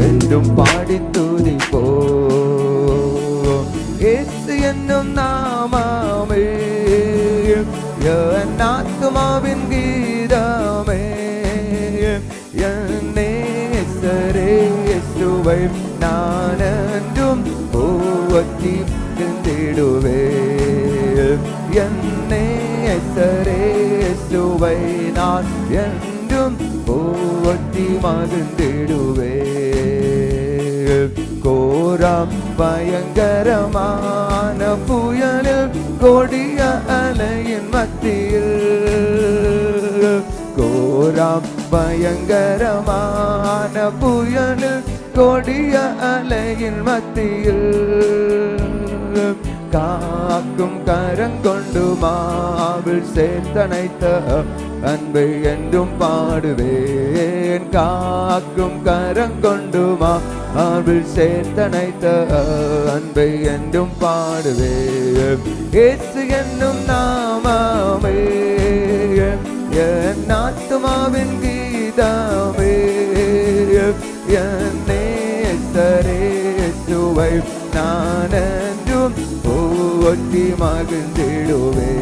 என்றும் பாடி துதிப்போ இயேசு என்னும் நாமமே என் ஆத்துமாவின் கீதமே என் நேசரே இயேசுவை நான் என்றும் போற்றி திடுவே என் நேசரே இயேசுவை நான் என்றும் போற்றி மகிழ்ந்திடுவே கோரம் பயங்கரமான புயலில் கொடிய அலையின் மத்தியில் கோரம் பயங்கரமான புயலில் கொடிய அலையின் மத்தியில் காக்கும் கரங்கொண்டு மாவில் சேர்த்தனைத்த அன்பை என்றும் பாடுவேன் காக்கும் கரங்கொண்டு மாவில் சேர்த்தனைத்த அன்பை என்றும் பாடுவேன் இயேசு என்னும் நாமமே என் ஆத்துமாவின் கீதமே என் நேசரே இயேசுவை நான் என்றும் போற்றி மகிழ்ந்திடுவே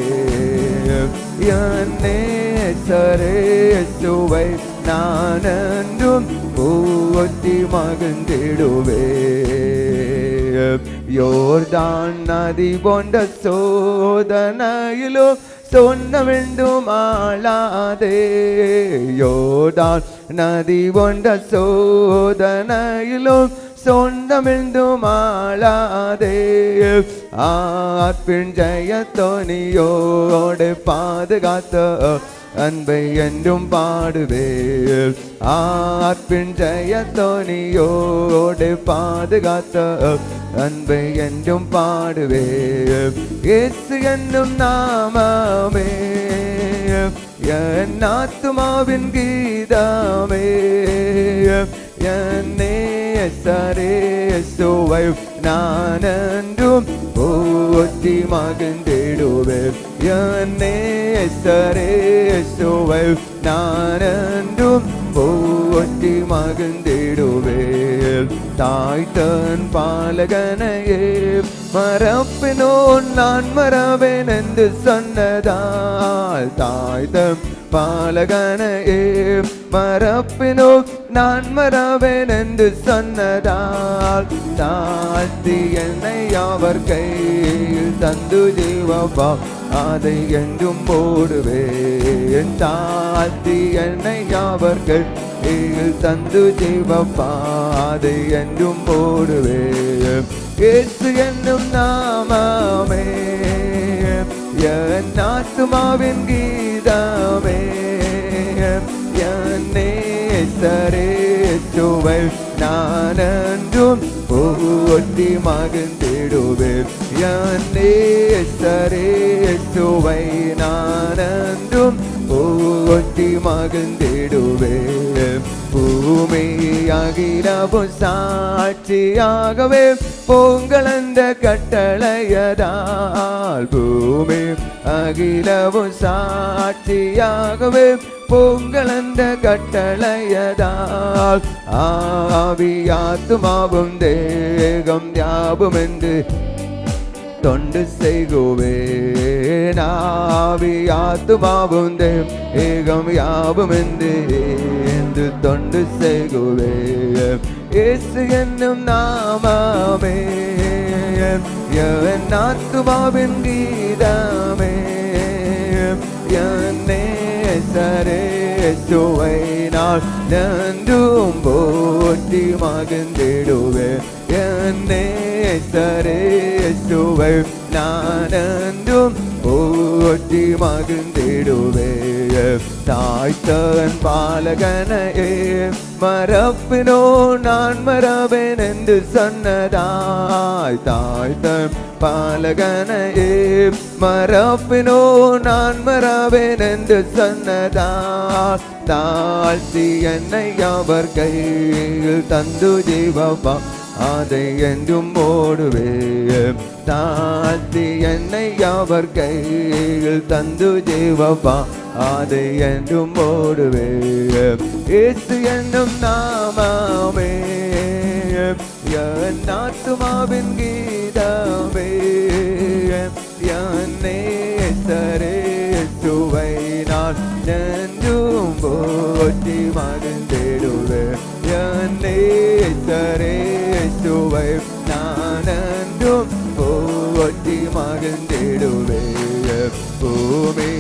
என் நேசரே இயேசுவை நான் என்றும் போற்றி மகிழ்ந்திடுவே யோர்தான் நதி போன்ற சோதனையிலோ சொன்ன வேண்டும் ஆளாதே யோர்தான் நதி போன்ற சோதனையிலோ சொந்தமென்றும் ஆளாதே ஆற்பின் ஜெயத்தோனியோடு பாதுகாத்த அன்பை என்றும் பாடுவே ஆற்பின் ஜெயத்தோனியோடு பாதுகாத்த அன்பை என்றும் பாடுவே இயேசு என்னும் நாமமே என் ஆத்துமாவின் கீதமே என் நேசரே இயேசுவை நான் என்றும் போற்றி மகிழ்ந்திடுவே என் நேசரே இயேசுவை நான் என்றும் போற்றி மகிழ்ந்திடுவே தாய் தன் பாலகனையே மறப்பினோ நான் மறவேன் என்று சொன்னதால் தாய் தன் பாலகனையே மறப்பினோ நான் மறவேன் என்று சொன்னதால் தாழ்த்தி என்னை அவர் கையில் தந்து ஜீவப்பா அதை என்றும் போடுவேன் தாழ்த்தி என்னை அவர் கையில் தந்து ஜீவப்பா அதை என்றும் போடுவேன் இயேசு என்னும் நாமமே என் ஆத்துமாவின் கீதமே என் நேசரே இயேசுவை நான் என்றும் போற்றி மகிழ்ந்திடுவே என் நேசரே இயேசுவை நான் என்றும் போற்றி மகிழ்ந்திடுவே பூமி அகிலவும் சாட்சியாகவே போங்கள் அந்த கட்டளையதால் பூமி அகிலவும் சாட்சியாகவே போங்கள் அந்த கட்டளையதால் ஆவியாத்துமாவும் தேகம் யாவும் என்று தொண்டு செய்குவேன் ஆவியாத்துமாவும் தேகம் யாவும் என்று தொண்டு செய்குவேன் இயேசு என்னும் நாமமே என் ஆத்துமாவின் கீதமே என் நேசரேசுவை நான் நன்றும் போற்றி மகிழ்ந்திடுவேன் என் நேசரேசுவை நான் நன்றும் போற்றி மகிழ்ந்திடுவேன் தாய்த்தன் பாலகனையே மரப்பினோ நான் மரபேன் என்று சொன்னதாய் தாய்த்தன் பாலகனையே மரப்பினோ நான் மரபேன் என்று சொன்னதாய் தாழ்த்தி என்னை அவர் கையில் தந்து ஜீவப்பா அதை என்றும் ஓடுவேன் தாழ்த்தி என்னை அவர் கையில் தந்து ஜீவப்பா அதை என்றும் ஓடுவேன் இயேசு என்னும் நாமமே என் ஆத்துமாவின் கீதமே என் நேசரேசுவை நான் நன்றும் போற்றி மகிழ்ந்திடுவேன் என் நேசரேசுவை நான் நன்றும் போற்றி மகிழ்ந்திடுவேன் பூமி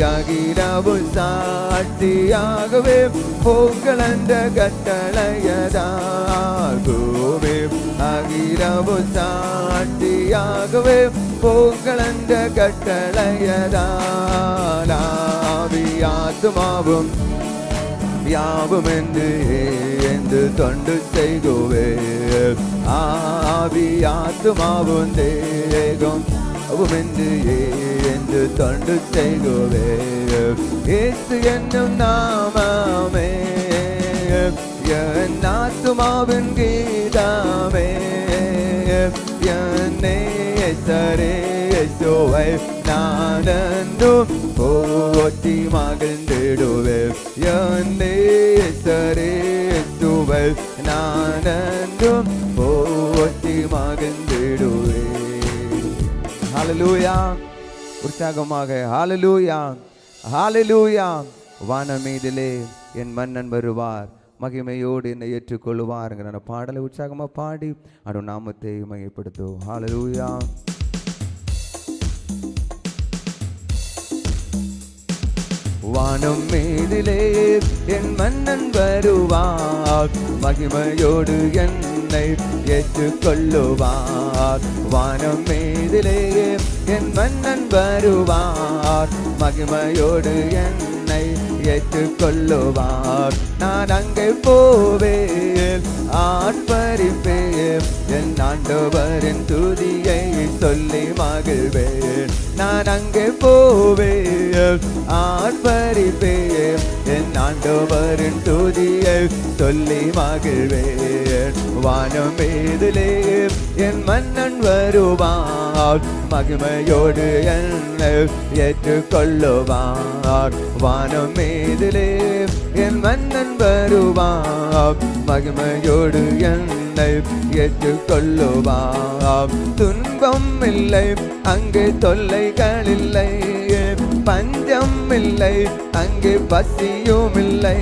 அகிலவும் சாட்சியாகவே போங்கள் அந்த கட்டளையதால் பூமி அகிலவும் சாட்சியாகவே போங்கள் அந்த கட்டளையதால் ஆவியாத்துமாவும் யாவும் என்று தொண்டு செய்குவேன் ஆவியாத்துமாவும் தேகம் என்று தொண்டு செய்குவேன் இயேசு என்னும் நாமமே என் ஆத்துமாவின் கீதமே என் நேசரேசுவை நான் என்றும் போற்றி மகிழ்ந்திடுவேன் என் நேசரேசுவை நான் என்றும் போற்றி மகிழ்ந்திடுவேன். ஹல்லேலூயா, உற்சாகமாக ஹல்லேலூயா ஹல்லேலூயா. வானமீதிலே என் மன்னன் வருவார், மகிமையோடு என்னை ஏற்றுக்கொள்வார்ங்கிற பாடலை உற்சாகமாக பாடி அடு நாமத்தை மையப்படுத்தும். ஹல்லேலூயா. வானம் மீதிலே என் மன்னன் வருவார், மகிமையோடு என்னை ஏற்றுக்கொள்ளுவார். வானம் மீதிலே என் மன்னன் வருவார், மகிமையோடு என்னை ஏற்றுக்கொள்ளுவார். நான் அங்கே போவேன் ஆர்ப்பரிப்பேன், என் ஆண்டவரின் துதியை சொல்லி மகிழ்வேன். நான் அங்கே போவேன் ஆர்ப்பரிப்பேன், என் ஆண்டவரின் துதியை சொல்லி மகிழ்வேன். வானம் மீதிலே என் மன்னன் வருவார், மகிமையோடு என்னை ஏற்றுக்கொள்ளுவார். வானம் மீதிலே என் மன்னன் வருவார், மகிமையோடு என்னை ஏற்றுக்கொள்ளுவார். துன்பம் இல்லை அங்கே தொல்லைகள் இல்லை, பஞ்சம் இல்லை அங்கே பசியும் இல்லை.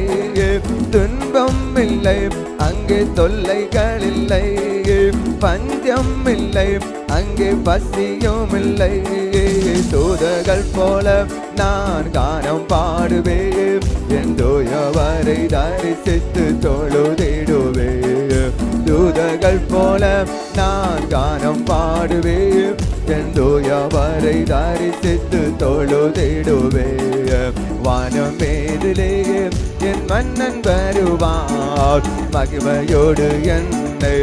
துன்பம் இல்லை அங்கே தொல்லைகள் இல்லை, பஞ்சம் இல்லை அங்கே பசியும் இல்லை. தூதர்கள் போல நான் கானம் பாடுவேன், என் தூயவரை தரிசித்து தொழுதிடுவேன். தூதர்கள் போல நான் கானம் பாடுவேன், என் தூயவரை தரிசித்து தொழுதிடுவேன். வானம் மீதிலே என் மன்னன் வருவார், மகிமையோடு என்னை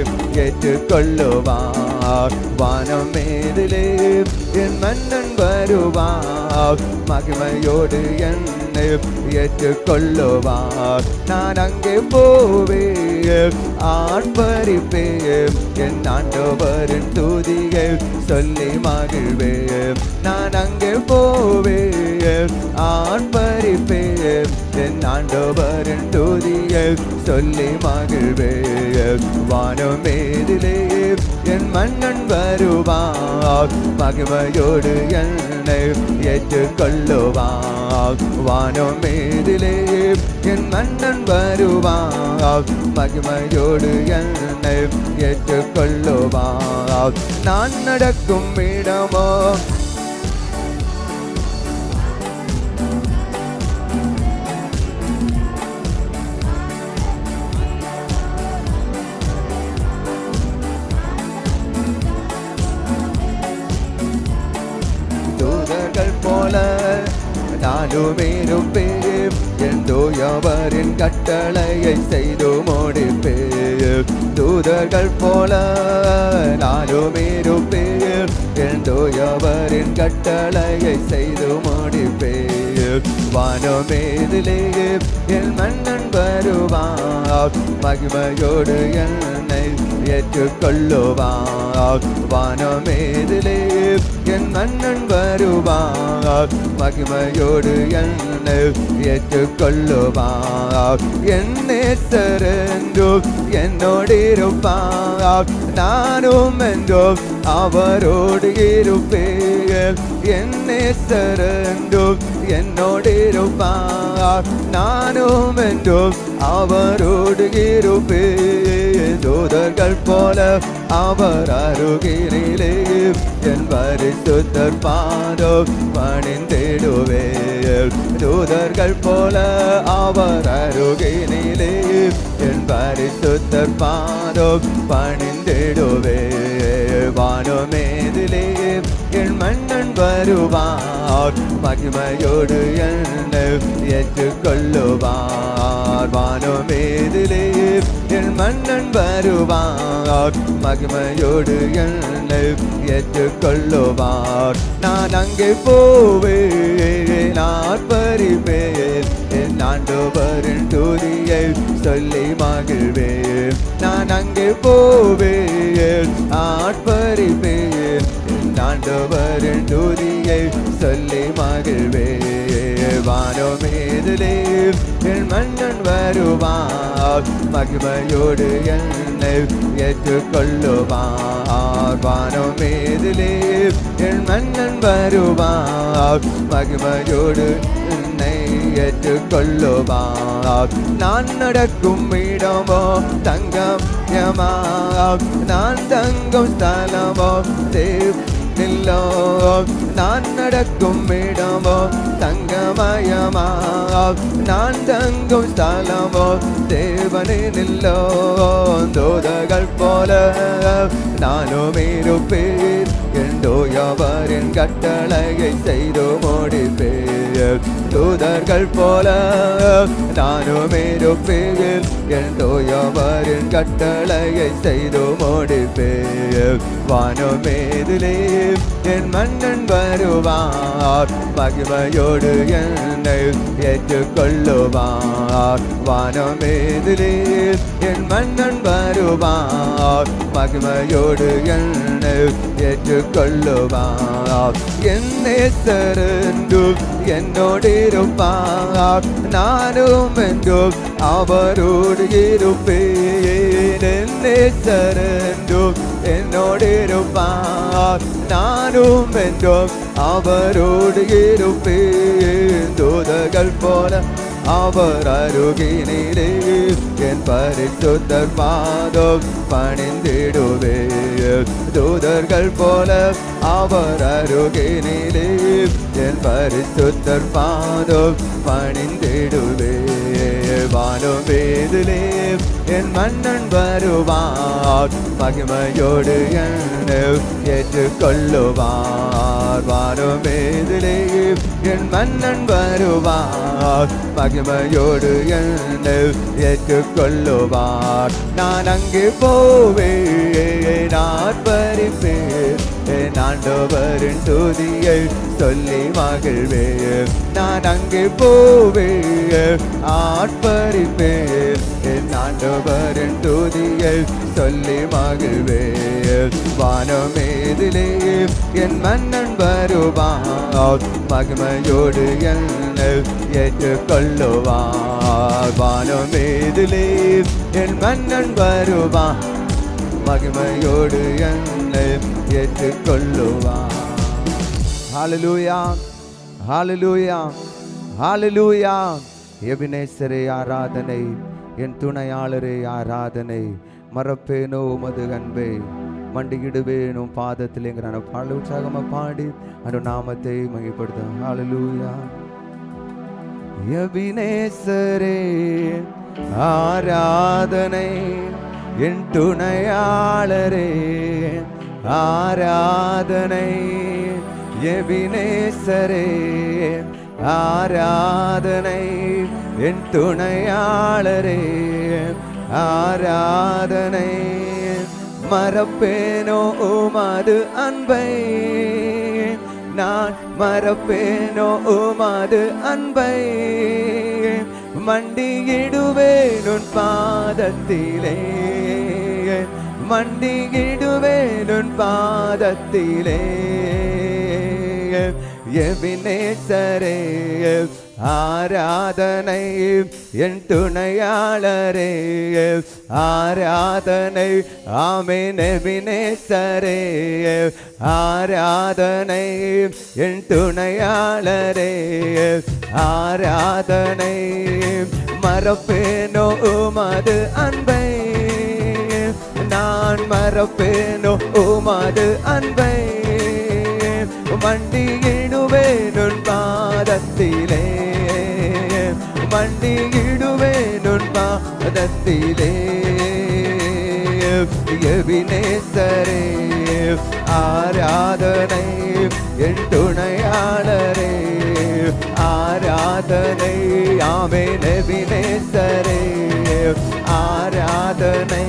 ஏற்றுக்கொள்ளுவார். வானம் மீதிலே என் மன்னன் வருவார் மகிமையோடு என்னை ஏற்றுக்கொள்ளுவார் நான் அங்கே போவேன் ஆர்ப்பரிப்பேன் என் ஆண்டவரின் துதியை சொல்லி மகிழ்வேன் நான் அங்கே போவேன் ஆர்ப்பரிப்பேன் என் ஆண்டவரின் துதியை சொல்லி மகிழ்வேன் வானம் மேதிலே என் மன்னன் வருவார் மகிமையோடு என்னை ஏற்றுக்கொள்ளுவார் வானம் மேதிலே என் மன்னன் வருவார் மகிமையோடு என்னை ஏற்றுக்கொள்ளுவார் நான் நடக்கும் இடமோ தூதர்கள் போல நானும் இருப்பேன் என் தூயவரின் கட்டளையை செய்து முடிப்பேன் தூதர்கள் போல நானும் இருப்பேன் என் தூயவரின் கட்டளையை செய்து முடிப்பேன் வானமேதிலே என் மன்னன் வருவார் மகிமையோடு என்னை ஏற்றுக்கொள்ளுவார் வானமேதிலே என் மன்னன் வருவார் மகிமையோடு என்னை ஏற்றுக்கொள்ளுவார் என் நேசரென்றும் என்னோடு இருப்பார் நானும் என்றும் அவரோடு இருப்பேன் என் நேசரென்றும் என்னோடு இருப்பார் நானும் என்றும் அவரோடு இருப்பேன் தூதர்கள் போல அவர் அருகினிலே என் பரிசுத்தர் பாதம் பணிந்திடுவேன் தூதர்கள் போல அவர் அருகினிலே என் பரிசுத்தர் பாதம் பணிந்திடுவேன் வானமேதிலே என் மன்னன் வருவார் மகிமையோடு என்னை ஏற்றுக்கொள்ளுவார் வானமேதிலே என் மன்னன் வருவார் மகிமையோடு என்னை ஏற்றுக்கொள்ளுவார் நான் அங்கே போவேன் ஆர்ப்பரிப்பேன் என் ஆண்டவரின் துதியை சொல்லி மகிழ்வேன் நான் அங்கே போவேன் ஆர்ப்பரிப்பேன் என் ஆண்டவரின் துதியை சொல்லி மகிழ்வேன் வானமேதிலே என் மன்னன் வருவார் மகிமையோடு என்னை ஏற்றுக்கொள்ளுவார் வானமேதிலே என் மன்னன் வருவார் மகிமையோடு என்னை ஏற்றுக்கொள்ளுவார் நான் நடக்கும் இடமோ தங்கம் நான் தங்கும் ஸ்தலமோ நில்லோ நான் நடக்கும் இடமோ தங்கமயமா நான் தங்கும் ஸ்தலமோ தேவனே நில்லோ தூதர்கள் போல நானும் இருப்பேன் என் கட்டளையை செய்து முடிப்பேன் தூதர்கள் போல நானும் இருப்பேன் என் தூயவரின் கட்டளையை செய்து முடிப்பேன் வானமேதிலே என் மன்னன் வருவார் மகிமையோடு என்னை ஏற்றுக்கொள்ளுவார் வானமேதிலே என் மன்னன் வருவார் மகிமையோடு என்னை ஏற்றுக்கொள்ளுவார் என் நேசரென்றும் என்னோடு இருப்பார் நானும் என்றும் அவரோடு இருப்பேன் என் நேசரென்றும் என்னோடு இருப்பார் நானும் என்றும் அவரோடு இருப்பேன் தூதர்கள் போல அவர் அருகினிலே என் பரிசுத்தர் பாதம் பணிந்திடுவேன் தூதர்கள் போல அவர் அருகினிலே என் பரிசுத்தர் பாதம் பணிந்திடுவேன் வானமேதிலே என் மன்னன் வருவார் மகிமையோடு என்னை ஏற்றுக்கொள்ளுவார் வானமேதிலே என் மன்னன் வருவார் மகிமையோடு என்னை ஏற்றுக்கொள்ளுவார் நான் அங்கே போவேன் ஆர்ப்பரிப்பேன் என் ஆண்டவரின் துதியை சொல்லி மகிழ்வேன். நான் அங்கே போவேன் ஆட்பரிப்பேன், என் ஆண்டவரின் துதியை சொல்லி மகிழ்வேன். வானமேதிலே என் மன்னன் வருவார், மகிமையோடு என்னை ஏற்றுக்கொள்ளுவார். வானமேதிலே என் மன்னன் வருவார், மகிமையோடு என்னை ஏற்றுக்கொள்ளுவார். ஹல்லேலூயா, ஹல்லேலூயா, ஹல்லேலூயா. எபினேசரே ஆராதனை, என் துணையாளரே ஆராதனை. மறப்பேனோ உமது அன்பை, மண்டியிடுவேனும் பாதத்திலேங்கிற பாட உற்சாகமா பாடி அந்த நாமத்தை மகிமைப்படுத்தும். ஹல்லேலூயா. எபினேசரே ஆராதனை, என் துணையாளரே ஆராதனை. எபினேசரே ஆராதனை, என் துணையாளரே ஆராதனை. மறப்பேனோ உமது அன்பை, நான் மறப்பேனோ உமது அன்பை. மண்டியிடுவேன் உன் பாதத்திலே, மண்டியிடுவேன் உன் பாதத்திலே. எபினேசரே ஆராதனை, என் துணையாளரே ஆராதனை. ஆமென். எபினேசரே ஆராதனை, என் துணையாளரே ஆராதனை. மறப்பேனோ உமது அன்பை, நான் மறப்பேனோ உமது அன்பை. மண்டியிடுவேன் உன் பாதத்திலே, மண்டியிடுவேன் உன் பாதத்திலே. எபினேசரே ஆராதனை, என் துணையாளரே ஆராதனை. ஆமென். எபினேசரே ஆராதனை,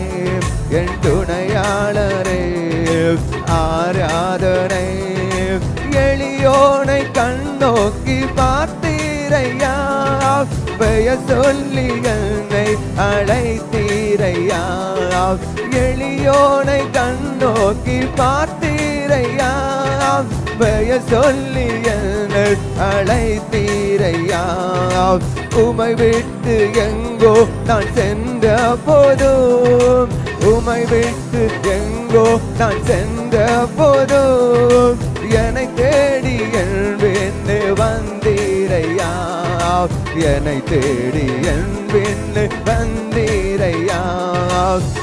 என் துணையாளரே ஆராதனை. எளியோனை கண்ணோக்கி பார்த்தீரையா, பெயர் சொல்லி என்னை அழைத்தீரையா. எளியோனை கண்ணோக்கி பார்த்தீரையா, பெயர் சொல்லி என்னை அழைத்தீரையா. உமை விட்டு எங்கோ நான் சென்ற போதும், உமை விட்டு எங்கோ நான் சென்ற போதும், என்னை தேடி என் பின்னு வந்தீரையா, என்னை தேடி என் பின்னு வந்தீரையா.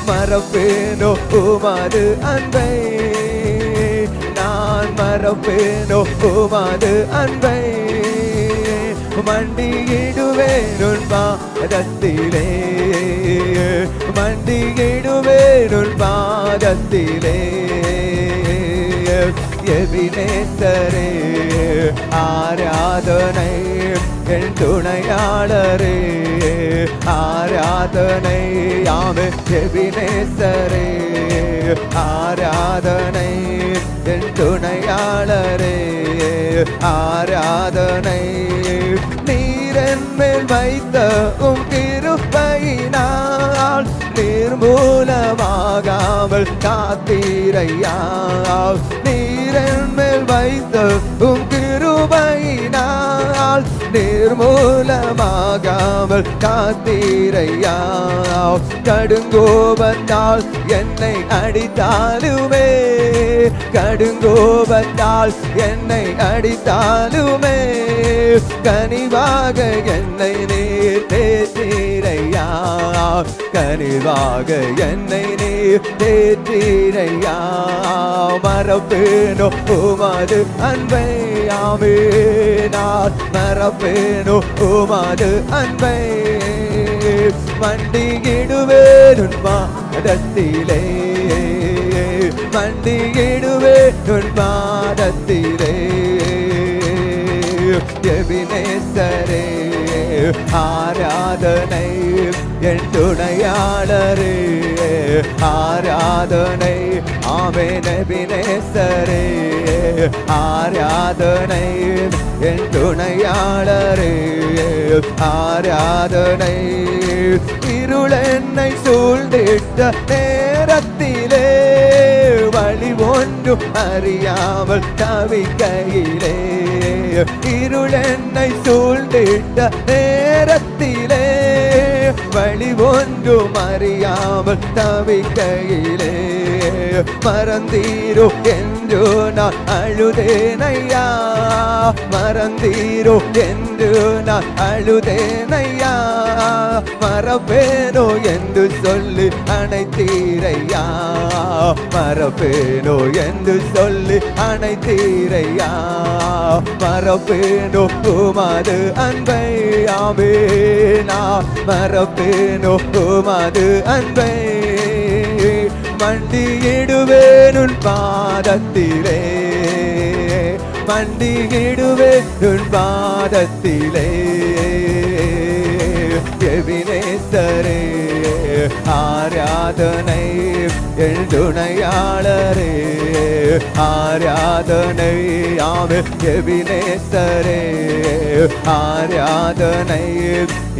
மறப்பேனோ உமது அன்பை, நான் மறப்பேனோ உமது அன்பை. மண்டியிடுவேன் உன் பாதத்திலே, மண்டியிடுவேன் உன் பாதத்திலே. எபினேசரே ஆராதனை, என் துணையாளரே ஆராதனை. ஆமென். எபினேசரே ஆராதனை, என் துணையாளரே ஆராதனை. நீரென் மேல் வைத்த உம் கிருபையினால் நிர்மூலமாகாமல் காத்தீரையா. நீரென் மேல் வைத்த உம் கிருபையினால் நிர்மூலமாகாமல் காத்தீரையா. கடுங்கோபத்தால் என்னை அடித்தாலுமே, கடுங்கோபத்தால் என்னை அடித்தாலுமே, கனிவாக என்னை நீர் தேற்றீரையா, கனிவாக என்னை நீர் தேற்றீரையா. மறப்பேனோ உமது அன்பை, ஆமென். மறப்பேனோ உமது அன்பை. மண்டியிடுவேன் உன் பாதத்திலே, மண்டியிடுவேன் உன் பாதத்திலே. எபினேசரே ஆராதனை என் துணையாளரே ஆராதனை ஆமென் எபினேசரே ஆராதனை என் துணையாளரே ஆராதனை இருள் என்னை சூழ்ந்திட்ட நேரத்திலே வழி ஒன்றும் அறியாமல் தவிக்கையிலே இருள் என்னை சூழ்ந்திட்ட நேரத்திலே வழி ஒன்றும் அறியாமல் தவிக்கையிலே மறந்தீரோ என்று நான் அழுதேனையா மறந்தீரோ என்று நான் அழுதேனையா மறப்பேனோ என்று சொல்லி அணைத்தீரையா மறப்பேனோ என்று சொல்லி அணைத்தீரையா மறப்பேனோ உமது அன்பை ஆவேனா மறப்பேனோ உமது அன்பை மண்டியிடுவேன் உன் பாதத்திலே மண்டியிடுவேன் உன் பாதத்திலே எபினேசரே ஆராதனை என் துணையாளரே ஆராதனை ஆமென் எபினேசரே ஆராதனை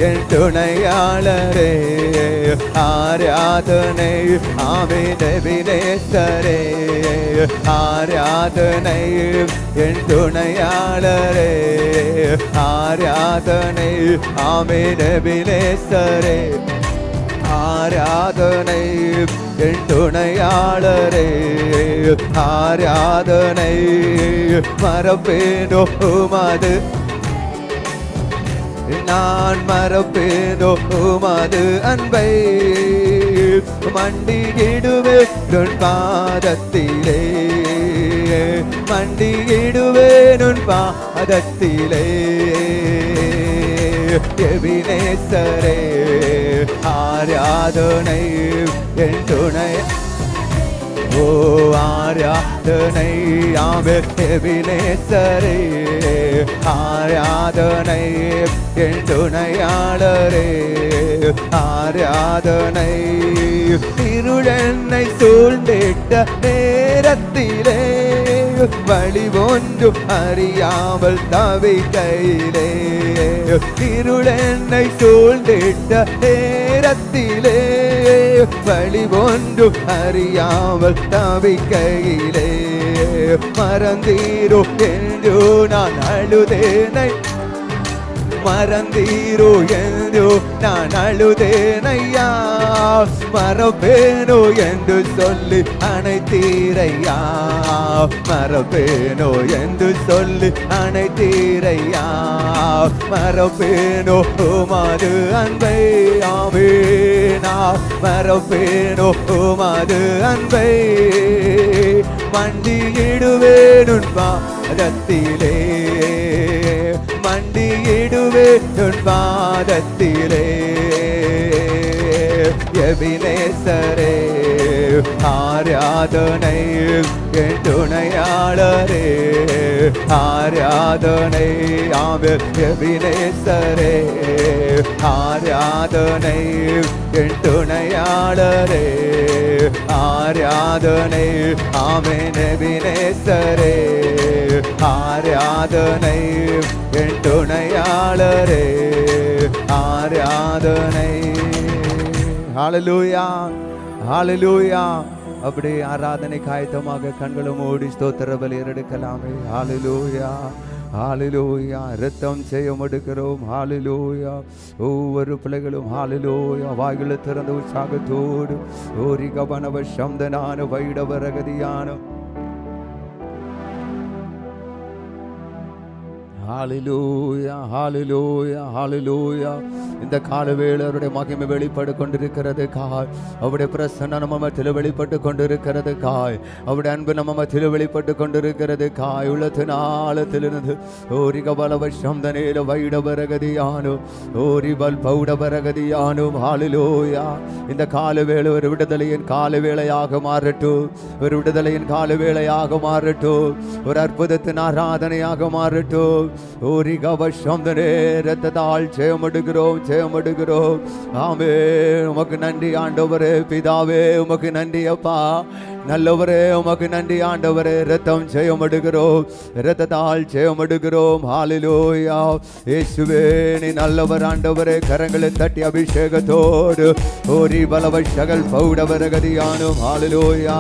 என் துணையாளரே ஆராதனை ஆமென் எபினேசரே ஆராதனை என் துணையாளரே ஆராதனை ஆமென் எபினேசரே ஆராதனை என் துணையாளரே ஆராதனை மறப்பேனோ உமது நான் மறப்பேனோ உமது அன்பை மண்டியிடுவேன் உன் பாதத்திலே மண்டியிடுவேன் உன் பாதத்திலே எபினேசரே ஆராதனை என் துணை ஓ ஆராதனை ஆமென் எபினேசரே ஆராதனை என் துணையாளரே ஆராதனை இருள் என்னை சூழ்ந்திட்ட நேரத்திலே வழி ஒன்றும் அறியாமல் தவிக்கையிலே இருள் என்னை சூழ்ந்திட்ட நேரத்திலே வழி ஒன்றும் அறியாமல் தவிக்கையிலே மறந்தீரோ என்று நான் அழுதேனை மறந்தீரோ என்று நான் அழுதேனையா மறப்பேனோ என்று சொல்லி அணைத்தீரையா மறப்பேனோ என்று சொல்லி அணைத்தீரையா மறப்பேனோ உமது அன்பை ஆவேனா மறப்பேனோ உமது அன்பை மண்டியிடுவேன் உன் பாதத்திலே மண்டியிடுவேன் உன் பாதத்திலே எபினேசரே ஆராதனை என் துணையாளரே ஆராதனை ஆமென் எபினேசரே ஆராதனை என் துணையாளரே ஆராதனை ஆமென் எபினேசரே ஆராதனை என் துணையாளரே ஆராதனை ஹல்லேலூயா ஹல்லேலூயா அப்படி ஆராதனை காயத்தமாக கண்களை மூடி ஸ்தோத்திர பலி எடுக்கலாமே ஹல்லேலூயா ஹல்லேலூயா இரத்தம் செய்யம் எடுக்கிறோம் ஹல்லேலூயா ஒவ்வொரு பிள்ளைகளும் ஹல்லேலூயா வாய்களை திறந்த உற்சாகத்தோடு ஓரி கவனவ சம்தனான வைடவரகதியான ஹல்லேலூயா ஹல்லேலூயா ஹல்லேலூயா இந்த காலவேளை அவருடைய மகிமை வெளிப்பட்டு கொண்டிருக்கிறது காய் அவருடைய பிரசன்னம் நம்ம மத்தியில் வெளிப்பட்டு கொண்டிருக்கிறது காய் அவருடைய அன்பு நம்ம மத்தியில் வெளிப்பட்டு கொண்டிருக்கிறது காய் உள்ளத்தின் ஆழத்திலிருந்து ஓரி கபலவ சம்தனேல வைடவரகதியானோ ஓரி பல் பௌடவரகதியானோ ஹல்லேலூயா இந்த காலவேளை ஒரு விடுதலையின் காலவேளையாக மாறட்டும் ஒரு விடுதலையின் காலவேளையாக மாறட்டும் ஒரு அற்புதத்தின் ஆராதனையாக மாறட்டும் ஓரி கவசந்தனே இரத்தத்தால் ஜெயமெடுக்கிறோம் ஜெயமெடுக்கிறோம். ஆமே உமக்கு நன்றி ஆண்டவரே. பிதாவே உமக்கு நன்றி அப்பா. நல்லவரே உமக்கு நன்றி ஆண்டவரே. இரத்தம் ஜெயமெடுக்கிறோம், இரத்தத்தால் ஜெயமெடுக்கிறோம். ஹல்லேலூயா. இயேசுவே நீ நல்லவர் ஆண்டவரே. கரங்களை தட்டி அபிஷேகத்தோடு ஓரி பலவ சகல் பௌடவரகதியானும். ஹல்லேலூயா.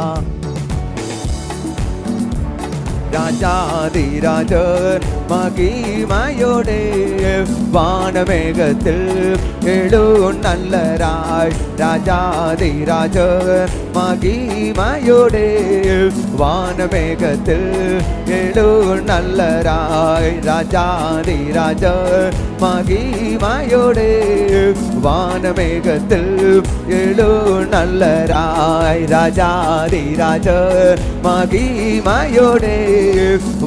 ராஜாதிராஜன் மகிமையோடே வானமேகத்தில் எழும் நல்லராய். ராஜாதிராஜன் மகிமையோடே வானமேகத்தில் எழும் நல்லராய். ராஜாதிராஜன் மகிமையோடே வானமேகத்தில் எழும் நல்லராய். ராஜாதிராஜன் மகிமையோடே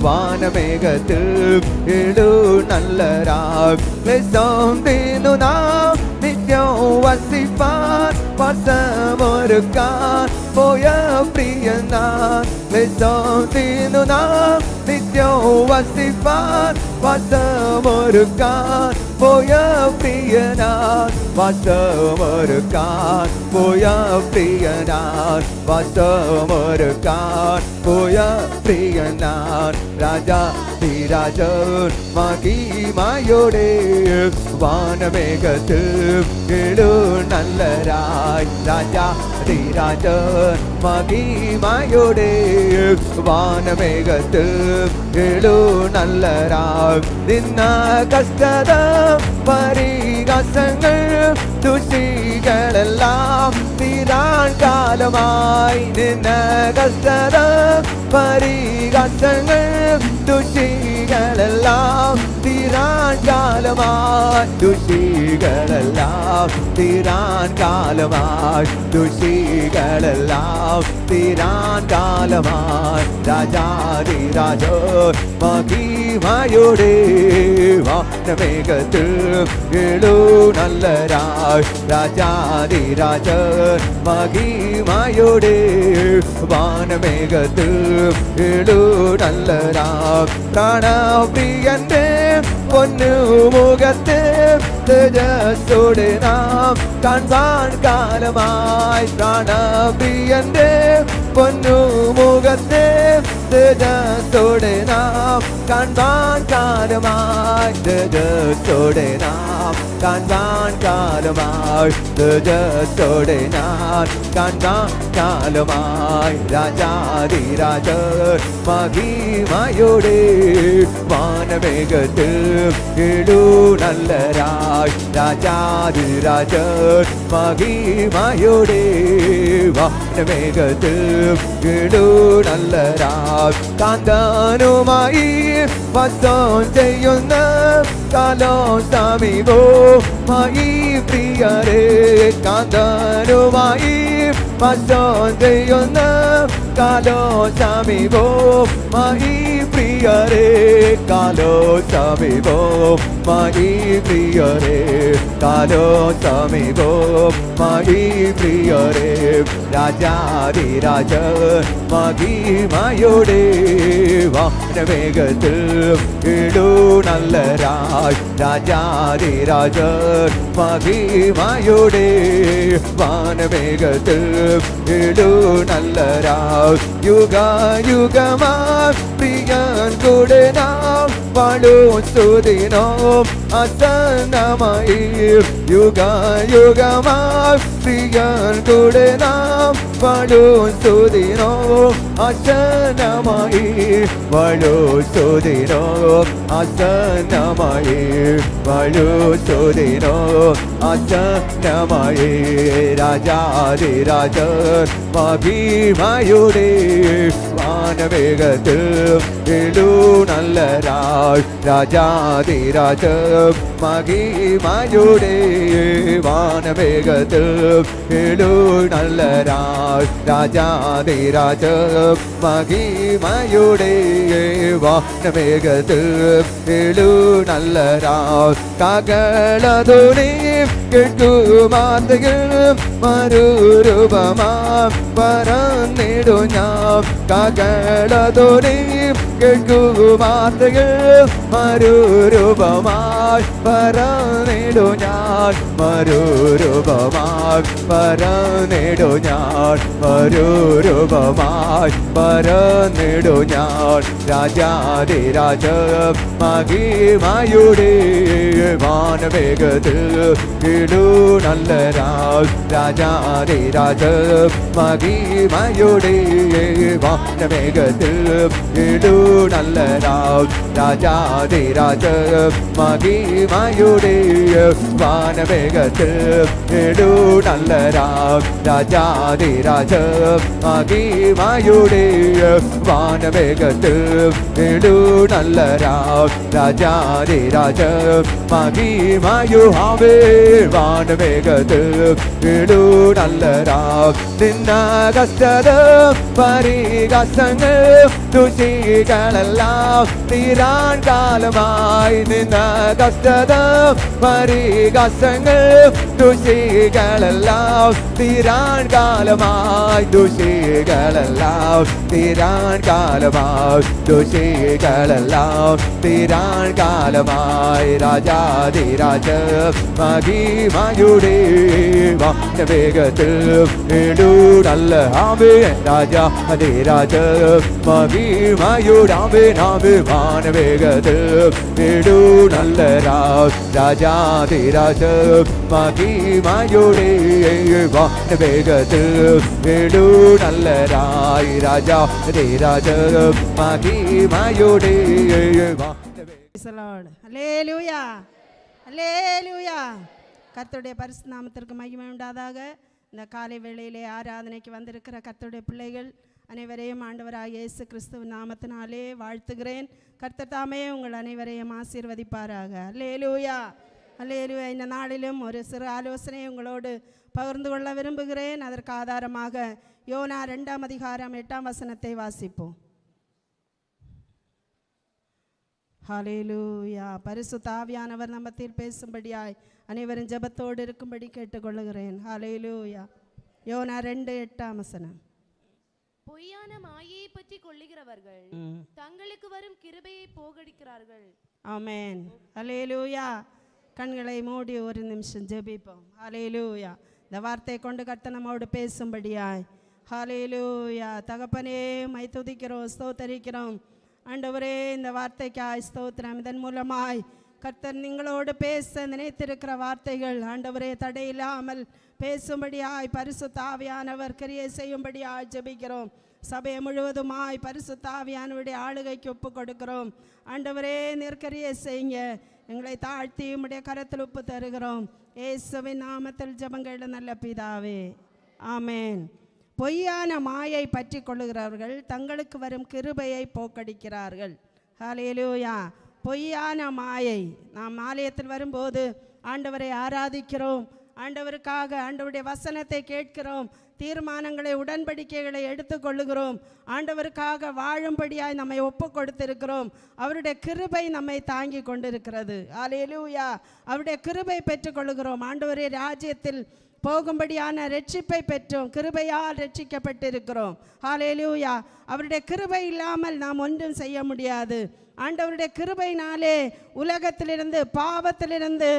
வானமேகத்தில் எழு நல்லராய். தினு நாம் நித்யம் வசிப்பான் வசமொருக்கான் போய பிரியனான். தினு நாம் நித்யம் வசிப்பான் வசமொருக்கான் போய பிரியனான். வசமொருக்கான் போய பிரியனான். வசமொருக்கான் போய பிரியனான். ராஜாதிராஜன் மகிமையோடே வானமேகத்தில் எழு நல்லராய். ராஜாதிராஜன் மகிமையோடே வானமேகத்தில் எழு நல்லராய். நின்ன கஷ்டம் பரிகாசங்கள் துஷிகளெல்லாம் தீரான் காலமாய். நின்ன கஷ்டம் பரிகாசங்கள் துஷிகளெல்லாம் தீரான் காலமாய். துஷிகளெல்லாம் தீரான் காலமாய். துஷிகளெல்லாம் தீரான் காலமாய். ராஜாதிராஜன் மகிமையோடே வானமேகத்தில் எழு நல்லராய். ராஜாதிராஜன் மகிமையோடே வானமேகத்தில் எழு நல்லராய். பிராணபிரியந்தே பொன்னு முகத்தே தேஜஸோடு நாம் காண்பான் காலமாய். பிராணபிரியந்தே பொன்னு முகத்தே தேஜஸோடு நாம் காண்பான் காலமாய். தேஜஸோடு நாம் காண்பான் காலமாய். தேஜஸோடு நாம் காண்பான் காலமாய். ராஜாதிராஜன் மகிமையோடே வானமேகத்தில் எழு நல்லராய். ராஜாதிராஜன் மகிமையோடே வானமேகத்தில் எழு நல்லராய். കാന്താനുമായി വസം ചെയ്യുന്ന കാലം സമീപമായി പ്രിയരേ. കാന്താനുമായി വസം ചെയ്യുന്ന കാലം സമീപമായി പ്രിയരേ. കാലം സമീപമായി പ്രിയരേ. കാലം സമീപമായി പ്രിയരേ. രാജാതിരാജൻ മഹിമയോടെ വാനമേഘത്തിൽ எழு நல்லராய். ராஜாதிராஜன் மகிமையோடே வானமேகத்தில் எழு நல்லராய். யுக யுகமாய் பிரியன் கூட நாம் வாழும் ஸ்துதினோம் அசன்னமாய். யுக யுகமாய் பிரியன் கூட நாம் வாழும் ஸ்துதினோம் அசன்னமாய். வாழும் ஸ்துதினோம் அசன்னமாய். வாழும் ஸ்துதினோம் அசன்னமாய். ராஜாதிராஜன் மகிமையோடே வானமேகத்தில் எழு நல்லராய். ராஜாதிராஜன் மகிமையோடே வானமேகத்தில் எழு நல்லராய். ராஜாதிராஜன் மகிமையோடே வானமேகத்தில் எழு நல்லராய். காகளதுனி കേൾക്കുമാതയും മറുരൂപമാം പറന്നിടു ഞാൻ. കാകളതൊടി കേൾക്കും വാർത്തകൾ മറുരൂപമായി പറന്നിടു ഞാൻ മറുരൂപമായി പറന്നിടു ഞാൻ മറുരൂപമായി പറന്നിടു ഞാൻ രാജാതിരാജ മഹിമയുടെ വാനവേഗത്തിൽ ഇടൂ നല്ല രാജാതിരാജ മഹിമയുടെ വാനവേഗത്തിൽ ഇടൂ നല്ല രാജാതിരാജ മഹിമയുടെ വാനവേഗത്തിൽ ഇടൂ നല്ല രാജാതിരാജ മഹിമയുടെ വാനവേഗത്തിൽ ഇടൂ നല്ല രാജാതിരാജ മഹിമയുഹാവേ വാനവേഗത്തിൽ ഇടൂ നല്ല നിന്ന കഷ്ടത പരിഹാസങ്ങൾ ദുഷികളെല്ലാം തീരാൻ കാലമായി നിന്ന കഷ്ടത പരിഹാസങ്ങൾ ദുഷികളെല്ലാം തീരാൻ കാലമായി ദുഷികളെല്ലാം തീരാൻ കാലമായി ദുഷികളെല്ലാം തീരാൻ കാലമായി രാജാതിരാജ മഹിമയുടെ വാനവേഗത്തിൽ ഇടൂ നല്ല ആവേ രാജാതിരാജ മഹിമയുടെ നാവേ വാനവേഗത്തിൽ ഇടൂ നല്ല രാജാതിരാജ മഹിമയുടെ വാനവേഗത്തിൽ ഇടൂ നല്ല രാജാതിരാജ മഹിമയുടെ கர்த்தருடைய பரிசு நாமத்திற்கு மகிமை உண்டாதாக. இந்த காலை வேளையிலே ஆராதனைக்கு வந்திருக்கிற கர்த்தருடைய பிள்ளைகள் அனைவரையும் ஆண்டவராகிய இயேசு கிறிஸ்துவின் நாமத்தினாலே வாழ்த்துகிறேன். கர்த்தர் தாமே உங்கள் அனைவரையும் ஆசீர்வதிப்பாராக. அல்லேலூயா அல்லேலூயா. இந்த நாளிலும் ஒரு சிறு ஆலோசனை உங்களோடு பகிர்ந்து கொள்ள விரும்புகிறேன். அதற்கு ஆதாரமாக யோனா 2ஆம் அதிகாரம் 8ஆம் வசனத்தை வாசிப்போம். ஹல்லேலூயா. பரிசுத்த ஆவியானவர் நம்மத்தில் பேசும்படியாய் அனைவரும் ஜெபத்தோடு இருக்கும்படி கேட்டுக்கொள்கிறேன். ஹல்லேலூயா. யோனா 2:8ஆம் வசனம். பொய்யான மாயையை பற்றி கொள்ளுகிறவர்கள் தங்களுக்கு வரும் கிருபையை போகடிக்கிறார்கள். ஆமென். ஹல்லேலூயா. கண்களை மூடி ஒரு நிமிஷம் ஜெபிப்போம். ஹல்லேலூயா. இந்த வார்த்தை கொண்டு கர்த்தர் நம்மோடு பேசும்படியாய். ஹல்லேலூயா. தகப்பனே மை துதிக்கிறோம், ஸ்தோத்தரிக்கிறோம். ஆண்டவரே இந்த வார்த்தைக்காய் ஸ்தோத்திரம். இதன் மூலமாய் கர்த்தர் நீங்களோடு பேச நினைத்திருக்கிற வார்த்தைகள் ஆண்டவரே தடையில்லாமல் பேசும்படியாய் பரிசுத்த ஆவியானவர் கிரியை செய்யும்படியாய் ஜெபிக்கிறோம். சபை முழுவதுமாய் பரிசுத்த ஆவியானவருடைய ஆளுகைக்கு ஒப்பு கொடுக்கிறோம். ஆண்டவரே நெற்கரியை செய்யுங்க. எங்களை தாழ்த்தி உம்முடைய கரத்தில் ஒப்பு தருகிறோம். இயேசுவின் நாமத்தில் ஜெபங்கள் நல்ல பிதாவே, ஆமென். பொய்யான மாயை பற்றி கொள்ளுகிறவர்கள் தங்களுக்கு வரும் கிருபையை போக்கடிக்கிறார்கள். ஹல்லேலூயா. பொய்யான மாயை. நாம் ஆலயத்தில் வரும்போது ஆண்டவரை ஆராதிக்கிறோம், ஆண்டவருக்காக ஆண்டவருடைய வசனத்தை கேட்கிறோம், தீர்மானங்களை உடன்படிக்கைகளை எடுத்துக்கொள்ளுகிறோம், ஆண்டவருக்காக வாழும்படியாய் நம்மை ஒப்பு கொடுத்திருக்கிறோம். அவருடைய கிருபை நம்மை தாங்கி கொண்டிருக்கிறது. ஹல்லேலூயா. அவருடைய கிருபை பெற்றுக்கொள்ளுகிறோம். ஆண்டவரே ராஜ்யத்தில் போகும்படியான ரட்சிப்பை பெற்றோம். கிருபையால் ரட்சிக்கப்பட்டிருக்கிறோம். ஹல்லேலூயா. அவருடைய கிருபை இல்லாமல் நாம் ஒன்றும் செய்ய முடியாது. ஆண்டவருடைய கிருபையினாலே உலகத்திலிருந்து பாவத்திலிருந்து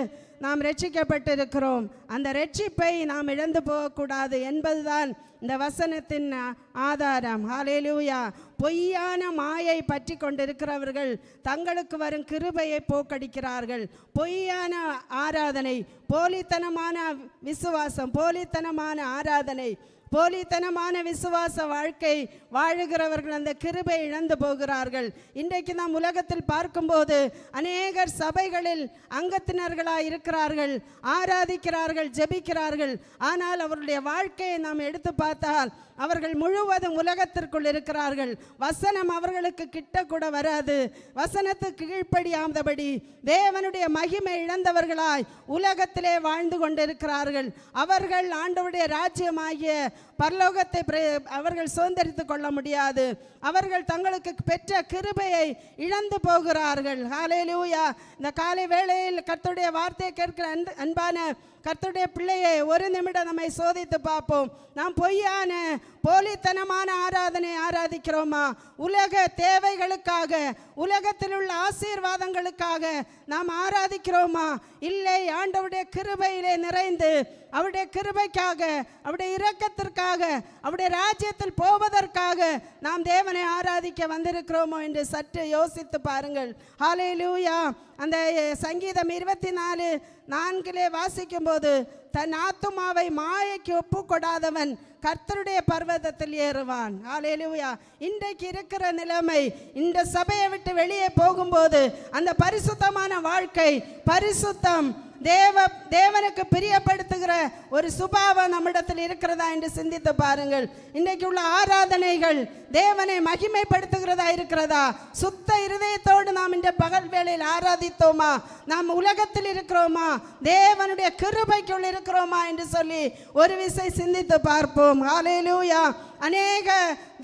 நாம் ரட்சிக்கப்பட்டிருக்கிறோம். அந்த ரட்சிப்பை நாம் இழந்து போகக்கூடாது என்பதுதான் இந்த வசனத்தின் ஆதாரம். ஹல்லேலூயா. பொய்யான மாயை பற்றி கொண்டிருக்கிறவர்கள் தங்களுக்கு வரும் கிருபையை போக்கடிக்கிறார்கள். பொய்யான ஆராதனை, போலித்தனமான விசுவாசம், போலித்தனமான ஆராதனை, போலித்தனமான விசுவாச வாழ்க்கை வாழுகிறவர்கள் அந்த கிருபை இழந்து போகிறார்கள். இன்றைக்கு நாம் உலகத்தில் பார்க்கும்போது அநேகர் சபைகளில் அங்கத்தினர்களாக இருக்கிறார்கள், ஆராதிக்கிறார்கள், ஜெபிக்கிறார்கள். ஆனால் அவருடைய வாழ்க்கையை நாம் எடுத்து பார்த்தால் அவர்கள் முழுவதும் உலகத்திற்குள் இருக்கிறார்கள். வசனம் அவர்களுக்கு கிட்ட கூட வராது. வசனத்துக்கு கீழ்ப்படியாதபடி தேவனுடைய மகிமை இழந்தவர்களாய் உலகத்திலே வாழ்ந்து கொண்டிருக்கிறார்கள். அவர்கள் ஆண்டவருடைய ராஜ்யமாகிய பரலோகத்தை அவர்கள் சுதந்தரித்துக் கொள்ள முடியாது. அவர்கள் தங்களுக்கு பெற்ற கிருபையை இழந்து போகிறார்கள். ஹல்லேலூயா. இந்த காலை வேளையில் கர்த்தருடைய வார்த்தையை கேட்கிற அன்பான கர்த்தருடைய பிள்ளையை ஒரு நிமிடம் நம்மை சோதித்து பார்ப்போம். நாம் பொய்யான போலித்தனமான ஆராதனை ஆராதிக்கிறோமா? உலக தேவைகளுக்காக, உலகத்தில் உள்ள ஆசீர்வாதங்களுக்காக நாம் ஆராதிக்கிறோமா? இல்லை, ஆண்டவருடைய கிருபையிலே நிறைந்து அவருடைய கிருபைக்காக, அவருடைய இரக்கத்திற்காக, அவருடைய ராஜ்யத்தில் போவதற்காக நாம் தேவனை ஆராதிக்க வந்திருக்கிறோமோ என்று சற்று யோசித்து பாருங்கள். ஹல்லேலூயா. அந்த சங்கீதம் 24:4 வாசிக்கும் போது, தன் ஆத்துமாவை மாயைக்கு ஒப்பு கொடாதவன் கர்த்தருடைய பர்வதத்தில் ஏறுவான். ஹல்லேலூயா. இன்றைக்கு இருக்கிற நிலைமை, இந்த சபையை விட்டு வெளியே போகும்போது அந்த பரிசுத்தமான வாழ்க்கை, பரிசுத்தம், தேவனுக்கு பிரியப்படுத்துகிற ஒரு சுபாவம் நம்மிடத்தில் இருக்கிறதா என்று சிந்தித்து பாருங்கள். இன்றைக்கு உள்ள ஆராதனைகள் தேவனை மகிமைப்படுத்துகிறதா இருக்கிறதா? சுத்த இருதயத்தோடு நாம் இந்த பகல் வேளையில் ஆராதித்தோமா? நாம் உலகத்தில் இருக்கிறோமா? தேவனுடைய கிருபைக்குள் இருக்கிறோமா என்று சொல்லி ஒரு விசை சிந்தித்து பார்ப்போம். ஹல்லேலூயா. அநேக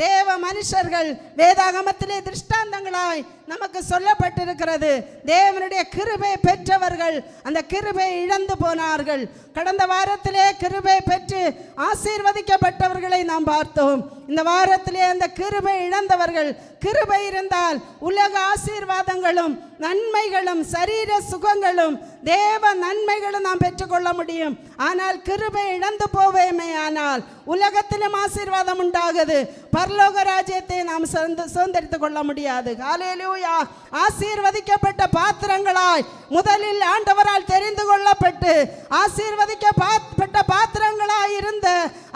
தேவ மனுஷர்கள் வேதாகமத்திலே திருஷ்டாந்தங்களாய் நமக்கு சொல்லப்பட்டிருக்கிறது. தேவனுடைய கிருபை பெற்றவர்கள் அந்த கிருபை இழந்து போனார்கள். கடந்த வாரத்திலே கிருபை பெற்று ஆசீர்வதிக்கப்பட்டவர்களை நாம் பார்த்தோம். இந்த வாரத்திலே அந்த கிருபை இழந்தவர்கள், கிருபை இருந்தால் உலக ஆசீர்வாதங்களும் நன்மைகளும் சரீர சுகங்களும் தேவ நன்மைகளும் நாம் பெற்றுக்கொள்ள முடியும். ஆனால் கிருபை இழந்து போவேமே ஆனால் உலகத்திலும் ஆசீர்வாதம் உண்டாகுது, பரலோக ராஜ்யத்தை நாம் சுதந்திரித்துக் கொள்ள முடியாது. ஹல்லேலூயா. ஆசீர்வதிக்கப்பட்ட பாத்திரங்களாய் முதலில் ஆண்டவரால் தெரிந்து கொள்ளப்பட்டு ஆசீர்வதிக்கப்பட்ட பாத்திரங்களாய் இருந்த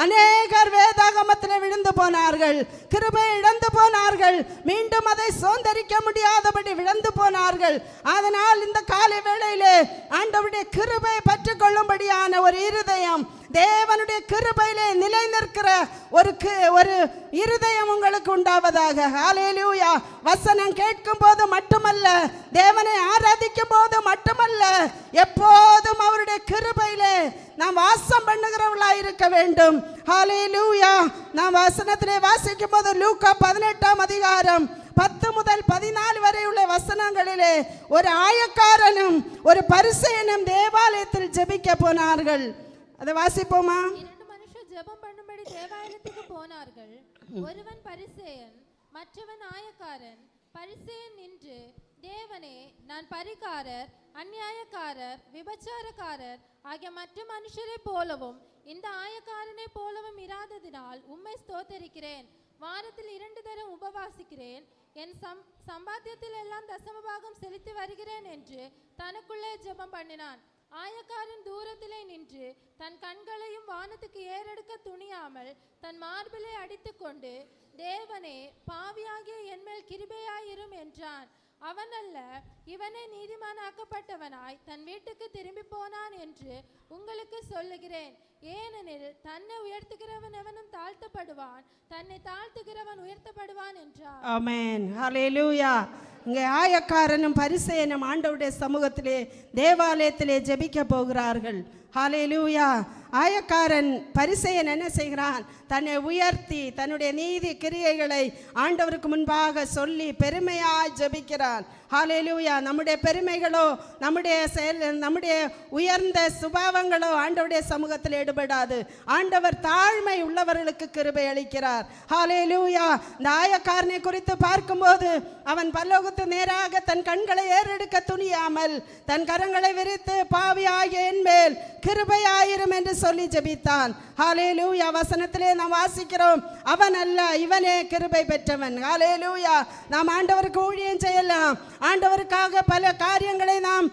அநேகர் வேதாகமத்தில் விழுந்து போனார்கள், கிருபை இழந்து போனார்கள், மீண்டும் அதை சுதந்திரிக்க முடியாதபடி விழுந்து போனார்கள். அதனால் இந்த காலை வேளையிலே ஆண்டவருடைய கிருபை பற்றிக் கொள்ளும்படியான ஒரு இருதயம், தேவனுடைய கிருபையிலே நிலை நிற்கிற ஒரு இருதயம் உங்களுக்கு உண்டாவதாக. ஹல்லேலூயா. வசனம் கேட்கும் போது மட்டுமல்ல, தேவனை ஆராதிக்கும் போது மட்டுமல்ல, எப்போதும் அவருடைய கிருபையிலே நாம் வாசம் பண்ணுகிறவர்களாய் இருக்க வேண்டும். ஹல்லேலூயா. நாம் வசனத்திலே வாசிக்கும் போது லூக்கா 18:10 முதல் 14 வரை உள்ள வசனங்களிலே ஒரு ஆயக்காரனும் ஒரு பரிசேயனும் தேவாலயத்தில் ஜெபிக்க போனார்கள். அதை வாசிப்போமா? 2 மனுஷர் ஜெபம் பண்ணும்படி தேவாலயத்துக்கு போனார்கள். ஒருவன் பரிசேயன், மற்றவன் ஆயக்காரன். பரிசேயன் நின்று, தேவனே, நான் பரிகாரர், அந்நியாயக்காரர், விபச்சாரக்காரர் ஆகிய மற்ற மனுஷரை போலவும் இந்த ஆயக்காரனை போலவும் இராததினால் உம்மை ஸ்தோத்தரிக்கிறேன். வாரத்தில் 2 தரம் உபவாசிக்கிறேன். என் சம்பாத்தியத்தில் எல்லாம் தசமபாகம் செலுத்தி வருகிறேன் என்று தனக்குள்ளே ஜெபம் பண்ணினான். ஆயக்காரன் தூரத்திலே நின்று தன் கண்களையும் வானத்துக்கு ஏறெடுக்க துணியாமல் தன் மார்பிலை அடித்து கொண்டு, தேவனே, பாவியாகிய என்மேல் கிருபையாயிரும் என்றான். அவன் அல்ல, இவனே நீதிமானாக்கப்பட்டவனாய் தன் வீட்டுக்கு திரும்பி போனான் என்று உங்களுக்கு சொல்லுகிறேன். ஏனெனில் தன்னை உயர்த்துகிறவன் எவனும் தாழ்த்தப்படுவான், தன்னை தாழ்த்துகிறவன் உயர்த்தப்படுவான் என்றார். ஆமென். ஹல்லேலூயா. இங்கே ஆயக்காரனும் பரிசேயனும் ஆண்டவருடைய சமூகத்திலே தேவாலயத்திலே ஜெபிக்க போகிறார்கள். ஹல்லேலூயா. ஆயக்காரன் பரிசேயன் என்ன செய்கிறான்? தன்னை உயர்த்தி தன்னுடைய நீதி கிரியைகளை ஆண்டவருக்கு முன்பாக சொல்லி பெருமையாய் ஜெபிக்கிறான். ஹல்லேலூயா. நம்முடைய பெருமைகளோ, நம்முடைய உயர்ந்த சுபாவங்களோ ஆண்டவருடைய சமூகத்தில் ஈடுபடாது. ஆண்டவர் தாழ்மை உள்ளவர்களுக்கு கிருபை அளிக்கிறார். ஹல்லேலூயா. இந்த ஆயக்காரனை குறித்து பார்க்கும்போது அவன் பரலோகத்து நேராக தன் கண்களை ஏறெடுக்க துணியாமல் தன் கரங்களை விரித்து, பாவியாகிய என் மேல் கிருபையாயிரும் என்று சொல்லி ஜெபித்தான். ஹல்லேலூயா. வசனத்திலே நாம் வாசிக்கிறோம், அவன் அல்ல, இவனே கிருபை பெற்றவன். ஹல்லேலூயா. நாம் ஆண்டவருக்கு ஊழியம் செய்யலாம், ஆண்டவருக்காக பல காரியங்களை நாம்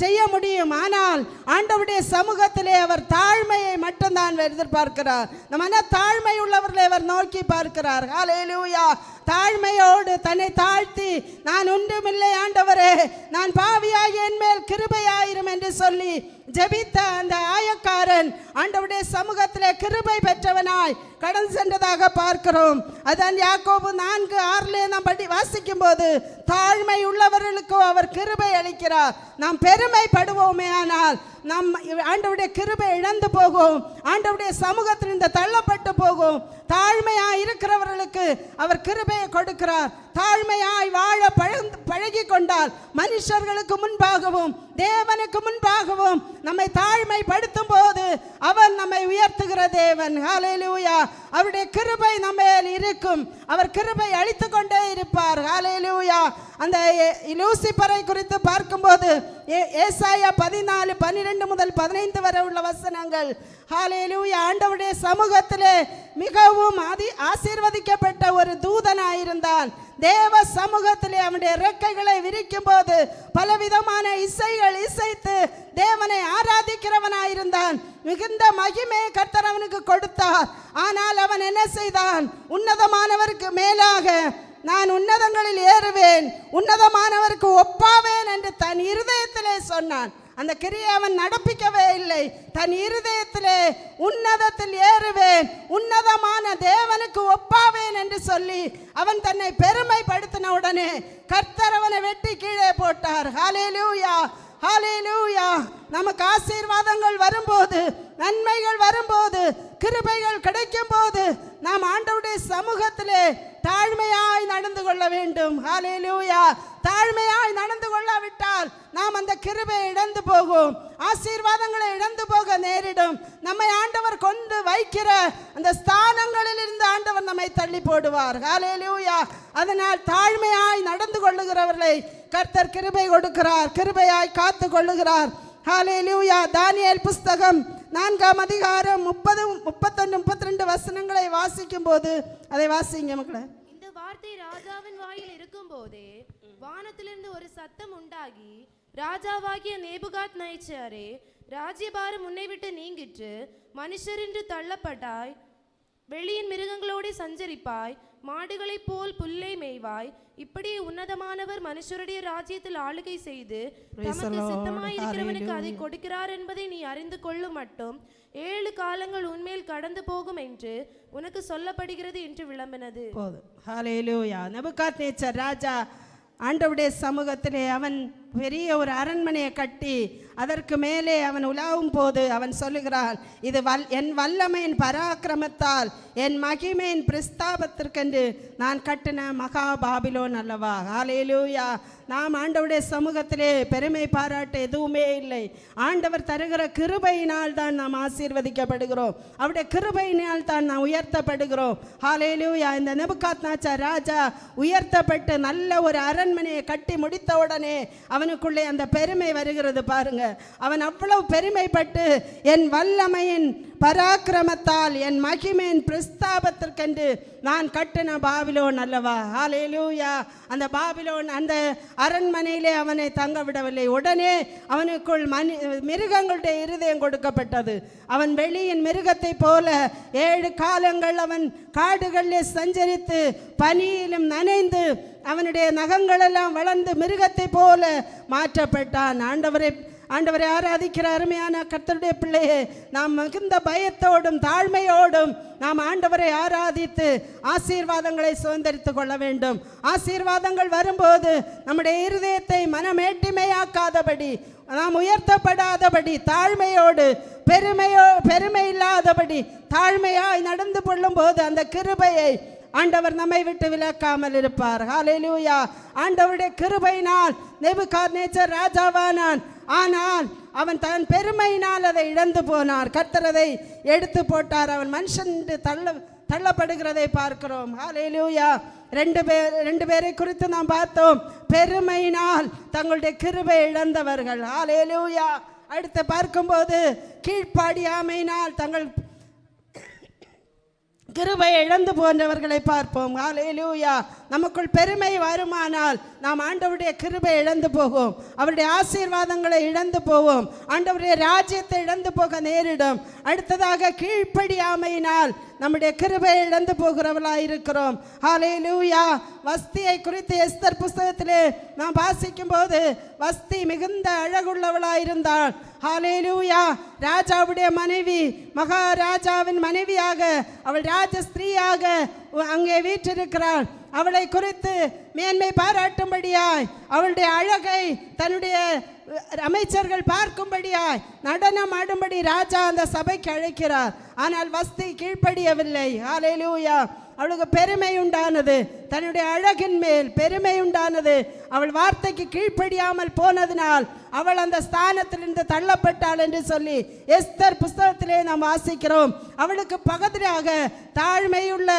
செய்ய முடியும். ஆனால் ஆண்டவருடைய சமூகத்திலே அவர் தாழ்மையை மட்டும்தான் எதிர்பார்க்கிறார். நம்ம தாழ்மை உள்ளவர்களை அவர் நோக்கி பார்க்கிறார். ஹல்லேலூயா. தாழ்மையோடு தன்னை தாழ்த்தி, நான் ஒன்றுமில்லை ஆண்டவரே, நான் பாவியாகி என் மேல் கிருபையாயிரும் என்று சொல்லி ஜெபித்த அந்த ஆயக்காரன் ஆண்டவருடைய சமூகத்திலே கிருபை பெற்றவனாய் கடந்து சென்றதாக பார்க்கிறோம். அதான் யாக்கோபு 4:6 நாம் வாசிக்கும் போது, தாழ்மை உள்ளவர்களுக்கு அவர் கிருபை அளிக்கிறார். நாம் பெருமைப்படுவோமே ஆனால் நம் ஆண்டவருடைய கிருபை இழந்து போகும், ஆண்டவருடைய சமூகத்தில் இந்த தள்ளப்பட்டு போகும். தாழ்மையாய் இருக்கிறவர்களுக்கு அவர் கிருபையை கொடுக்கிறார். தாழ்மையாய் வாழ பழகி கொண்டால் மனுஷர்களுக்கு முன்பாகவும் தேவனுக்கு முன்பாகவும் நம்மை தாழ்மைப்படுத்தும் போது அவர் நம்மை உயர்த்துகிற தேவன். ஹல்லேலூயா. அவருடைய கிருபை நம்ம மேல் இருக்கும். அவர் கிருபை அளித்து கொண்டே இருப்பார். ஹல்லேலூயா. அந்த லூசிபரை குறித்து பார்க்கும்போது ஏசாயா 14:12 முதல் 15 வரை உள்ள வசனங்கள். ஹல்லேலூயா. ஆண்டவருடைய சமூகத்திலே மிகவும் ஆசீர்வதிக்கப்பட்ட ஒரு தூதனாயிருந்தான். தேவ சமூகத்திலே அவனுடைய ரெக்கைகளை விரிக்கும் போது பலவிதமான இசைகள் இசைத்து தேவனை ஆராதிக்கிறவனாயிருந்தான். மிகுந்த மகிமையை கர்த்தர் அவனுக்கு கொடுத்தார். ஆனால் அவன் என்ன செய்தான்? உன்னதமானவருக்கு மேலாக நான் உன்னதங்களில் ஏறுவேன், உன்னதமானவருக்கு ஒப்பாவேன் என்று தன் இருதயத்திலே சொன்னான். அந்த கிரியை அவன் நடப்பிக்கவே இல்லை. தன் இருதயத்திலே உன்னதத்தில் ஏறுவேன், உன்னதமான தேவனுக்கு ஒப்பாவேன் என்று சொல்லி அவன் தன்னை பெருமைப்படுத்தின உடனே கர்த்தர் அவனை வெட்டி கீழே போட்டார். ஹல்லேலூயா. ஹல்லேலூயா. நமக்கு ஆசீர்வாதங்கள் வரும்போது, நன்மைகள் வரும்போது, கிருபைகள் கிடைக்கும் போது நாம் ஆண்டவருடைய சமூகத்திலே தாழ்மையாய் நடந்து கொள்ள வேண்டும். ஹல்லேலூயா. தாழ்மையாய் நடந்து கொள்ளாவிட்டால் நாம் அந்த கிருபையை இழந்து போகும், ஆசீர்வாதங்களை இழந்து போக நேரிடும். நம்மை ஆண்டவர் கொண்டு வைக்கிற அந்த ஸ்தானங்களில் இருந்து ஆண்டவர் நம்மை தள்ளி போடுவார். ஹல்லேலூயா. அதனால் தாழ்மையாய் நடந்து கொள்ளுகிறவர்களை கர்த்தர் கிருபை கொடுக்கிறார், கிருபையாய் காத்து கொள்ளுகிறார். ஹல்லேலூயா. தானியேல் புஸ்தகம் 4ஆம் அதிகாரம் 30, 31, 32 வசனங்களை வாசிக்கும் போது அதை வாசிங்க மக்களே. இந்த வார்த்தை ராஜாவின் வாயில் இருக்கும் போதே வானத்திலிருந்து ஒரு சத்தம் உண்டாகி, ராஜாவாகிய நேபுகாத் நேச்சாரே, ராஜ்யபாரம் உன்னை விட்டு நீங்கிற்று, மனுஷரின்று தள்ளப்பட்டாய், வெளியின் மிருகங்களோடு சஞ்சரிப்பாய், மாடுகளைப் போல் புல்லை மேய்வாய். இப்படி உன்னதமானவர் மனுஷருடைய ராஜ்யத்தில் ஆளுகை செய்து தமக்கு சித்தமாயிருக்கிறவனுக்கு அதை கொடுக்கிறார் என்பதை நீ அறிந்து கொள்ளும் மட்டும் 7 காலங்கள் உன்மேல் கடந்து போகும் என்று உனக்கு சொல்லப்படுகிறது என்று விளம்பினது. ஹல்லேலூயா. நேபுகாத்நேச்சர் ராஜா ஆண்டவருடைய சமூகத்திலே அவன் பெரிய ஒரு அரண்மனையை கட்டி அதற்கு மேலே அவன் உலாவும் போது அவன் சொல்லுகிறான், இது என் வல்லமையின் பராக்கிரமத்தால் என் மகிமையின் பிரஸ்தாபத்திற்கென்று நான் கட்டின மகா பாபிலோன் அல்லவா. ஹல்லேலூயா. நாம் ஆண்டவருடைய சமூகத்திலே பெருமை பாராட்ட எதுவுமே இல்லை. ஆண்டவர் தருகிற கிருபையினால் தான் நாம் ஆசீர்வதிக்கப்படுகிறோம். அவருடைய கிருபையினால் தான் நாம் உயர்த்தப்படுகிறோம். ஹல்லேலூயா. இந்த நேபுகாத்நேச்சர் ராஜா உயர்த்தப்பட்டு நல்ல ஒரு அரண்மனையை கட்டி முடித்த உடனே அவனுக்குள்ளே அந்த பெருமை வருகிறது பாருங்க. அவன் அவ்வளவு பெருமைப்பட்டு என் வல்லமையின் பராக்கிரமத்தால் என் மகிமையின் பிரஸ்தாபத்திற்கென்று நான் கட்டின பாபிலோன் அல்லவா. ஹல்லேலூயா. அந்த பாபிலோன் அந்த அரண்மனையிலே அவனை தங்க விடவில்லை. உடனே அவனுக்குள் மிருகங்களுடைய இருதயம் கொடுக்கப்பட்டது. அவன் வெளியின் மிருகத்தை போல 7 காலங்கள் அவன் காடுகளிலே சஞ்சரித்து பனியிலும் நனைந்து அவனுடைய நகங்களெல்லாம் வளர்ந்து மிருகத்தை போல மாற்றப்பட்டான். ஆண்டவரை ஆராதிக்கிற அருமையான கர்த்தருடைய பிள்ளையே, நாம் மிகுந்த பயத்தோடும் தாழ்மையோடும் நாம் ஆண்டவரை ஆராதித்து ஆசீர்வாதங்களை சுதந்திரித்துக் கொள்ள வேண்டும். ஆசீர்வாதங்கள் வரும்போது நம்முடைய இருதயத்தை மனமேட்டிமையாக்காதபடி, நாம் உயர்த்தப்படாதபடி, தாழ்மையோடு பெருமை இல்லாதபடி தாழ்மையாய் நடந்து கொள்ளும் போது அந்த கிருபையை ஆண்டவர் நம்மை விட்டு விலக்காமல் இருப்பார். ஹல்லேலூயா. ஆண்டவருடைய கிருபையினால் நேபுகாத்நேச்சர் ராஜாவானான். ஆனால் அவன் தன் பெருமையினால் அதை இழந்து போனார். கர்த்தர் அதை எடுத்து போட்டார். அவன் மனுஷன் தள்ளப்படுகிறதை பார்க்கிறோம். ஹல்லேலூயா. 2 பேரை குறித்து நாம் பார்த்தோம். பெருமையினால் தங்களுடைய கிருபை இழந்தவர்கள். ஹல்லேலூயா. அடுத்து பார்க்கும்போது கீழ்ப்படியாமையினால் தங்கள் கிருபையை இழந்து போன்றவர்களை பார்ப்போம். ஹல்லேலூயா. நமக்குள் பெருமை வருமானால் நாம் ஆண்டவருடைய கிருபை இழந்து போவோம், அவருடைய ஆசீர்வாதங்களை இழந்து போவோம், ஆண்டவருடைய ராஜ்யத்தை இழந்து போக நேரிடும். அடுத்ததாக கீழ்ப்படியாமையினால் நம்முடைய கிருபை இழந்து போகிறவர்களாக இருக்கிறோம். ஹல்லேலூயா. வஸ்தியை குறித்து எஸ்தர் புஸ்தகத்திலே நாம் வாசிக்கும் போது வஸ்தி மிகுந்த அழகுள்ளவளாயிருந்தாள். ஹல்லேலூயா. ராஜாவுடைய மனைவி, மகாராஜாவின் மனைவியாக அவள் ராஜஸ்திரீயாக அங்கே வீற்றிருக்கிறாள். அவளை குறித்து மேன்மை பாராட்டும்படியாய், அவளுடைய அழகை தன்னுடைய அமைச்சர்கள் பார்க்கும்படியாய் நடனம் ஆடும்படி ராஜா அந்த சபைக்கு அழைக்கிறார். ஆனால் வஸ்தி கீழ்ப்படியவில்லை. ஹல்லேலூயா. அவளுக்கு பெருமை உண்டானது, தன்னுடைய அழகின் மேல் பெருமை உண்டானது. அவள் வார்த்தைக்கு கீழ்ப்படியாமல் போனதினால் அவள் அந்த ஸ்தானத்திலிருந்து தள்ளப்பட்டாள் என்று சொல்லி எஸ்தர் புஸ்தகத்திலே நாம் வாசிக்கிறோம். அவளுக்கு பக்கத்திலாக தாழ்மையுள்ள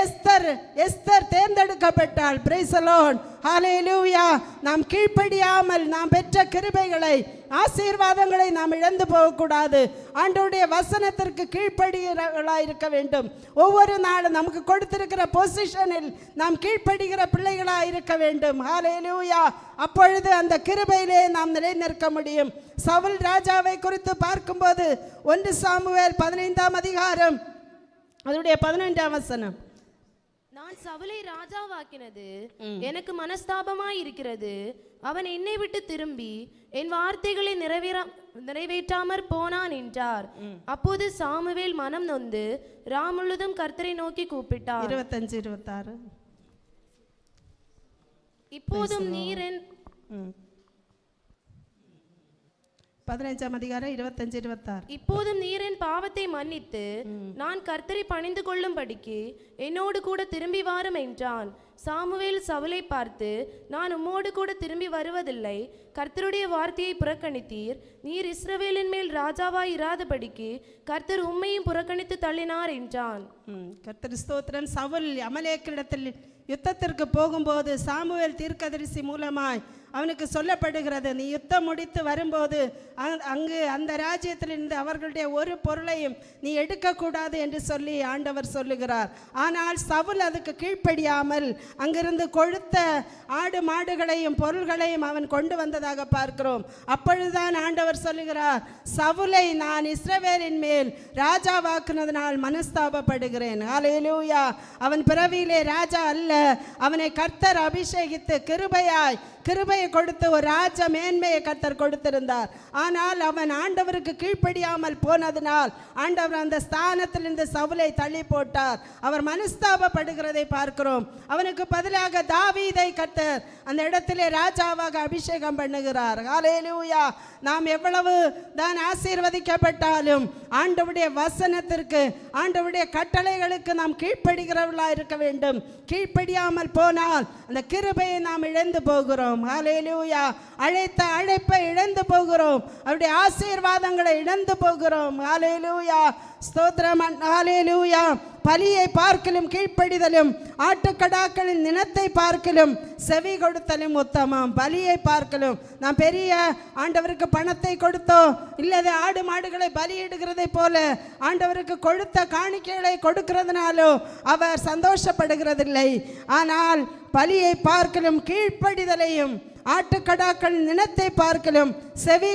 எஸ்தர் தேர்ந்தெடுக்கப்பட்டாள். Praise the Lord. ஹல்லேலூயா. நாம் கீழ்ப்படியாமல் நாம் பெற்ற கிருபைகளை, ஆசீர்வாதங்களை நாம் இழந்து போகக்கூடாது. ஆண்டவருடைய வசனத்திற்கு கீழ்ப்படுகிறவர்களாக இருக்க வேண்டும். ஒவ்வொரு நாளும் நமக்கு கொடுத்திருக்கிற பொசிஷனில் நாம் கீழ்ப்படுகிற பிள்ளைகளாக இருக்க வேண்டும். ஹல்லேலூயா. அப்பொழுது அந்த கிருபையிலே நாம் நிலை நிற்க முடியும். சவுல் ராஜாவை குறித்து பார்க்கும்போது 1 சாமுவேல் 15ஆம் அதிகாரம் அதனுடைய 11ஆம் வசனம். நான் சவுலை ராஜாவாக்கினது எனக்கு மனஸ்தாபமாய் இருக்கிறது. அவன் என்னை விட்டு திரும்பி என் வார்த்தைகளை நிறைவேற்றாமற் போனான் என்றார். அப்போது சாமுவேல் மனம் நொந்து ராமுழுதும் கர்த்தரை நோக்கி கூப்பிட்டார். 25-26. இப்போதும் நீர் 15ஆம் அதிகாரம் 25-26. இப்போதும் நீர் என் பாவத்தை மன்னித்து நான் கர்த்தரை பணிந்து கொள்ளும்படிக்கு என்னோடு கூட திரும்பி வாரும் என்றான். சாமுவேல் சவுலை பார்த்து, நான் உம்மோடு கூட திரும்பி வருவதில்லை. கர்த்தருடைய வார்த்தையை புறக்கணித்தீர். நீர் இஸ்ரவேலின் மேல் ராஜாவாய் இராதபடிக்கு கர்த்தர் உம்மையும் புறக்கணித்து தள்ளினார் என்றான். கர்த்தர் ஸ்தோத்திரம். சவுல் அமலேக்கிடத்தில் யுத்தத்திற்கு போகும்போது சாமுவேல் தீர்க்கதரிசி மூலமாய் அவனுக்கு சொல்லப்படுகிறது, நீ யுத்தம் முடித்து வரும்போது அங்கு அந்த ராஜ்யத்திலிருந்து அவர்களுடைய ஒரு பொருளையும் நீ எடுக்கக்கூடாது என்று சொல்லி ஆண்டவர் சொல்லுகிறார். ஆனால் சவுல் அதுக்கு கீழ்ப்படியாமல் அங்கிருந்து கொழுத்த ஆடு மாடுகளையும் பொருள்களையும் அவன் கொண்டு வந்ததாக பார்க்கிறோம். அப்பொழுதுதான் ஆண்டவர் சொல்லுகிறார், சவுலை நான் இஸ்ரவேலின் மேல் ராஜாவாக்குனதனால் மனஸ்தாபப்படுகிறேன். ஹல்லேலூயா. அவன் பிறவியிலே ராஜா அல்ல, அவனை கர்த்தர் அபிஷேகித்து கிருபையை கொடுத்து ஒரு ராஜ மேன்மையை கர்த்தர் கொடுத்திருந்தார். ஆனால் அவன் ஆண்டவருக்கு கீழ்ப்படியாமல் போனதினால் ஆண்டவர் அந்த ஸ்தானத்திலிருந்து சவுலை தள்ளி போட்டார். அவர் மனஸ்தாபப்படுகிறதை பார்க்கிறோம். அவனுக்கு பதிலாக தாவீதை கர்த்தர் அந்த இடத்திலே ராஜாவாக அபிஷேகம் பண்ணுகிறார். ஹல்லேலூயா. நாம் எவ்வளவு தான் ஆசீர்வதிக்கப்பட்டாலும் ஆண்டவருடைய வசனத்திற்கு, ஆண்டவருடைய கட்டளைகளுக்கு நாம் கீழ்ப்படுகிறவர்களாக இருக்க வேண்டும். கீழ்ப்படியாமல் போனால் அந்த கிருபையை நாம் இழந்து போகிறோம். ஹல்லேலூயா. அழைத்த அழைப்பை இழந்து போகிறோம். அவருடைய ஆசீர்வாதங்களை இழந்து போகிறோம். ஹல்லேலூயா. ஸ்தோத்திரம். ஹல்லேலூயா. பலியை பார்க்கலும் கீழ்ப்படிதலும் ஆட்டுக்கடாக்களின் நினத்தை பார்க்கலும் செவி கொடுத்தலும் உத்தமம். பலியை பார்க்கலும் நாம் பெரிய ஆண்டவருக்கு பணத்தை கொடுத்தோம் இல்லது ஆடு மாடுகளை பலியிடுகிறதை போல ஆண்டவருக்கு கொடுத்த காணிக்கைகளை கொடுக்கிறதுனாலோ அவர் சந்தோஷப்படுகிறதில்லை. ஆனால் பலியை பார்க்கலும் கீழ்ப்படிதலையும் ஆட்டுக்கடாக்கள் நினத்தை பார்க்கலும் செவி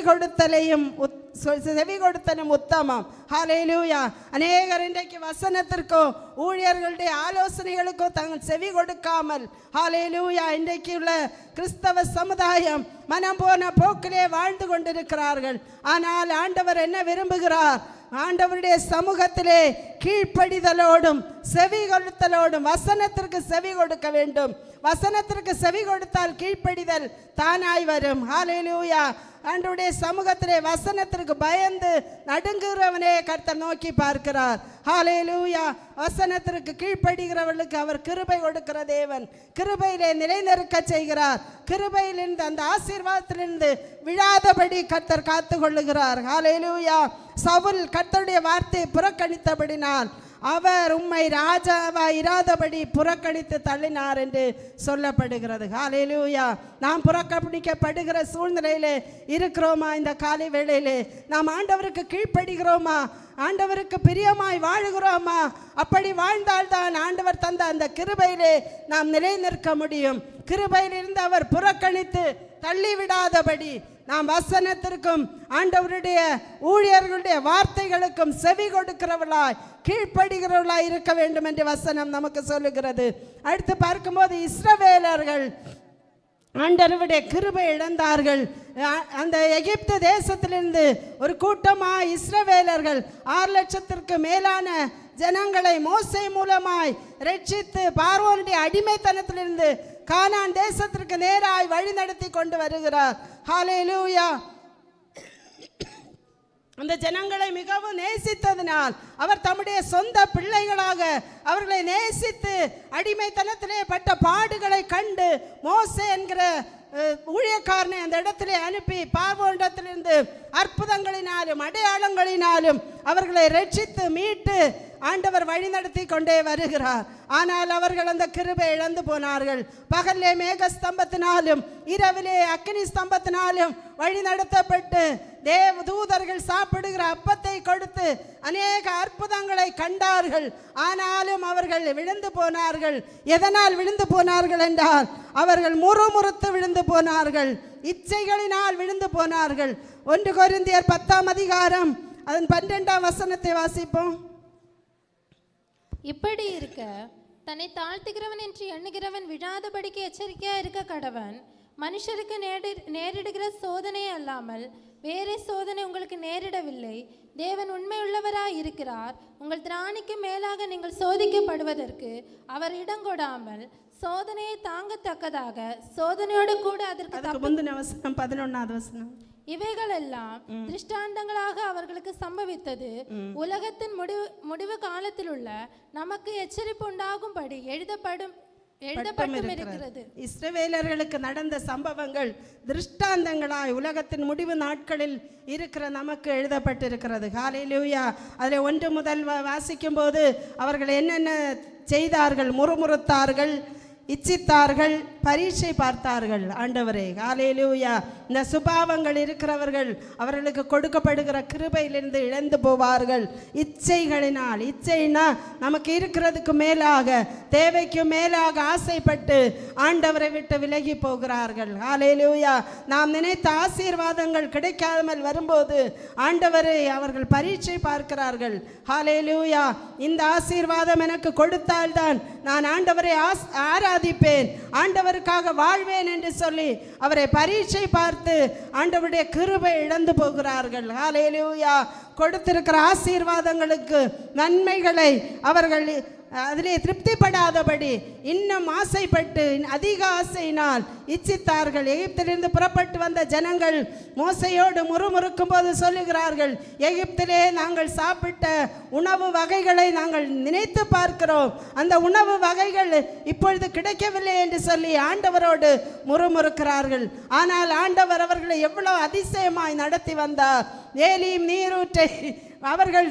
கொடுத்தலும் உத்தமம். ஹல்லேலூயா. அநேகர் இன்றைக்கு வசனத்திற்கோ ஊழியர்களுடைய ஆலோசனைகளுக்கோ தாங்கள் செவி கொடுக்காமல் ஹல்லேலூயா இன்றைக்கு உள்ள கிறிஸ்தவ சமுதாயம் மனம் போன போக்கிலே வாழ்ந்து கொண்டிருக்கிறார்கள். ஆனால் ஆண்டவர் என்ன விரும்புகிறார்? ஆண்டவருடைய சமூகத்திலே கீழ்ப்படிதலோடும் செவி கொடுத்தலோடும் வசனத்திற்கு செவி கொடுக்க வேண்டும். வசனத்திற்கு செவி கொடுத்தால் கீழ்ப்படிதல் தானாய் வரும். ஹல்லேலூயா. ஆண்டவருடைய சமூகத்திலே வசனத்திற்கு பயந்து நடுங்குகிறவனே கர்த்தர் நோக்கி பார்க்கிறார். ஹல்லேலூயா. வசனத்திற்கு கீழ்ப்படுகிறவர்களுக்கு அவர் கிருபை கொடுக்கிற தேவன். கிருபையிலே நிலைநிற்க செய்கிறார். கிருபையிலிருந்து அந்த ஆசீர்வாதத்திலிருந்து விழாதபடி கர்த்தர் காத்து கொள்ளுகிறார். ஹல்லேலூயா. சவுல் கர்த்தருடைய வார்த்தையை புறக்கணித்தபடினால் அவர் உம்மை ராஜாவாய் இராதபடி புறக்கணித்து தள்ளினார் என்று சொல்லப்படுகிறது. ஹல்லேலூயா. நாம் புறக்கணிக்கப்படுகிற சூழ்நிலையிலே இருக்கிறோமா? இந்த காலை வேளையிலே நாம் ஆண்டவருக்கு கீழ்ப்படுகிறோமா? ஆண்டவருக்கு பிரியமாய் வாழுகிறோமா? அப்படி வாழ்ந்தால்தான் ஆண்டவர் தந்த அந்த கிருபையிலே நாம் நிலை நிற்க முடியும். கிருபையிலிருந்து அவர் புறக்கணித்து தள்ளிவிடாதபடி நாம் வசனத்திற்கும் ஆண்டவருடைய ஊழியர்களுடைய வார்த்தைகளுக்கும் செவி கொடுக்கிறவர்களாய் கீழ்ப்படுகிறவர்களாய் இருக்க வேண்டும் என்று வசனம் நமக்கு சொல்லுகிறது. அடுத்து பார்க்கும்போது இஸ்ரவேலர்கள் ஆண்டவருடைய கிருபை இழந்தார்கள். அந்த எகிப்து தேசத்திலிருந்து ஒரு கூட்டமாக இஸ்ரவேலர்கள் 6 லட்சத்திற்கு மேலான ஜனங்களை மோசே மூலமாய் ரட்சித்து பார்வோனுடைய அடிமைத்தனத்திலிருந்து கானான் தேசத்திற்கு நேராய் வழி நடத்தி கொண்டு வருகிறார். ஹல்லேலூயா. அந்த ஜனங்களை மிகவும் நேசித்ததினால் அவர் தம்முடைய சொந்த பிள்ளைகளாக அவர்களை நேசித்து அடிமைத்தனத்திலே பட்ட பாடுகளை கண்டு மோசே என்கிற ஊழியக்காரனை அந்த இடத்திலே அனுப்பி பார்வோனிடத்திலிருந்து அற்புதங்களினாலும் அடையாளங்களினாலும் அவர்களை ரட்சித்து மீட்டு ஆண்டவர் வழி நடத்தி கொண்டே வருகிறார். ஆனால் அவர்கள் அந்த கிருபை இழந்து போனார்கள். பகலிலே மேக ஸ்தம்பத்தினாலும் இரவிலே அக்கினி ஸ்தம்பத்தினாலும் வழி நடத்தப்பட்டு தேவ தூதர்கள் சாப்பிடுகிற அப்பத்தை கொடுத்து அநேக அற்புதங்களை கண்டார்கள். ஆனாலும் அவர்கள் விழுந்து போனார்கள். எதனால் விழுந்து போனார்கள் என்றால் அவர்கள் முறுமுறுத்து விழுந்து போனார்கள், இச்சைகளினால் விழுந்து போனார்கள். 1 கொரிந்தியர் 10ஆம் அதிகாரம் அதன் 12ஆம் வசனத்தை வாசிப்போம். இப்படி இருக்க தன்னை தாழ்த்துகிறவன் என்று எண்ணுகிறவன் விழாதபடிக்கு எச்சரிக்கையா இருக்க கடவன். மனுஷருக்கு நேரிடுகிற சோதனை அல்லாமல் வேறே சோதனை உங்களுக்கு நேரிடவில்லை. தேவன் உண்மையுள்ளவராய் இருக்கிறார். உங்கள் திராணிக்கு மேலாக நீங்கள் சோதிக்கப்படுவதற்கு அவர் இடங்கொடாமல் சோதனையை தாங்கத்தக்கதாக சோதனையோடு கூட அதற்கு முந்தின வசனம் 11ஆவது வசனம். இவைகளெல்லாம் திருஷ்டாந்தங்களாக அவர்களுக்கு சம்பவித்தது உலகத்தின் முடிவு காலத்தில் உள்ள நமக்கு எச்சரிப்பு உண்டாகும்படி எழுதப்பட்டிருக்கிறது. இஸ்ரவேலர்களுக்கு நடந்த சம்பவங்கள் திருஷ்டாந்தங்களாய் உலகத்தின் முடிவு நாட்களில் இருக்கிற நமக்கு எழுதப்பட்டிருக்கிறது. ஹல்லேலூயா. அதில் 1 முதல் வாசிக்கும் போது அவர்கள் என்னென்ன செய்தார்கள்? முறுமுறுத்தார்கள், இச்சித்தார்கள், பரீட்சை பார்த்தார்கள். ஆண்டவரே ஹல்லேலூயா. இந்த சுபாவங்கள் இருக்கிறவர்கள் அவர்களுக்கு கொடுக்கப்படுகிற கிருபையிலிருந்து இழந்து போவார்கள். இச்சைகளினால், இச்சைனா நமக்கு இருக்கிறதுக்கு மேலாக தேவைக்கு மேலாக ஆசைப்பட்டு ஆண்டவரை விட்டு விலகி போகிறார்கள். ஹல்லேலூயா. நாம் நினைத்த ஆசீர்வாதங்கள் கிடைக்காமல் வரும்போது ஆண்டவரை அவர்கள் பரீட்சை பார்க்கிறார்கள். ஹல்லேலூயா. இந்த ஆசீர்வாதம் எனக்கு கொடுத்தால்தான் நான் ஆண்டவரை ஆராதிப்பேன், ஆண்டவருக்காக வாழ்வேன் என்று சொல்லி அவரை பரீட்சை பார்த்து ஆண்டவருடைய கிருபை இழந்து போகிறார்கள். ஹல்லேலூயா. கொடுத்திருக்கிற ஆசீர்வாதங்களுக்கு நன்மைகளை அவர்கள் அதிலே திருப்திப்படாதபடி இன்னும் ஆசைப்பட்டு அதிக ஆசையினால் இச்சித்தார்கள். எகிப்திலிருந்து புறப்பட்டு வந்த ஜனங்கள் மோசையோடு முறுமுறுக்கும் போது சொல்லுகிறார்கள், எகிப்திலே நாங்கள் சாப்பிட்ட உணவு வகைகளை நாங்கள் நினைத்து பார்க்கிறோம், அந்த உணவு வகைகள் இப்பொழுது கிடைக்கவில்லை என்று சொல்லி ஆண்டவரோடு முறுமுறுக்கிறார்கள். ஆனால் ஆண்டவர் அவர்களை எவ்வளவு அதிசயமாய் நடத்தி வந்தார். ஏலியும் நீரூற்றை அவர்கள்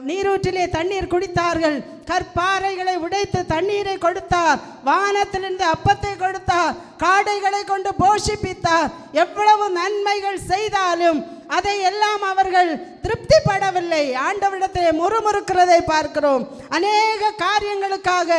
நீரூற்றிலே தண்ணீர் குடித்தார்கள். கற்பாறைகளை உடைத்து தண்ணீரை கொடுத்தார். வானத்திலிருந்து அப்பத்தை கொடுத்தார். காடைகளை கொண்டு போஷிப்பித்தார். எவ்வளவு நன்மைகள் செய்தாலும் அதை எல்லாம் அவர்கள் திருப்திப்படவில்லை. ஆண்டவரிடத்திலே முறுமுறுக்கிறதை பார்க்கிறோம். அநேக காரியங்களுக்காக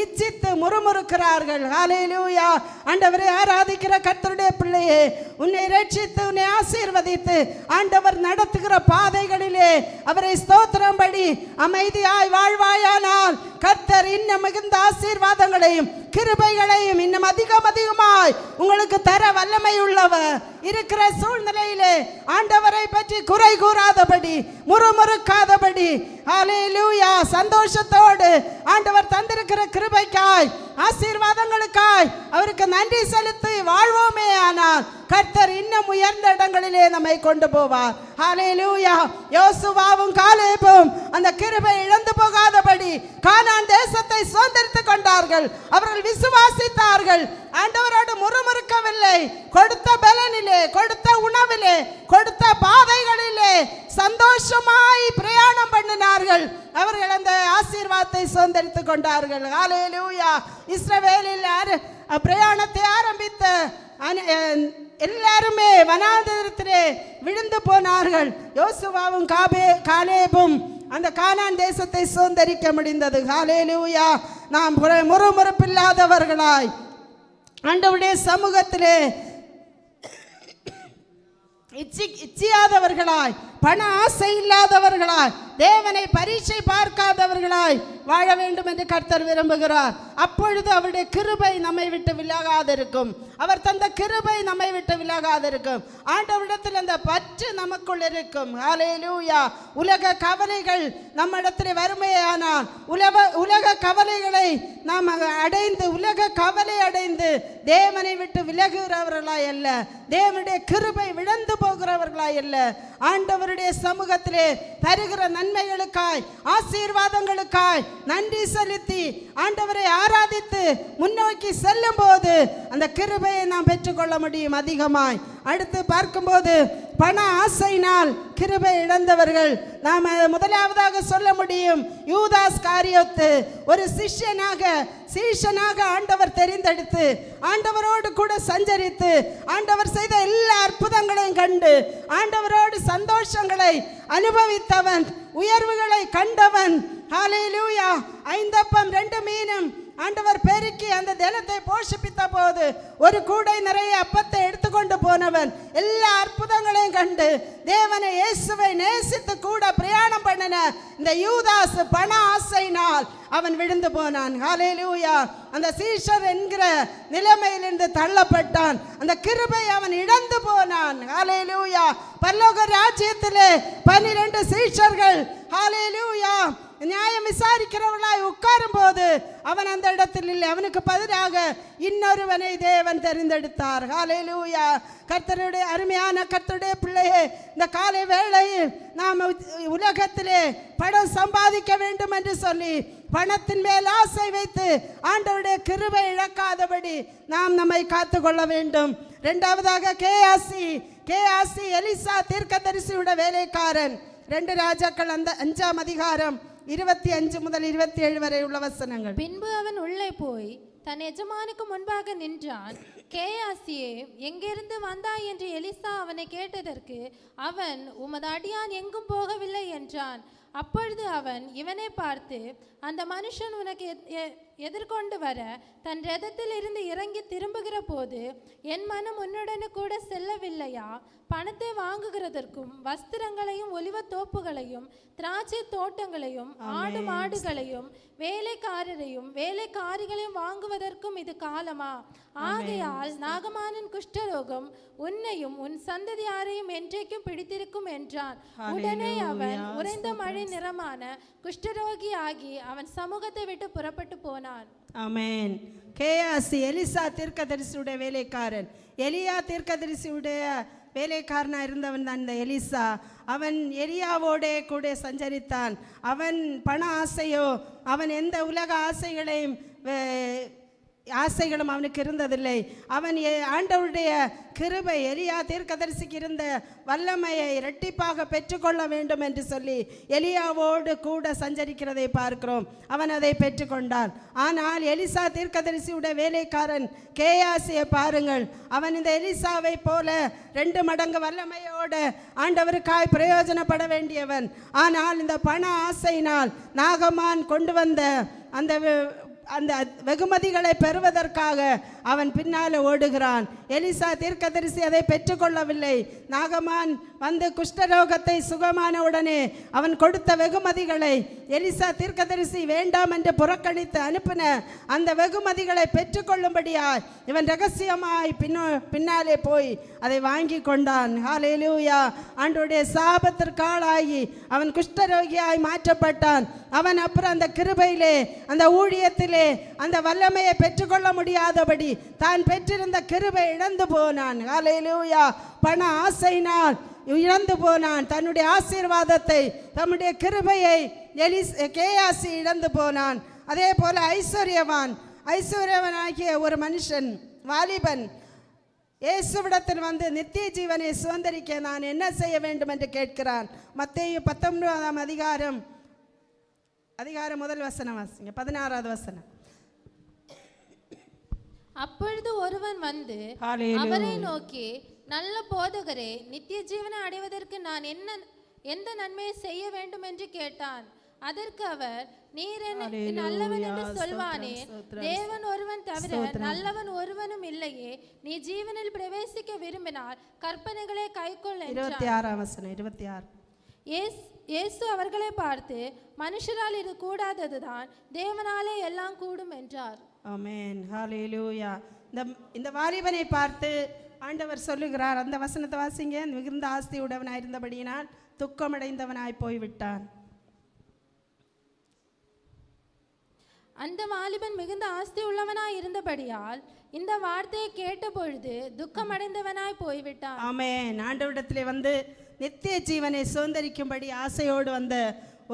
இச்சித்து முறுமுறுக்கிறார்கள். ஹல்லேலூயா. ஆண்டவரை ஆராதிக்கிற கர்த்தருடைய பிள்ளையே, உன்னை ரட்சித்து உன்னை ஆசீர்வதித்து ஆண்டவர் நடத்துகிற பாதைகளிலே அவரை ஸ்தோத்திரம் படி அமைதியாய் வாழ்வாயானால் கர்த்தர் இன்னும் மிகுந்த ஆசீர்வாதங்களையும் கிருபைகளையும் இன்னும் அதிகமாய் உங்களுக்கு தர வல்லமை உள்ளவர். இருக்கிற சூழ்நிலையிலே ஆண்டவரை பற்றி குறை கூறாதபடி, முறுமுறுக்காதபடி, ஹல்லேலூயா, சந்தோஷத்தோடு ஆண்டவர் தந்திருக்கிற கிருபைக்காய் ஆசீர்வாதங்களுக்காய் அவருக்கு நன்றி செலுத்தி வாழ்வோமே ஆனால் கர்த்தர் இன்னும் உயர்ந்த இடங்களிலே நம்மை கொண்டு போவார். ஹல்லேலூயா. யோசுவாவும் காலேபும் அந்த கிருபை இழந்து போகாதபடி கானான் தேசத்தை சுதந்தரித்துக் கொண்டார்கள். அவர்கள் விசுவாசித்தார்கள், ஆண்டவரோடு முறுமுறுக்கவில்லை. கொடுத்த பலனிலே, கொடுத்த உணவிலே, கொடுத்த பாதைகளிலே சந்தோஷமாய் பிரயாணம் பண்ணினார்கள். அவர்கள் அந்த ஆசீர்வாதத்தை சுதந்தரித்துக் கொண்டார்கள். ஹல்லேலூயா. இஸ்ரவேலில் பிரயாணத்தை ஆரம்பித்த எல்லாருமே வனாந்தரத்திலே விழுந்து போனார்கள். யோசுவாவும் காலேபும் அந்த கானான் தேசத்தை சுதந்தரிக்க முடிந்தது. ஹல்லேலூயா. நாம் முறுமுறுப்பில்லாதவர்களாய் ஆண்டவருடைய சமூகத்திலே இச்சியாதவர்களாய், பண ஆசை இல்லாதவர்களாய், தேவனை பரீட்சை பார்க்காதவர்களாய் வாழ வேண்டும் என்று கர்த்தர் விரும்புகிறார். அப்பொழுது அவருடைய கிருபை நம்மை விட்டு விலகாதிருக்கும். அவர் தந்த கிருபை நம்மை விட்டு விலகாதிருக்கும். ஆண்டவரிடத்தில் அந்த பற்று நமக்குள் இருக்கும். ஹல்லேலூயா. உலக கவலைகள் நம்மிடத்தில் வறுமையானால் உலக கவலைகளை நாம் அடைந்து, உலக கவலை அடைந்து தேவனை விட்டு விலகுகிறவர்களாய் அல்ல, தேவனுடைய கிருபை விழுந்து போகிறவர்களாய் அல்ல, ஆண்டவருடைய சமூகத்திலே தருகிற நன்மைகளுக்காய், ஆசீர்வாதங்களுக்காய் நன்றி செலுத்தி ஆண்டவரை ஆராதித்து முன்னோக்கி செல்லும் போது அந்த கிருபையை நாம் பெற்றுக்கொள்ள முடியும் அதிகமாய். அடுத்து பார்க்கும்போது பண ஆசையினால் கிருபை இழந்தவர்கள் நாம் முதலாவதாக சொல்ல முடியும். யூதாஸ் காரியோத்து ஒரு சீஷனாக ஆண்டவர் தெரிந்தெடுத்து, ஆண்டவரோடு கூட சஞ்சரித்து, ஆண்டவர் செய்த எல்லா அற்புதங்களையும் கண்டு, ஆண்டவரோடு சந்தோஷங்களை அனுபவித்தவன், உயர்வுகளை கண்டவன். ஹல்லேலூயா. 5 அப்பம் 2 மீனும் ஆண்டவர் பெருக்கி அந்த தினத்தை போஷிப்பித்த போது ஒரு கூடை நிறைய அப்பத்தை எடுத்துக்கொண்டு போனவன், எல்லா அற்புதங்களையும் கண்டு தேவனை இயேசுவை நேசித்து கூட பிரயாணம் பண்ணின இந்த யூதாஸ் பண ஆசையினால் அவன் விழுந்து போனான். ஹல்லேலூயா. அந்த சீஷர் என்கிற நிலைமையிலிருந்து தள்ளப்பட்டான். அந்த கிருபை அவன் இழந்து போனான். ஹல்லேலூயா. பரலோக ராஜ்யத்திலே 12 சீஷர்கள் ஹல்லேலூயா நியாயம் விசாரிக்கிறவர்களாய் உட்காரும் போது அவன் அந்த இடத்தில் இல்லை. அவனுக்கு பதிலாக இன்னொருவனை தேவன் தெரிந்தெடுத்தார். ஹல்லேலூயா. கர்த்தருடைய அருமையான கர்த்தருடைய பிள்ளையே, இந்த காலை வேளையில் நாம் உலகத்திலே பணம் சம்பாதிக்க வேண்டும் என்று சொல்லி பணத்தின் மேல் ஆசை வைத்து ஆண்டவருடைய கிருபை இழக்காதபடி நாம் நம்மை காத்துக்கொள்ள வேண்டும். இரண்டாவதாக கேயாசி எலிசா தீர்க்கதரிசியுடைய வேலைக்காரன். 2 ராஜாக்கள் 5ஆம் அதிகாரம் 25 முதல் 27 வரை உள்ள வசனங்கள். பின்பு அவன் உள்ளே போய் தன் எஜமானுக்கு முன்பாக நின்றான். கேயாசியே, எங்கிருந்து வந்தாய் என்று எலிசா அவனை கேட்டதற்கு அவன், உமது அடியான் எங்கும் போகவில்லை என்றான். அப்பொழுது அவன் இவனை பார்த்து, அந்த மனுஷன் உனக்கு எதிர்கொண்டு வர தன் ரதத்தில் இருந்து இறங்கி திரும்புகிற போது என் மனம் உன்னுடனே கூட செல்லவில்லையா? பணத்தை வாங்குகிறதற்கும் வஸ்திரங்களையும் ஒலிவ தோப்புகளையும் திராட்சை தோட்டங்களையும் ஆடு மாடுகளையும் வேலைக்காரரையும் வேலைக்காரிகளையும் வாங்குவதற்கும் இது காலமா? ஆகையால் நாகமானின் குஷ்டரோகம் உன்னையும் உன் சந்ததியாரையும் என்றைக்கும் பிடித்திருக்கும் என்றான். உடனே அவன் உறைந்த மழை நிறமான குஷ்டரோகி ஆகி அவன் சமூகத்தை விட்டு புறப்பட்டு போனான். ஆமென். கேயாசி எலிசா தீர்க்கதரிசியுடைய வேலைக்காரன். எலியா தீர்க்கதரிசியுடைய வேலைக்காரனாக இருந்தவன் தான் இந்த எலிசா. அவன் எலியாவோட கூட சஞ்சரித்தான். அவன் பண ஆசையோ, அவன் எந்த உலக ஆசைகளும் அவனுக்கு இருந்ததில்லை. அவன் ஆண்டவருடைய கிருபை, எலியா தீர்க்கதரிசிக்கு இருந்த வல்லமையை இரட்டிப்பாக பெற்றுக்கொள்ள வேண்டும் என்று சொல்லி எலியாவோடு கூட சஞ்சரிக்கிறதை பார்க்கிறோம். அவன் அதை பெற்றுக்கொண்டான். ஆனால் எலிசா தீர்க்கதரிசியுடைய வேலைக்காரன் கேயாசியை பாருங்கள். அவன் இந்த எலிசாவை போல 2 மடங்கு வல்லமையோடு ஆண்டவருக்காய் பிரயோஜனப்பட வேண்டியவன். ஆனால் இந்த பண ஆசையினால் நாகமான் கொண்டு வந்த அந்த வெகுமதிகளை பெறுவதற்காக அவன் பின்னால் ஓடுகிறான். எலிசா தீர்க்கதரிசி அதை பெற்றுக்கொள்ளவில்லை. நாகமான் வந்து குஷ்டரோகத்தை சுகமான உடனே அவன் கொடுத்த வெகுமதிகளை எலிசா தீர்க்கதரிசி வேண்டாம் என்று புறக்கணித்து அனுப்பின அந்த வெகுமதிகளை பெற்றுக்கொள்ளும்படியாய் இவன் ரகசியமாய் பின்னாலே போய் அதை வாங்கி கொண்டான். ஹல்லேலூயா. ஆண்டவருடைய சாபத்திற்காளாகி அவன் குஷ்டரோகியாய் மாற்றப்பட்டான். அவன் அப்புறம் அந்த கிருபையிலே, அந்த ஊழியத்திலே, அந்த வல்லமையை பெற்றுக்கொள்ள முடியாதபடி தான் பெற்றிருந்த கிருபை இழந்து போனான். ஹல்லேலூயா. பண ஆசையினால் இழந்து போனான். தன்னுடைய ஆசீர்வாதத்தை, தன்னுடைய கிருபையை கேயாசி இழந்து போனான். அதே போல ஐஸ்வர்யவனாகிய ஒரு மனுஷன், வாலிபன், இயேசுவிடத்தில் வந்து நித்திய ஜீவனை சுதந்திரிக்க நான் என்ன செய்ய வேண்டும் என்று கேட்கிறான். மத்தேயு 19ஆம் அதிகாரம் முதல் வசனம் வாசிங்க. 16வது வசனம். அப்பொழுது ஒருவன் வந்து அவரை நோக்கி, நல்ல போதகரே, நித்திய ஜீவனை அடைவதற்கு நான் எந்த நன்மையை செய்ய வேண்டும் என்று கேட்டான். அதற்கு அவர், நீர் என்னை அல்லேலூயா. நல்லவன் என்று ஸ்தோத்திரம், சொல்வானேன். ஸ்தோத்திரம். தேவன் ஒருவன் தவிர ஸ்தோத்திரம். நல்லவன் ஒருவனும் இல்லையே. நீ ஜீவனில் பிரவேசிக்க விரும்பினால் கற்பனைகளை கைக்கொள் என்றார். 26ஆம் வசனம் 26. இயேசு அவர்களை பார்த்து, மனுஷரால் இது கூடாததுதான், தேவனாலே எல்லாம் கூடும் என்றார். ஆமென். ஹalleluya. இந்த வாலிபனை பார்த்து ஆண்டவர் சொல்லுகிறார், அந்த வசனத்தை வாசிங்க. மிகுந்த ஆஸ்தி உடையவனாய் இருந்தபடியினால் துக்கமடைந்தவனாய் போய்விட்டான். அந்த வாலிபன் மிகுந்த ஆஸ்தி உள்ளவனாய் இருந்தபடியால் இந்த வார்த்தையை கேட்ட பொழுது துக்கமடைந்தவனாய் போய்விட்டான். ஆமென். ஆண்டவரிடத்திலே வந்து நித்திய ஜீவனை சுதந்தரிக்கும்படி ஆசையோடு வந்த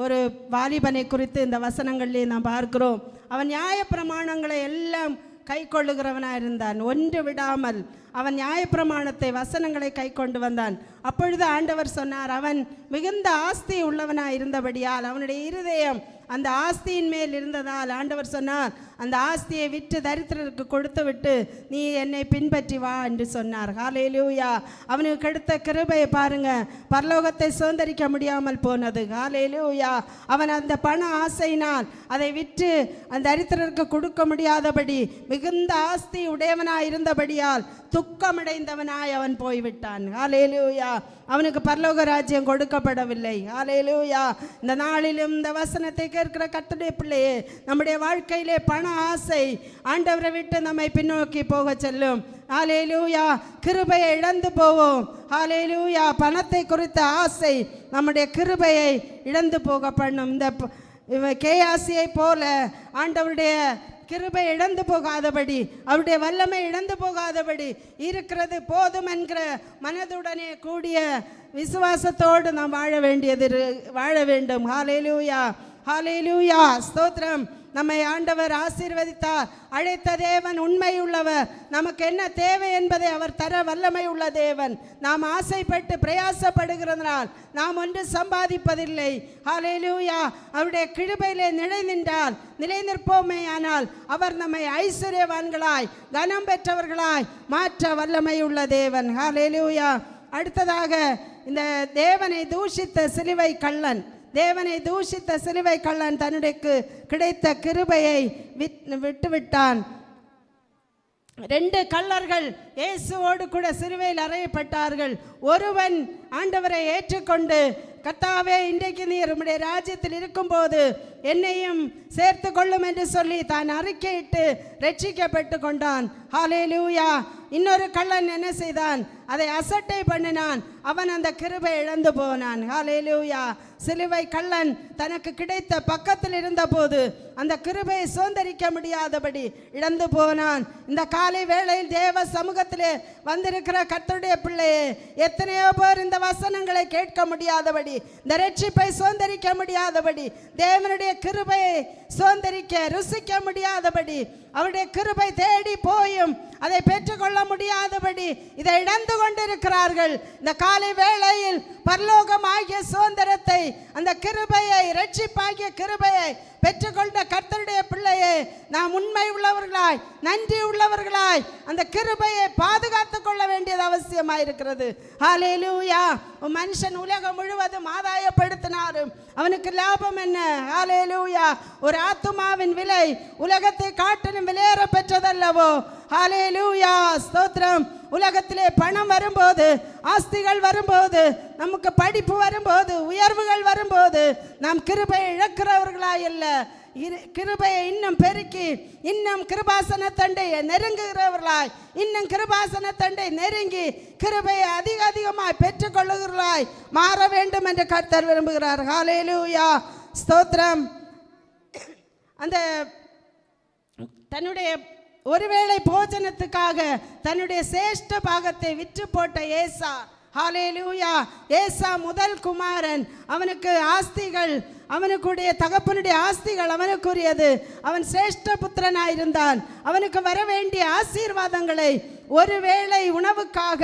ஒரு வாலிபனை குறித்து இந்த வசனங்களிலே நாம் பார்க்கிறோம். அவன் நியாயப்பிரமாணங்களை எல்லாம் கை கொள்ளுகிறவனாக இருந்தான். ஒன்று விடாமல் அவன் நியாயப்பிரமாணத்தை வசனங்களை கை கொண்டு வந்தான். அப்பொழுது ஆண்டவர் சொன்னார், அவன் மிகுந்த ஆஸ்தி உள்ளவனாக இருந்தபடியால் அவனுடைய இருதயம் அந்த ஆஸ்தியின் மேல் இருந்ததால் ஆண்டவர் சொன்னார், அந்த ஆஸ்தியை விற்று தரித்திரருக்கு கொடுத்து விட்டு நீ என்னை பின்பற்றி வா என்று சொன்னார். ஹalleluya. அவனுக்கு கிடைத்த கிருபையை பாருங்க, பரலோகத்தை சுதந்தரிக்க முடியாமல் போனது. ஹalleluya. அவன் அந்த பண ஆசையினால் அதை விற்று அந்த தரித்திரருக்கு கொடுக்க முடியாதபடி மிகுந்த ஆஸ்தி உடையவனாய் இருந்தபடியால் துக்கமடைந்தவனாய் அவன் போய்விட்டான். ஹalleluya. அவனுக்கு பரலோக ராஜ்யம் கொடுக்கப்படவில்லை. ஹalleluya. இந்த நாளிலும் இந்த வசனத்தை கேட்கிற கர்த்தருடைய பிள்ளையே, நம்முடைய வாழ்க்கையிலே பண ஆசை ஆண்டவரை விட்டு நம்மை பின்னோக்கி போக செல்லும். ஹalleluya. கிருபையை இழந்து போவோம். ஹalleluya. பணத்தை குறித்த ஆசை நம்முடைய கிருபையை இழந்து போக பண்ணும். இந்த கேயாசியை போல ஆண்டவருடைய கிருபை இழந்து போகாதபடி, அவருடைய வல்லமை இழந்து போகாதபடி இருக்கிறது போதும் என்கிற மனதுடனே கூடிய விசுவாசத்தோடு நாம் வாழ வேண்டும். ஹalleluya. ஹalleluya. ஸ்தோத்திரம். நம்மை ஆண்டவர் ஆசீர்வதித்தார். அழைத்த தேவன் உண்மை உள்ளவர். நமக்கு என்ன தேவை என்பதை அவர் தர வல்லமை உள்ள தேவன். நாம் ஆசைப்பட்டு பிரயாசப்படுகிறதனால் நாம் ஒன்று சம்பாதிப்பதில்லை. ஹalleluya. அவருடைய கிருபையிலே நிலை நிற்போமே ஆனால் அவர் நம்மை ஐஸ்வர்யவான்களாய் கனம் பெற்றவர்களாய் மாற்ற வல்லமை உள்ள தேவன். ஹalleluya. அடுத்ததாக இந்த தேவனை தூஷித்த சிலுவை கள்ளன் தன்னுடைய கிடைத்த கிருபையை விட்டுவிட்டான். 2 கள்ளர்கள் இயேசுவோடு கூட சிலுவையில் அறையப்பட்டார்கள். ஒருவன் ஆண்டவரை ஏற்றுக்கொண்டு, கர்த்தாவே, இன்றைக்கு நீர் உம்முடைய ராஜ்யத்தில் இருக்கும்போது என்னையும் சேர்த்து கொள்ளும் என்று சொல்லி தான் அறிக்கையிட்டு ரட்சிக்கப்பட்டு கொண்டான். ஹalleluya. இன்னொரு கள்ளன் என்ன செய்தான்? அதை அசட்டை பண்ணினான். அவன் அந்த கிருபை இழந்து போனான். ஹalleluya. சிலுவை கள்ளன் தனக்கு கிடைத்த பக்கத்தில் இருந்தபோது அந்த கிருபையை சுதந்தரிக்க முடியாதபடி இழந்து போனான். இந்த காலை வேளையில் தேவ சமூகத்திலே வந்திருக்கிற கர்த்தருடைய பிள்ளையே, எத்தனையோ பேர் இந்த வசனங்களை கேட்க முடியாதபடி, இந்த ரட்சிப்பை சுதந்தரிக்க முடியாதபடி, தேவனுடைய கிருபையை சுதந்தரிக்க ருசிக்க முடியாதபடி, அவருடைய கிருபை தேடி போயும் அதை பெற்றுக்கொள்ள முடியாதபடி இதை இழந்து கொண்டிருக்கிறார்கள். இந்த காலை வேளையில் பரலோகமாகிய சுதந்திரத்தை, அந்த கிருபையை, ரட்சிப்பாகிய கிருபையை பெற்றுக்கொண்ட கர்த்தருடைய பிள்ளையே, நாம் உண்மை உள்ளவர்களாய், நன்றி உள்ளவர்களாய் அந்த கிருபையை பாதுகாத்துக் கொள்ள வேண்டியது அவசியமாயிருக்கிறது. ஹalleluya. மனுஷன் உலகம் முழுவதும் ஆதாயப்படுத்தினாரும் அவனுக்கு லாபம் என்ன? ஹalleluya. ஒரு ஆத்துமாவின் விலை உலகத்தை காட்டிலும் விலையேற பெற்றதல்லவோ? ஹalleluya. ஸ்தோத்திரம். உலகத்திலே பணம் வரும்போது, ஆஸ்திகள் வரும்போது, நமக்கு படிப்பு வரும்போது, உயர்வுகள் வரும்போது நாம் கிருபையை இழக்கிறவர்களாய் அல்ல, கிருபையை இன்னும் பெருக்கி இன்னும் கிருபாசன தண்டையை நெருங்குகிறவர்களாய், இன்னும் கிருபாசன தண்டை நெருங்கி கிருபையை அதிகமாய் பெற்றுக்கொள்ளுகிறவர்களாய் மாற வேண்டும் என்று கர்த்தர் விரும்புகிறார். ஹalleluya. ஸ்தோத்திரம். அந்த தன்னுடைய ஒருவேளை போஜனத்துக்காக தன்னுடைய சேஷ்ட பாகத்தை விற்று போட்ட ஏசா, ஹalleluya. ஏசா முதல் குமாரன். அவனுக்கு ஆஸ்திகள், அவனுக்குடைய தகப்பனுடைய ஆஸ்திகள் அவனுக்குரியது. அவன் சிரேஷ்ட புத்திரனாயிருந்தான். அவனுக்கு வர வேண்டிய ஆசீர்வாதங்களை ஒருவேளை உணவுக்காக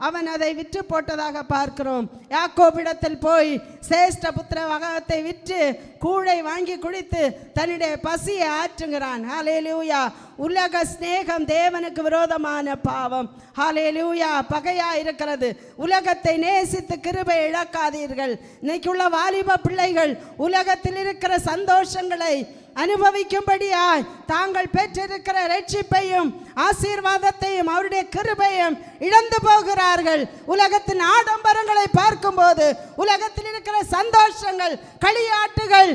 அவன் அதை விற்று போட்டதாக பார்க்கிறோம். யாக்கோபிடத்தில் போய் சிரேஷ்ட புத்திர வகத்தை விற்று கூழை வாங்கி குடித்து தன்னுடைய பசியை ஆற்றுகிறான். ஹalleluya. உலக ஸ்நேகம் தேவனுக்கு விரோதமான பாவம். ஹalleluya. பகையா இருக்கிறது. உலகத்தை நேசித்து கிருபை இழக்காதீர்கள். இன்னைக்கு உள்ள வாலிப பிள்ளைகள் உலகத்தில் இருக்கிற சந்தோஷங்களை அனுபவிக்கும்படியாய் தாங்கள் பெற்றிருக்கிற ரட்சிப்பையும் ஆசீர்வாதத்தையும் அவருடைய கிருபையும் இழந்து போகிறார்கள். உலகத்தின் ஆடம்பரங்களை பார்க்கும்போது, உலகத்தில் இருக்கிற சந்தோஷங்கள், களியாட்டுகள்,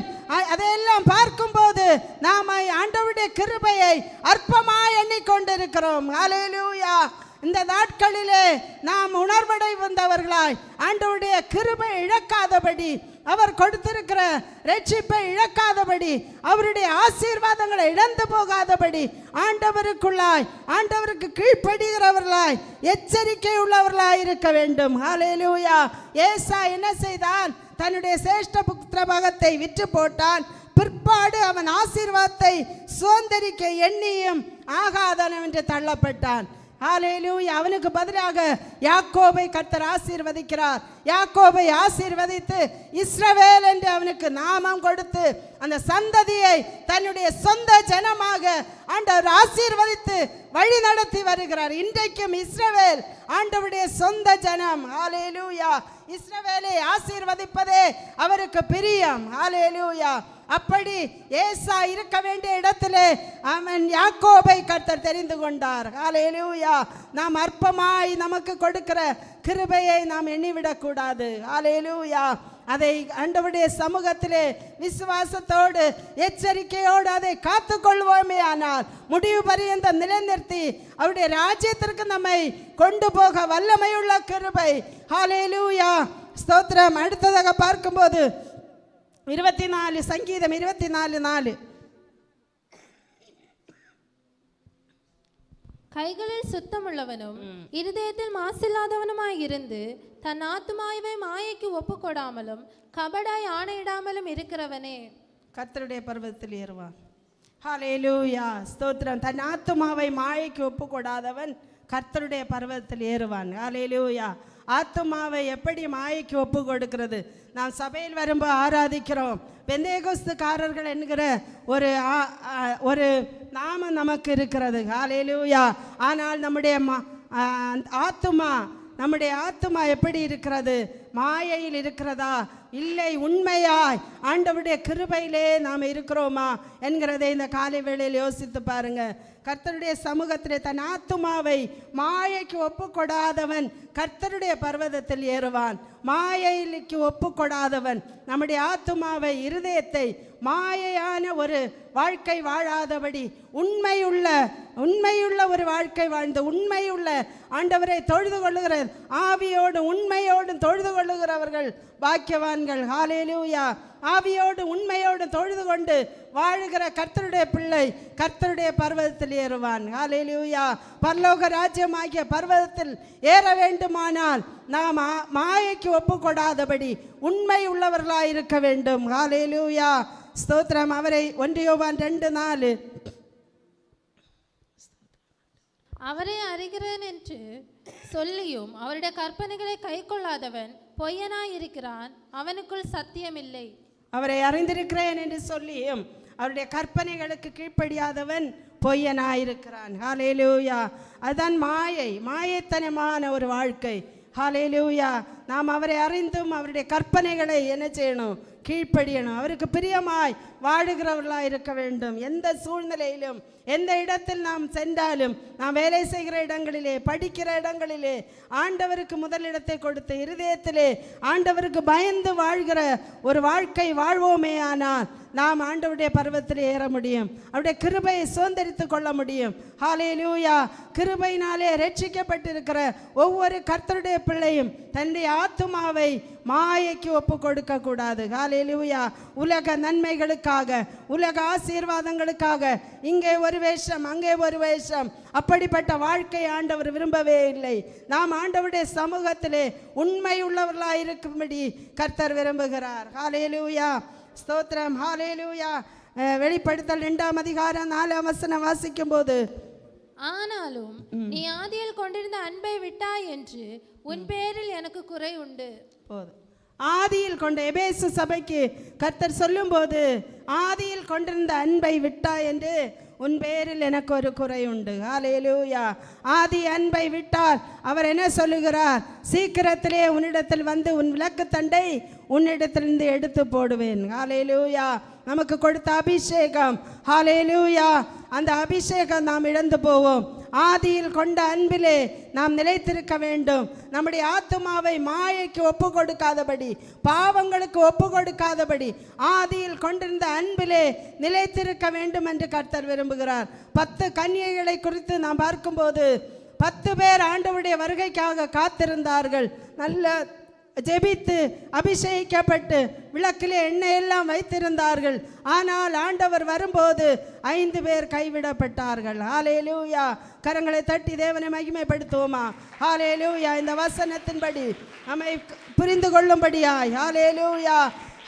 அதையெல்லாம் பார்க்கும்போது நாம் ஆண்டவருடைய கிருபையை அற்பமாய் எண்ணிக்கொண்டிருக்கிறோம். ஹல்லேலூயா. இந்த நாட்களிலே நாம் உணர்வடை வந்தவர்களாய் ஆண்டவருடைய கிருபை இழக்காதபடி, அவர் கொடுத்திருக்கிற ரட்சிப்பை இழக்காதபடி, அவருடைய ஆசீர்வாதங்களை இழந்து போகாதபடி ஆண்டவருக்குள்ளாய், ஆண்டவருக்கு கீழ்ப்படுகிறவர்களாய், எச்சரிக்கை உள்ளவர்களாய் இருக்க வேண்டும். ஹல்லேலூயா. ஏசா என்ன செய்தான்? தன்னுடைய சேஷ்ட புத்திர பாகத்தை விற்று போட்டான். பிற்பாடு அவன் ஆசீர்வாதத்தை சுதந்திரிக்க எண்ணியும் ஆகாதவன் என்று தள்ளப்பட்டான். ஹல்லேலூயா. அவனுக்கு பதிலாக யாக்கோபை கர்த்தர் ஆசீர்வதிக்கிறார். யாக்கோபை ஆசீர்வதித்து இஸ்ரவேல் என்று அவனுக்கு நாமம் கொடுத்து அந்த சந்ததியை தன்னுடைய சொந்த ஜனமாக ஆண்டவர் ஆசீர்வதித்து வழி நடத்தி வருகிறார். இன்றைக்கும் இஸ்ரவேல் ஆண்டவருடைய சொந்த ஜனம். ஹல்லேலூயா. இஸ்ரவேலை ஆசீர்வதிப்பதே அவருக்கு பிரியம். ஹல்லேலூயா. அப்படி ஏசா இருக்க வேண்டிய இடத்திலே அவன் யாக்கோபை கர்த்தர் தெரிந்து கொண்டார். ஹல்லேலூயா. நாம் அற்பமாய் நமக்கு கொடுக்கிற கிருபையை நாம் எண்ணிவிடக்கூடாது. ஹல்லேலூயா. அதை ஆண்டவருடைய சமூகத்திலே விசுவாசத்தோடு எச்சரிக்கையோடு அதை காத்துக்கொள்வோமே ஆனால் முடிவு பரியந்தம் நிலைநிறுத்தி அவருடைய ராஜ்யத்திற்கு நம்மை கொண்டு போக வல்லமையுள்ள கிருபை. ஹல்லேலூயா. ஸ்தோத்திரம். அடுத்ததாக பார்க்கும்போது 24 சங்கீதம் 24:4. கைகளில் சுத்தமுள்ளவனும் இருதயத்தில் மாசில்லாதவனுமாய் இருந்து தன் ஆத்துமாவை மாயைக்கு ஒப்புக்கொடாமலும் கபடாய் ஆணையிடாமலும் இருக்கிறவனே கர்த்தருடைய பர்வதத்தில் ஏறுவான். ஹல்லேலூயா. ஸ்தோத்திரம். தன் ஆத்துமாவை மாயைக்கு ஒப்புக்கொடாதவன் கர்த்தருடைய பர்வதத்தில் ஏறுவான். ஹல்லேலூயா. ஆத்துமாவை எப்படி மாயைக்கு ஒப்பு கொடுக்கிறது? நாம் சபையில் வரும்போது ஆராதிக்கிறோம். பெந்தேகோஸ்துக்காரர்கள் என்கிற ஒரு நாமம் நமக்கு இருக்கிறது. ஹல்லேலூயா. ஆனால் நம்முடைய ஆத்துமா எப்படி இருக்கிறது? மாயையில் இருக்கிறதா? இல்லை, உண்மையாய் ஆண்டவருடைய கிருபையிலே நாம் இருக்கிறோமா என்கிறதை இந்த காலை வேளையில் யோசித்து பாருங்க. கர்த்தருடைய சமூகத்திலே தன் ஆத்துமாவை மாயைக்கு ஒப்புக்கொடாதவன் கர்த்தருடைய பர்வதத்தில் ஏறுவான். மாயைக்கு ஒப்புக்கொடாதவன் நம்முடைய ஆத்துமாவை, இருதயத்தை மாயையான ஒரு வாழ்க்கை வாழாதபடி உண்மையுள்ள ஒரு வாழ்க்கை வாழ்ந்து உண்மையுள்ள ஆண்டவரை தொழுது கொள்ளுகிற ஆவியோடு உண்மையோடு தொழுது கொள்ளுகிறவர்கள் பாக்கியவான்கள். ஹல்லேலூயா. ஆவியோடு உண்மையோடு தொழுது கொண்டு வாழுகிற கர்த்தருடைய பிள்ளை கர்த்தருடைய பர்வதத்தில் ஏறுவான். ஹல்லேலூயா. பரலோக ராஜ்யமாகிய பர்வதத்தில் ஏற வேண்டுமானால் நாம் மாயைக்கு ஒப்புக்கொடாதபடி உண்மை உள்ளவர்களாய் இருக்க வேண்டும். ஹல்லேலூயா. ஸ்தோத்திரம். அவரை 1 யோவான் 2:4. அவரை அறிகிறேன் என்று சொல்லியும் அவருடைய கற்பனைகளை கைக்கொள்ளாதவன் பொய்யனாய் இருக்கிறான், அவனுக்குள் சத்தியமில்லை. அவரை அறிந்திருக்கிறேன் என்று சொல்லியும் அவருடைய கற்பனைகளுக்கு கீழ்ப்படியாதவன் பொய்யனாயிருக்கிறான். ஹல்லேலூயா. அதுதான் மாயத்தனமான ஒரு வாழ்க்கை. ஹல்லேலூயா. நாம் அவரை அறிந்தும் அவருடைய கற்பனைகளை என்ன செய்யணும்? கீழ்ப்படியணும். அவருக்கு பிரியமாய் வாழுகிறவர்களாக இருக்க வேண்டும். எந்த சூழ்நிலையிலும், எந்த இடத்தில் நாம் சென்றாலும், நாம் வேலை செய்கிற இடங்களிலே, படிக்கிற இடங்களிலே ஆண்டவருக்கு முதலிடத்தை கொடுத்து இருதயத்திலே ஆண்டவருக்கு பயந்து வாழ்கிற ஒரு வாழ்க்கை வாழ்வோமே ஆனால் நாம் ஆண்டவருடைய பர்வதத்தில் ஏற முடியும். அவருடைய கிருபையை சுதந்திரித்து கொள்ள முடியும். ஹல்லேலூயா. கிருபையினாலே ரட்சிக்கப்பட்டிருக்கிற ஒவ்வொரு கர்த்தருடைய பிள்ளையும் தன்னுடைய ஆத்துமாவை மாயைக்கு ஒப்பு கொடுக்க கூடாது. ஹல்லேலூயா. உலக நன்மைகளுக்காக, உலக ஆசீர்வாதங்களுக்காக இங்கே ஒரு வேஷம், அங்கே ஒரு வேஷம், அப்படிப்பட்ட வாழ்க்கை ஆண்டவர் விரும்பவே இல்லை. நாம் ஆண்டவருடைய சமூகத்திலே உண்மை உள்ளவர்களாக இருக்கும்படி கர்த்தர் விரும்புகிறார். ஹல்லேலூயா. ஸ்தோத்திரம். ஹல்லேலூயா. வெளிப்படுத்தல் 2ஆம் அதிகாரம் 4ஆம் வசனம் வாசிக்கும் போது, ஆனாலும் நீ ஆதியில் கொண்டிருந்த அன்பை விட்டாய் என்று உன் பேரில் எனக்கு குறை உண்டு. போதும். ஆதியில் கொண்ட எபேசு சபைக்கு கர்த்தர் சொல்லும்போது ஆதியில் கொண்டிருந்த அன்பை விட்டாய் என்று உன் பேரில் எனக்கு ஒரு குறை உண்டு. ஹல்லேலூயா. ஆதி அன்பை விட்டால் அவர் என்ன சொல்லுகிறார்? சீக்கிரத்திலே உன்னிடத்தில் வந்து உன் விளக்கு தண்டை உன்னிடத்திலிருந்து எடுத்து போடுவேன். ஹல்லேலூயா. நமக்கு கொடுத்த அபிஷேகம், ஹல்லேலூயா, அந்த அபிஷேகம் நாம் இழந்து போவோம். ஆதியில் கொண்ட அன்பிலே நாம் நிலைத்திருக்க வேண்டும். நம்முடைய ஆத்துமாவை மாயைக்கு ஒப்பு கொடுக்காதபடி, பாவங்களுக்கு ஒப்பு கொடுக்காதபடி ஆதியில் கொண்டிருந்த அன்பிலே நிலைத்திருக்க வேண்டும் என்று கர்த்தர் விரும்புகிறார். 10 கன்னிகைகளை குறித்து நாம் பார்க்கும்போது 10 பேர் ஆண்டவருடைய வருகைக்காக காத்திருந்தார்கள். நல்ல ஜெபித்து அபிஷேகிக்கப்பட்டு விளக்கிலே எண்ணெய் எல்லாம் வைத்திருந்தார்கள். ஆனால் ஆண்டவர் வரும்போது 5 பேர் கைவிடப்பட்டார்கள். ஹல்லேலூயா. கரங்களை தட்டி தேவனை மகிமைப்படுத்துவோமா? ஹல்லேலூயா. இந்த வசனத்தின்படி நம்மை புரிந்து கொள்ளும்படியாய், ஹல்லேலூயா,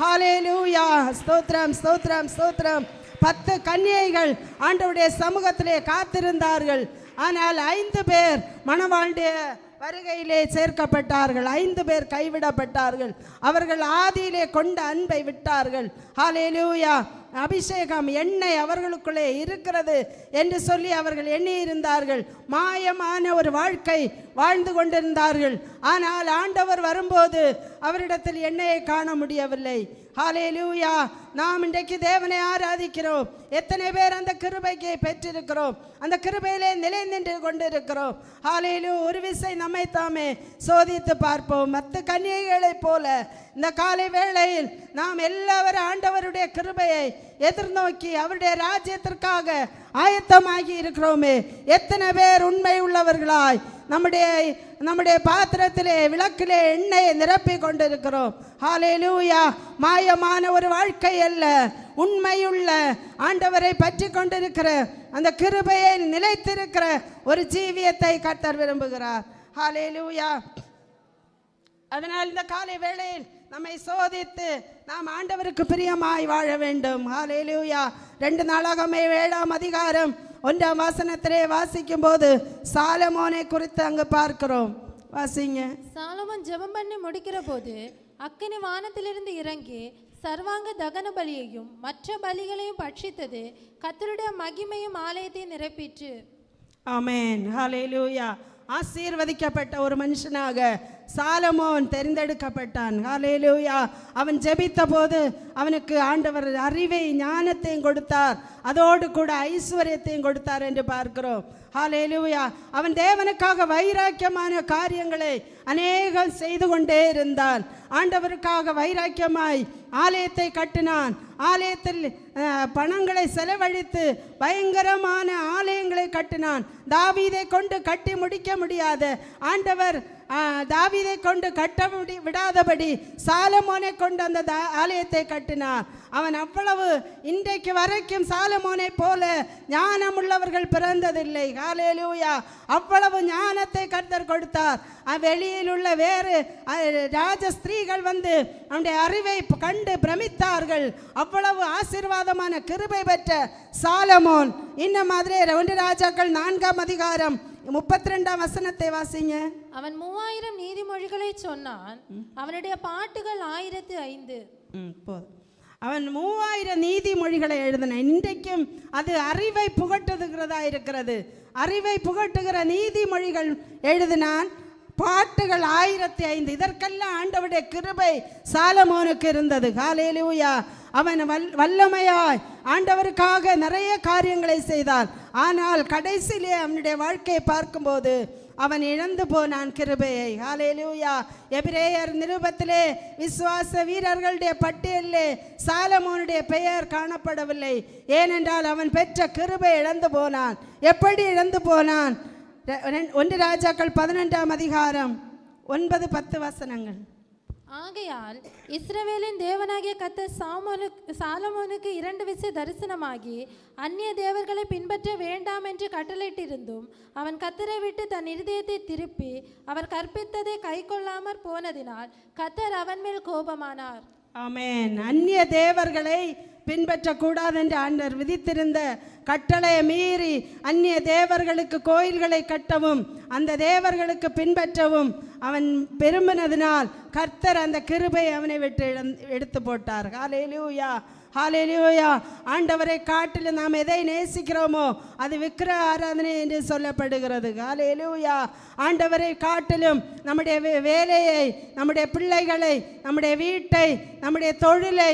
ஹல்லேலூயா, ஸ்தோத்திரம், ஸ்தோத்திரம், ஸ்தோத்திரம். 10 கன்னிகைகள் ஆண்டவருடைய சமூகத்திலே காத்திருந்தார்கள். ஆனால் 5 பேர் மணவாளுடைய வருகையிலே சேர்க்கப்பட்டார்கள். 5 பேர் கைவிடப்பட்டார்கள். அவர்கள் ஆதியிலே கொண்ட அன்பை விட்டார்கள். ஹல்லேலூயா. அபிஷேகம், எண்ணெய் அவர்களுக்குள்ளே இருக்கிறது என்று சொல்லி அவர்கள் எண்ணியிருந்தார்கள். மாயமான ஒரு வாழ்க்கை வாழ்ந்து கொண்டிருந்தார்கள். ஆனால் ஆண்டவர் வரும்போது அவரிடத்தில் எண்ணெயை காண முடியவில்லை. ஹல்லேலூயா. நாம் இன்றைக்கு தேவனை ஆராதிக்கிறோம். எத்தனை பேர் அந்த கிருபையை பெற்றிருக்கிறோம்? அந்த கிருபையிலே நிலை நின்று கொண்டிருக்கிறோம். ஹல்லேலூயா. ஒரு விசை நம்மை தாமே சோதித்து பார்ப்போம். 10 கன்னிகைகளைப் போல இந்த காலை வேளையில் நாம் எல்லாரும் ஆண்டவருடைய கிருபையை எதிர்நோக்கி அவருடைய ராஜ்யத்திற்காக ஆயத்தமாகி இருக்கிறோமே. எத்தனை பேர் உண்மை உள்ளவர்களாய் நம்முடைய பாத்திரத்திலே விளக்கிலே எண்ணெயை நிரப்பி கொண்டிருக்கிறோம்? ஹல்லேலூயா. மாயமான ஒரு வாழ்க்கை அல்ல, உண்மையுள்ள ஆண்டவரை பற்றி கொண்டிருக்கிற அந்த கிருபையை நிலைத்திருக்கிற ஒரு ஜீவியத்தை கர்த்தர் விரும்புகிறார். ஹல்லேலூயா. அதனால் இந்த காலை வேளையில் நம்மை சோதித்து நாம் ஆண்டவருக்கு பிரியமாய் வாழ வேண்டும். ஹல்லேலூயா. 2 நாளாகமே 7ஆம் அதிகாரம் 1ஆம் வசனத்திலே வாசிக்கும் போது சாலமோனை குறித்து அங்கு பார்க்கிறோம். வாசிங்க. சாலமோன் ஜெபம் பண்ணி முடிக்கிற போது அக்கினி வானத்திலிருந்து இறங்கி சர்வாங்க தகன பலியையும் மற்ற பலிகளையும் பட்சித்தது. கர்த்தருடைய மகிமையும் ஆலயத்தை நிரப்பிற்று. ஆமென். ஹல்லேலூயா. ஆசீர்வதிக்கப்பட்ட ஒரு மனுஷனாக சாலமோன் தெரிந்தெடுக்கப்பட்டான். ஹல்லேலூயா. அவன் ஜெபித்த போது அவனுக்கு ஆண்டவர் அறிவை, ஞானத்தையும் கொடுத்தார், அதோடு கூட ஐஸ்வர்யத்தையும் கொடுத்தார் என்று பார்க்கிறோம். ஹல்லேலூயா. அவன் தேவனுக்காக வைராக்கியமான காரியங்களை அநேகம் செய்து கொண்டே இருந்தான். ஆண்டவருக்காக வைராக்கியமாய் ஆலயத்தை கட்டினான். ஆலயத்தில் பணங்களை செலவழித்து பயங்கரமான ஆலயங்களை கட்டினான். தாவீதை கொண்டு கட்டி முடிக்க முடியாத ஆண்டவர் தாவீதை கொண்டு கட்ட விடாதபடி சாலமோனை கொண்டு அந்த ஆலயத்தை கட்டினார். அவன் அவ்வளவு, இன்றைக்கு வரைக்கும் சாலமோனை போல ஞானம் உள்ளவர்கள் பிறந்ததில்லை. ஹல்லேலூயா. அவ்வளவு ஞானத்தை கர்த்தர் கொடுத்தார். வெளியில் உள்ள வேறு ராஜ ஸ்திரீகள் வந்து அவனுடைய அறிவை கண்டு பிரமித்தார்கள். அவ்வளவு ஆசீர்வாதமான கிருபை பெற்ற சாலமோன். இந்த மாதிரி 2 ராஜாக்கள் 4ஆம் அதிகாரம் 32ஆம் வசனத்தை வாசிங்க. அவன் 3000 நீதிமொழிகளை சொன்னான். அவனுடைய பாட்டுகள் 1005. அவன் 3000 நீதிமொழிகளை எழுதினான். இன்றைக்கும் அது அறிவை புகட்டுகிறதா இருக்கிறது. அறிவை புகட்டுகிற நீதிமொழிகள் எழுதினான். பாட்டுகள் 1005. இதற்கெல்லாம் ஆண்டவருடைய கிருபை சாலமோனுக்கு இருந்தது. ஹல்லேலூயா. அவன் வல்லமையாய் ஆண்டவருக்காக நிறைய காரியங்களை செய்தான். ஆனால் கடைசியிலே அவனுடைய வாழ்க்கையை பார்க்கும்போது அவன் இழந்து போனான் கிருபையை. ஹல்லேலூயா. எபிரேயர் நிருபத்திலே விசுவாச வீரர்களுடைய பட்டியலிலே சாலமோனுடைய பெயர் காணப்படவில்லை. ஏனென்றால் அவன் பெற்ற கிருபை இழந்து போனான். எப்படி இழந்து போனான்? 1 ராஜாக்கள் 11ஆம் அதிகாரம் 9-10 வசனங்கள். ஆகையால் இஸ்ரவேலின் தேவனாகிய கர்த்தர் சாலமோனுக்கு 2 விசை தரிசனமாகி அந்நிய தேவர்களை பின்பற்ற வேண்டாம் என்று கட்டளையிட்டிருந்தும் அவன் கர்த்தரை விட்டு தன் இருதயத்தை திருப்பி அவர் கற்பித்ததை கை கொள்ளாமற் போனதினால் கர்த்தர் அவன் மேல் கோபமானார். ஆமென். அந்நிய தேவர்களை பின்பற்றக்கூடாது என்று ஆண்டவர் விதித்திருந்த கட்டளையை மீறி அந்நிய தேவர்களுக்கு கோயில்களை கட்டவும் அந்த தேவர்களுக்கு பின்பற்றவும் அவன் பெரும்பினதினால் கர்த்தர் அந்த கிருபை அவனை விட்டு எடுத்து போட்டார். ஹல்லேலூயா, ஹல்லேலூயா. ஆண்டவரை காட்டிலும் நாம் எதை நேசிக்கிறோமோ அது விக்கிரக ஆராதனை என்று சொல்லப்படுகிறது. ஹல்லேலூயா. ஆண்டவரை காட்டிலும் நம்முடைய வேலையை, நம்முடைய பிள்ளைகளை, நம்முடைய வீட்டை, நம்முடைய தொழிலை,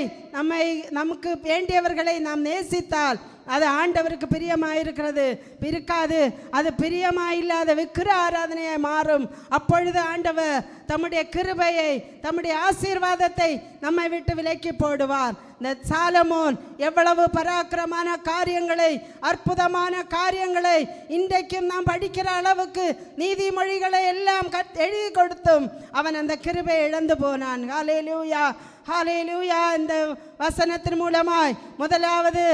நமக்கு வேண்டியவர்களை நாம் நேசித்தால் அது ஆண்டவருக்கு பிரியமாயிருக்கிறது இருக்காது. அது பிரியமாயில்லாத விக்கிர ஆராதனையாய் மாறும். அப்பொழுது ஆண்டவர் தம்முடைய கிருபையை, தம்முடைய ஆசீர்வாதத்தை நம்மை விட்டு விலக்கி போடுவார். இந்த சாலமோன் எவ்வளவு பராக்கிரமான காரியங்களை, அற்புதமான காரியங்களை இன்றைக்கும் நாம் படிக்கிற அளவுக்கு நீதிமொழிகளை எல்லாம் எழுதி கொடுத்தும் அவன் அந்த கிருபையை இழந்து போனான். ஹல்லேலூயா, ஹல்லேலூயா. இந்த வசனத்தின் மூலமாய் முதலாவது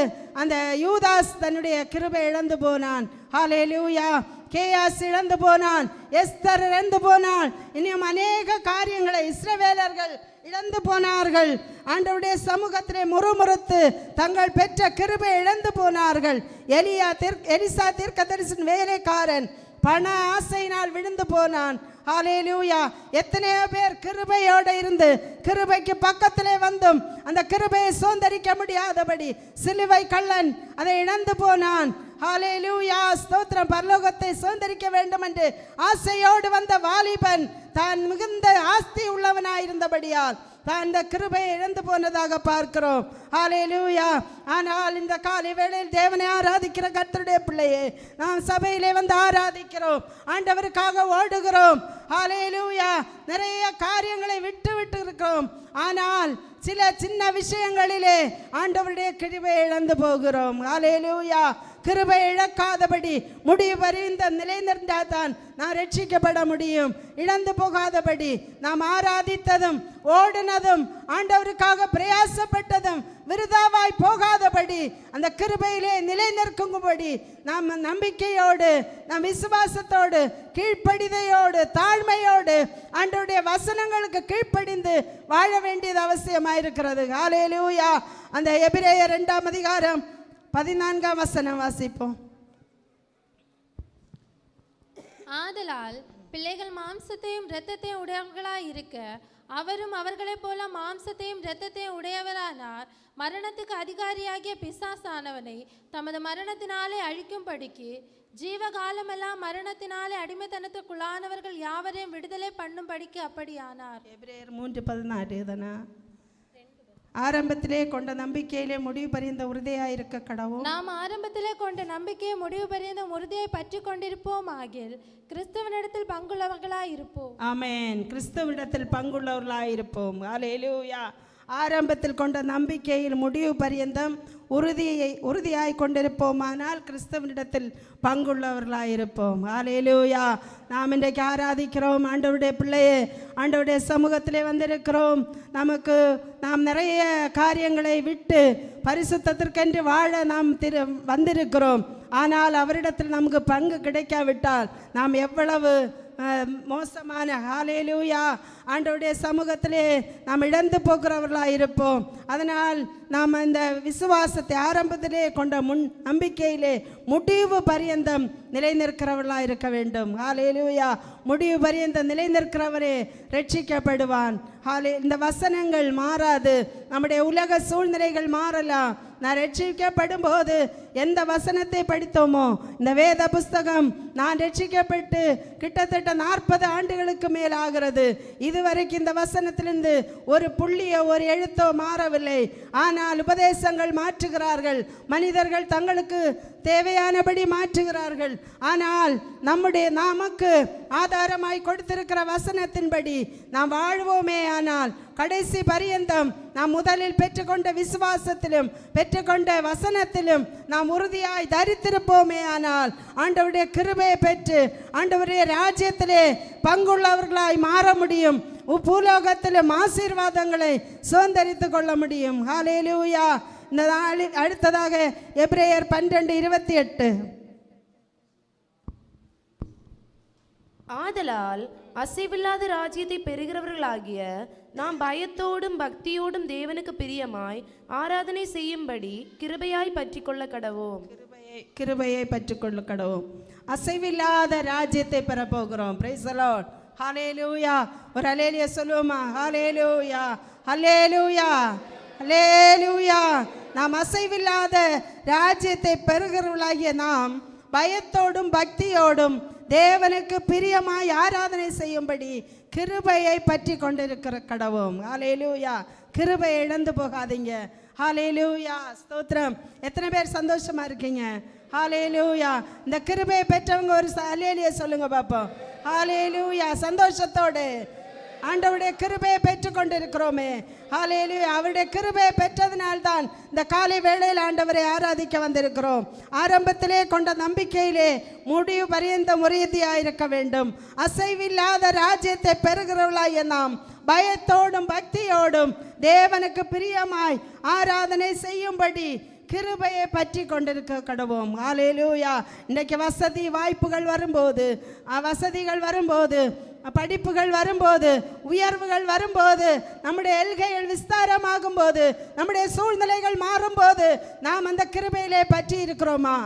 அந்த யூதாஸ் தன்னுடைய கிருபை இழந்து போனான். ஹல்லேலூயா. கேயாஸ் இழந்து போனான், எஸ்தர் இழந்து போனான். இன்னும் அநேக காரியங்களை இஸ்ரவேலர்கள் இழந்து போனார்கள். ஆண்டவருடைய சமூகத்திலே முறுமுறுத்து தங்கள் பெற்ற கிருபை இழந்து போனார்கள். எலிசா தீர்க்கதரிசியின் வேலைக்காரன் பண ஆசையினால் விழுந்து போனான். ஹல்லேலூயா. எத்தனையோ பேர் கிருபையோடு இருந்து கிருபைக்கு பக்கத்திலே வந்தும் அந்த கிருபையை சுதந்தரிக்க முடியாதபடி சிலுவை கள்ளன் அதை இழந்து போனான். ஹல்லேலூயா, ஸ்தோத்திரம். பரலோகத்தை சுதந்தரிக்க வேண்டும் என்று ஆசையோடு வந்த வாலிபன் தான் மிகுந்த ஆஸ்தி உள்ளவனாயிருந்தபடியால் தான் இந்த கிருபையை இழந்து போனதாக பார்க்கிறோம். ஹல்லேலூயா. ஆனால் இந்த காலை வேளையில் தேவனை ஆராதிக்கிற கர்த்தருடைய பிள்ளையே, நாம் சபையிலே வந்து ஆராதிக்கிறோம், ஆண்டவருக்காக ஓடுகிறோம். ஹல்லேலூயா. நிறைய காரியங்களை விட்டு இருக்கிறோம். ஆனால் சில சின்ன விஷயங்களிலே ஆண்டவருடைய கிருபையை இழந்து போகிறோம். ஹல்லேலூயா. கிருபை இழக்காதபடி முடிவு பரிந்த நிலை நின்றால்தான் நான் ரட்சிக்கப்பட முடியும். இழந்து போகாதபடி நாம் ஆராதித்ததும் ஓடினதும் ஆண்டவருக்காக பிரயாசப்பட்டதும் விருதாவாய் போகாதபடி அந்த கிருபையிலே நிலை நிற்கும்படி நாம் நம்பிக்கையோடு, நம் விசுவாசத்தோடு, கீழ்ப்படிதையோடு, தாழ்மையோடு ஆண்டவருடைய வசனங்களுக்கு கீழ்ப்படிந்து வாழ வேண்டியது அவசியமாயிருக்கிறது. ஹல்லேலூயா. அந்த எபிரேயர் 2ஆம் அதிகாரம் 14ஆம் வசனம் வாசிப்போம். ஆதலால் பிள்ளைகள் மாம்சத்தையும் இரத்தத்தையும் உடையவர்களாய் இருக்க அவரும் அவர்களைப் போல மாம்சத்தையும் இரத்தத்தையும் உடையவரானார். மரணத்துக்கு அதிகாரியாகிய பிசாசானவனை தமது மரணத்தினாலே அழிக்கும்படிக்கு ஜீவகாலமெல்லாம் மரணத்தினாலே அடிமைத்தனத்துக்குள்ளானவர்கள் யாவரையும் விடுதலை பண்ணும்படிக்கு அப்படியானார். எபிரேயர் 3:14 தானா? ஆரம்பத்திலே கொண்ட நம்பிக்கையிலே முடிவு பரியந்த உறுதியாயிருக்க கடவோம். நாம் ஆரம்பத்திலே கொண்ட நம்பிக்கையை முடிவு பரியந்த உறுதியை பற்றி கொண்டிருப்போம் ஆகில் கிறிஸ்துவனிடத்தில் பங்குள்ளவர்களாய் இருப்போம். ஆமென். கிறிஸ்துவனிடத்தில் பங்குள்ளவர்களாயிருப்போம். ஹல்லேலூயா. ஆரம்பத்தில் கொண்ட நம்பிக்கையில் முடிவு பரியந்தம் உறுதியாய் கொண்டிருப்போமானால் கிறிஸ்தவனிடத்தில் பங்குள்ளவர்களாயிருப்போம். ஹல்லேலூயா. நாம் இன்றைக்கு ஆராதிக்கிறோம் ஆண்டவருடைய பிள்ளையே, ஆண்டவருடைய சமூகத்திலே வந்திருக்கிறோம். நாம் நிறைய காரியங்களை விட்டு பரிசுத்தத்திற்கென்று வாழ நாம் வந்திருக்கிறோம். ஆனால் அவரிடத்தில் நமக்கு பங்கு கிடைக்காவிட்டால் நாம் எவ்வளவு மோசமான, ஹல்லேலூயா, ஆண்டவருடைய சமூகத்திலே நாம் இழந்து போகிறவர்களாக இருப்போம். அதனால் நாம் இந்த விசுவாசத்தை ஆரம்பத்திலே கொண்ட நம்பிக்கையிலே முடிவு பரியந்தம் நிலை நிற்கிறவர்களாக இருக்க வேண்டும். ஹல்லேலூயா. முடிவு பரியந்தம் நிலை நிற்கிறவரே ரட்சிக்கப்படுவான். இந்த வசனங்கள் மாறாது. நம்முடைய உலக சூழ்நிலைகள் மாறலாம். நான் ரட்சிக்கப்படும் போது எந்த வசனத்தை படித்தோமோ, இந்த வேத புஸ்தகம் நான் ரட்சிக்கப்பட்டு கிட்டத்தட்ட 40 ஆண்டுகளுக்கு மேல் ஆகிறது. இதுவரைக்கும் இந்த வசனத்திலிருந்து ஒரு புள்ளியோ ஒரு எழுத்தோ மாறவில்லை. ஆனால் உபதேசங்கள் மாற்றுகிறார்கள், மனிதர்கள் தங்களுக்கு தேவையானபடி மாற்றுகிறார்கள். ஆனால் நமக்கு ஆதாரமாய் கொடுத்திருக்கிற வசனத்தின்படி நாம் வாழ்வோமே ஆனால் கடைசி பரியந்தம் நாம் முதலில் பெற்றுக்கொண்ட விசுவாசத்திலும் பெற்றுக்கொண்ட வசனத்திலும் நாம் உறுதியாய் தரித்திருப்போமே ஆனால் ஆண்டவருடைய கிருபையை பெற்று ஆண்டவருடைய ராஜ்யத்திலே பங்குள்ளவர்களாய் மாற முடியும். பூலோகத்திலும் ஆசீர்வாதங்களை சுதந்தரித்து கொள்ள முடியும். ஹல்லேலூயா. இந்த நாளில் அடுத்ததாக எபிரேயர் 12:28. ஆதலால் அசைவில்லாத ராஜ்யத்தை பெறுகிறவர்களாகிய நாம் பயத்தோடும் பக்தியோடும் தேவனுக்கு பிரியமாய் ஆராதனை செய்யும்படி கிருபையாய் பற்றிக்கொள்ள கடவோம். கிருபையை பற்றிக்கொள்ள கடவோம். அசைவில்லாத ராஜ்யத்தை பெற போகிறோம். Praise the Lord. ஹல்லேலூயா. ஒரு அல்லேலூயா சொல்லுவோமா? ஹல்லேலூயா, ஹல்லேலூயா, ஹல்லேலூயா. நாம் அசைவில்லாத ராஜ்யத்தை பெறுகிறவர்களாகிய நாம் பயத்தோடும் பக்தியோடும் தேவனுக்கு பிரியமாய் ஆராதனை செய்யும்படி கிருபையை பற்றி கொண்டிருக்கிற கடவோம். ஹல்லேலூயா. கிருபையை இழந்து போகாதீங்க. ஹல்லேலூயா, ஸ்தோத்திரம். எத்தனை பேர் சந்தோஷமா இருக்கீங்க? ஹல்லேலூயா. இந்த கிருபையை பெற்றவங்க ஒரு ஹல்லேலூயா சொல்லுங்க பாப்போம். ஹல்லேலூயா. சந்தோஷத்தோடு ஆண்டவருடைய கிருபையை பெற்றுக்கொண்டிருக்கிறோமே. ஹல்லேலூயா. அவருடைய கிருபையை பெற்றதினால்தான் இந்த காலை வேளையில் ஆண்டவரை ஆராதிக்க வந்திருக்கிறோம். ஆரம்பத்திலே கொண்ட நம்பிக்கையிலே முடிவு பரியந்தம் உறுதியாக இருக்க வேண்டும். அசைவில்லாத ராஜ்யத்தை பெறுகிறவர்களாகிய நாம் பயத்தோடும் பக்தியோடும் தேவனுக்கு பிரியமாய் ஆராதனை செய்யும்படி கிருபையை பற்றி கொண்டிருக்க கடவோம். ஹல்லேலூயா. இன்றைக்கு வசதி வாய்ப்புகள் வரும்போது, வசதிகள் வரும்போது, படிப்புகள் வரும்போது, உயர்வுகள் வரும்போது, நம்முடைய எல்கைகள் விஸ்தாரமாகும் போது, நம்முடைய சூழ்நிலைகள் மாறும்போது நாம் அந்த கிருபையிலே பற்றி இருக்கிறோமா?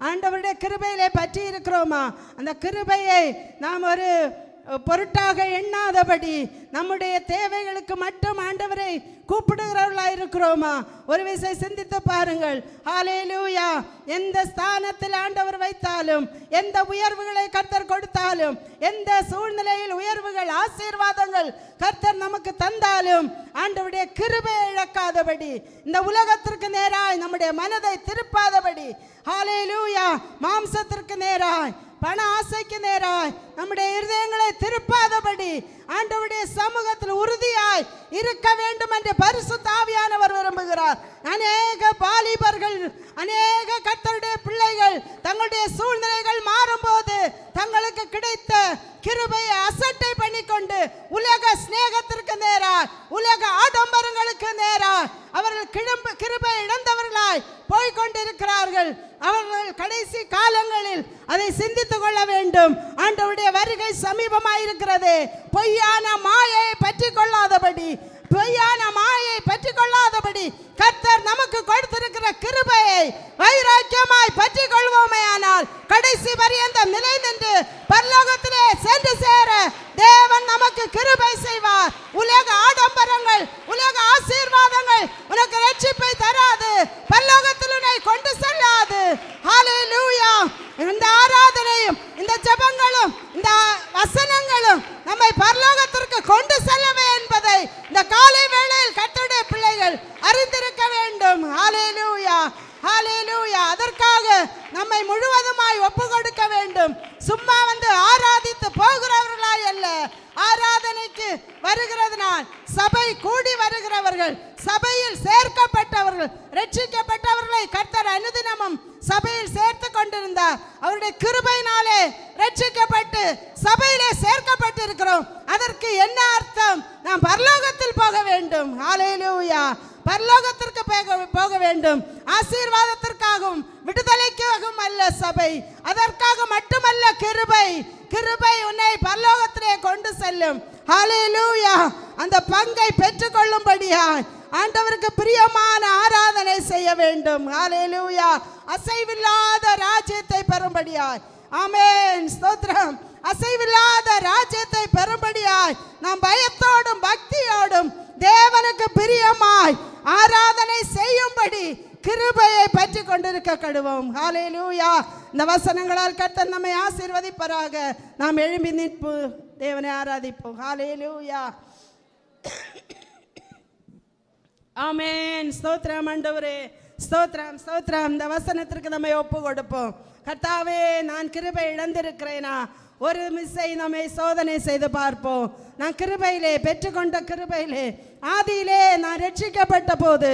ஆண்டவருடைய கிருபையிலே பற்றி இருக்கிறோமா? அந்த கிருபையை நாம் ஒரு பொருட்டாக எண்ணாதபடி நம்முடைய தேவைகளுக்கு மட்டும் ஆண்டவரை கூப்பிடுகிறவர்களாக இருக்கிறோமா? ஒரு விசை சிந்தித்து பாருங்கள். ஹல்லேலூயா. எந்த ஸ்தானத்தில் ஆண்டவர் வைத்தாலும், எந்த உயர்வுகளை கர்த்தர் கொடுத்தாலும், எந்த சூழ்நிலையில் உயர்வுகள் ஆசீர்வாதங்கள் கர்த்தர் நமக்கு தந்தாலும் ஆண்டவருடைய கிருபையை இழக்காதபடி, இந்த உலகத்திற்கு நேராய் நம்முடைய மனதை திருப்பாதபடி, ஹல்லேலூயா, மாம்சத்திற்கு நேராய் பண ஆசைக்கு நேராய் நம்முடைய இருதயங்களை திருப்பாதபடி ஆண்டவருடைய சமூகத்தில் உறுதியாய் இருக்க வேண்டும் என்று பரிசுத்த ஆவியானவர் விரும்புகிறார். அநேக வாலிபர்கள், அநேக கர்த்தருடைய பிள்ளைகள் தங்களுடைய சூழ்நிலைகள் மாறும்போது தங்களுக்கு கிடைத்த கிருபையை அசட்டை பண்ணிக்கொண்டு உலக சிநேகத்திற்கு நேராய், உலக ஆடம்பரங்களுக்கு நேராய் அவர்கள் கிருபை இழந்தவர்களாய் போய்கொண்டிருக்கிறார்கள். அவர்கள் கடைசி காலங்களில் அதை சிந்தித்துக் கொள்ள வேண்டும். ஆண்டவருடைய வருகை சமீபமாயிருக்கிறது. பொய்யான மாயை பற்றி கொள்ளாதபடி, பொய்யான மாயை பற்றி கொள்ளாதபடி கர்த்தர் நமக்கு கொடுத்திருக்கிற கிருபையை வைராக்கியமாய் பற்றி கொள்வோமே. ஆனால் கடைசி பரியந்தம் நிலை நின்று பரலோகத்திலே சென்று சேர தேவன் நமக்கு கிருபை செய்வார். உலக ஆடம்பரங்கள், உலக ஆசீர்வாதங்கள் உனக்கு ரட்சிப்பை தராது, பரலோகத்தில் உன்னை கொண்டு செல்லாது. ஹல்லேலூயா. இந்த ஆராதனையும், இந்த ஜெபங்களும், இந்த வசனங்களும் நம்மை பரலோகத்திற்கு கொண்டு செல்லவே என்பதை இந்த காலை வேளையில் கர்த்தருடைய பிள்ளைகள் அறிந்திருக்க வேண்டும். ஹல்லேலூயா, ஹல்லேலூயா. அதற்காக நம்மை முழுவதுமாய் ஒப்பு கொடுக்க வேண்டும். சும்மா வந்து ஆராதித்து போகிறவர்களாய் அல்ல, ஆராதனைக்கு வருகிறதுனால் சபை கூடி வருகிறவர்கள், சபையில் சேர்க்கப்பட்டவர்கள், ரட்சிக்கப்பட்டவர்களை கர்த்தர் அனுதினமும் சபையில் சேர்த்து கொண்டிருந்தார். அவருடைய கிருபையினாலே ரட்சிக்கப்பட்டு சபையிலே சேர்க்கப்பட்டு இருக்கிறோம். அதற்கு என்ன அர்த்தம்? நாம் பரலோகத்தில் போக வேண்டும். ஹல்லேலூயா. பரலோகத்திற்கு போக வேண்டும். ஆசீர்வாதத்திற்காகவும் விடுதலைக்காகவும் அல்ல சபை, அதற்காக மட்டுமல்ல கிருபை. கிருபை உன்னை பரலோகத்திலே கொண்டு செல்லும். ஹல்லேலூயா. அந்த பங்கை பெற்றுக்கொள்ளும்படியாய் ஆண்டவருக்கு பிரியமான ஆராதனை செய்ய வேண்டும். ஹல்லேலூயா. அசைவில்லாத ராஜ்யத்தை பெறும்படியாய். ஆமென், ஸ்தோத்திரம். அசைவில்லாத ராஜ்யத்தை பெறும்படியாய் நாம் பயத்தோடும் பக்தியோடும் தேவனுக்கு பிரியமாய் ஆராதனை செய்யும்படி கிருபையை பற்றி கொண்டிருக்க கடுவோம். ஹல்லேலூயா. இந்த வசனங்களால் கர்த்தர் நம்மை ஆசீர்வதிப்பாராக. நாம் எழும்பி நிற்பு தேவனை ஆராதிப்போம். ஹல்லேலூயா. ஆமென். ஸ்தோத்திரம் ஆண்டவரே, ஸ்தோத்திரம், ஸ்தோத்திரம். இந்த வசனத்திற்கு நம்மை ஒப்பு கொடுப்போம். கர்த்தாவே, நான் கிருபை இழந்திருக்கிறேனா? ஒரு மிஸ்ஸை நம்மை சோதனை செய்து பார்ப்போம். நான் கிருபையிலே பெற்றுக்கொண்ட கிருபையிலே ஆதியிலே நான் ரட்சிக்கப்பட்ட போது,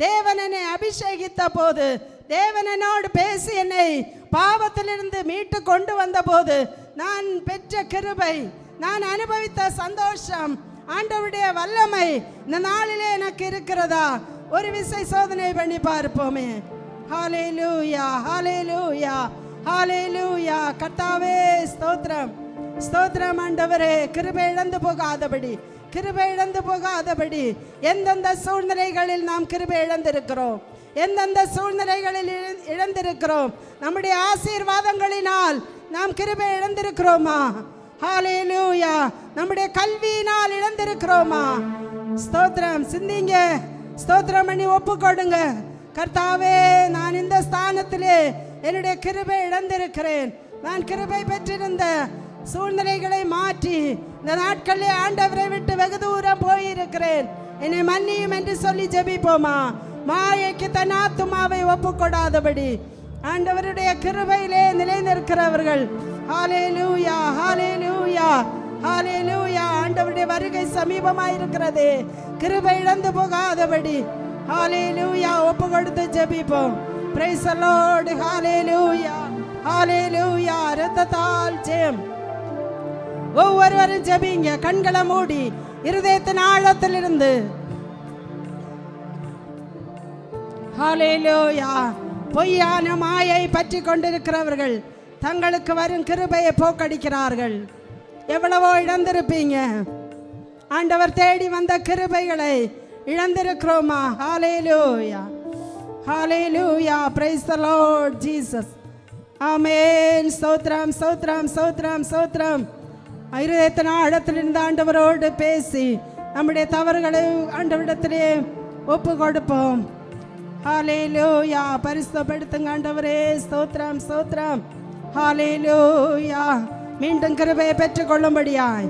தேவன் என்னை அபிஷேகித்த போது, தேவன் என்னோடு பேசி என்னை பாவத்திலிருந்து மீட்டு கொண்டு வந்த போது நான் பெற்ற கிருபை, நான் அனுபவித்த சந்தோஷம், ஆண்டவருடைய வல்லமை இந்த நாளிலே எனக்கு இருக்கிறதா? ஒரு விசை சோதனை பண்ணி பார்ப்போமே. ஹல்லேலூயா, ஹல்லேலூயா, ஹல்லேலூயா. கர்த்தாவே, ஸ்தோத்திரம், ஸ்தோத்திரம் ஆண்டவரே. கிருபை இழந்து போகாதபடி, கிருபை இழந்து போகாதபடி எந்தெந்த சூழ்நிலைகளில் நாம் கிருபை இழந்திருக்கிறோம், எந்தெந்த சூழ்நிலைகளில் இழந்திருக்கிறோம், நம்முடைய ஆசீர்வாதங்களினால் நாம் கிருபை இழந்திருக்கிறோமா? ஹalleluya. நம்முடைய கல்வியினால் இழந்திருக்கிறோமா? ஸ்தோத்திரம். சிந்திங்க, ஸ்தோத்திரம் பண்ணி ஒப்பு கொடுங்க. கர்த்தாவே, நான் இந்த ஸ்தானத்திலே என்னுடைய கிருபை இழந்திருக்கிறேன். நான் கிருபை பெற்றிருந்த சூழ்நிலைகளை மாற்றி இந்த நாட்களிலே ஆண்டவரை விட்டு வெகு தூரம் போயிருக்கிறேன், என்னை மன்னியும் என்று சொல்லி ஜெபிப்போமா? மாயைக்கு தன் ஆத்துமாவை ஒப்பு கொடாதபடி ஆண்டவருடைய கிருபையிலே நிலைநிற்கிறவர்கள். ஹalleluya, ஹalleluya, ஹalleluya. ஆண்டவருடைய வருகை சமீபமாய் இருக்கிறது. கிருபை இழந்து போகாதபடி ஹalleluya ஒப்பு கொடுத்து ஜெபிப்போம். praise the lord. ஹalleluya, ஹalleluya. இரத்தத்தால் ஜெயம். ஒவ்வொருவரும் ஜெபிங்க, கண்களை மூடி இருதயத்தின் ஆழத்திலிருந்து. ஹalleluya. பொய்யான மாயை பற்றி கொண்டிருக்கிறவர்கள் தங்களுக்கு வரும் கிருபையை போக்கடிக்கிறார்கள். எவ்வளவோ இழந்திருப்பீங்க. ஆண்டவர் தேடி வந்த கிருபைகளை இழந்திருக்கிறோமா? ஹalleluya, ஹalleluya. praise the lord jesus. ஆமென். ஸ்தோத்திரம், ஸ்தோத்திரம், ஸ்தோத்திரம், ஸ்தோத்திரம். இருதயத்தின் ஆழத்திலிருந்து ஆண்டவரோடு பேசி நம்முடைய தவறுகளை ஆண்டவரிடத்திலே ஒப்பு கொடுப்போம். ஹalleluya. பரிசுத்தப்படுத்துங்க ஆண்டவரே. ஸ்தோத்திரம், ஸ்தோத்திரம். ஹalleluya. மீண்டும் கிருபையை பெற்றுக்கொள்ளும்படியாய்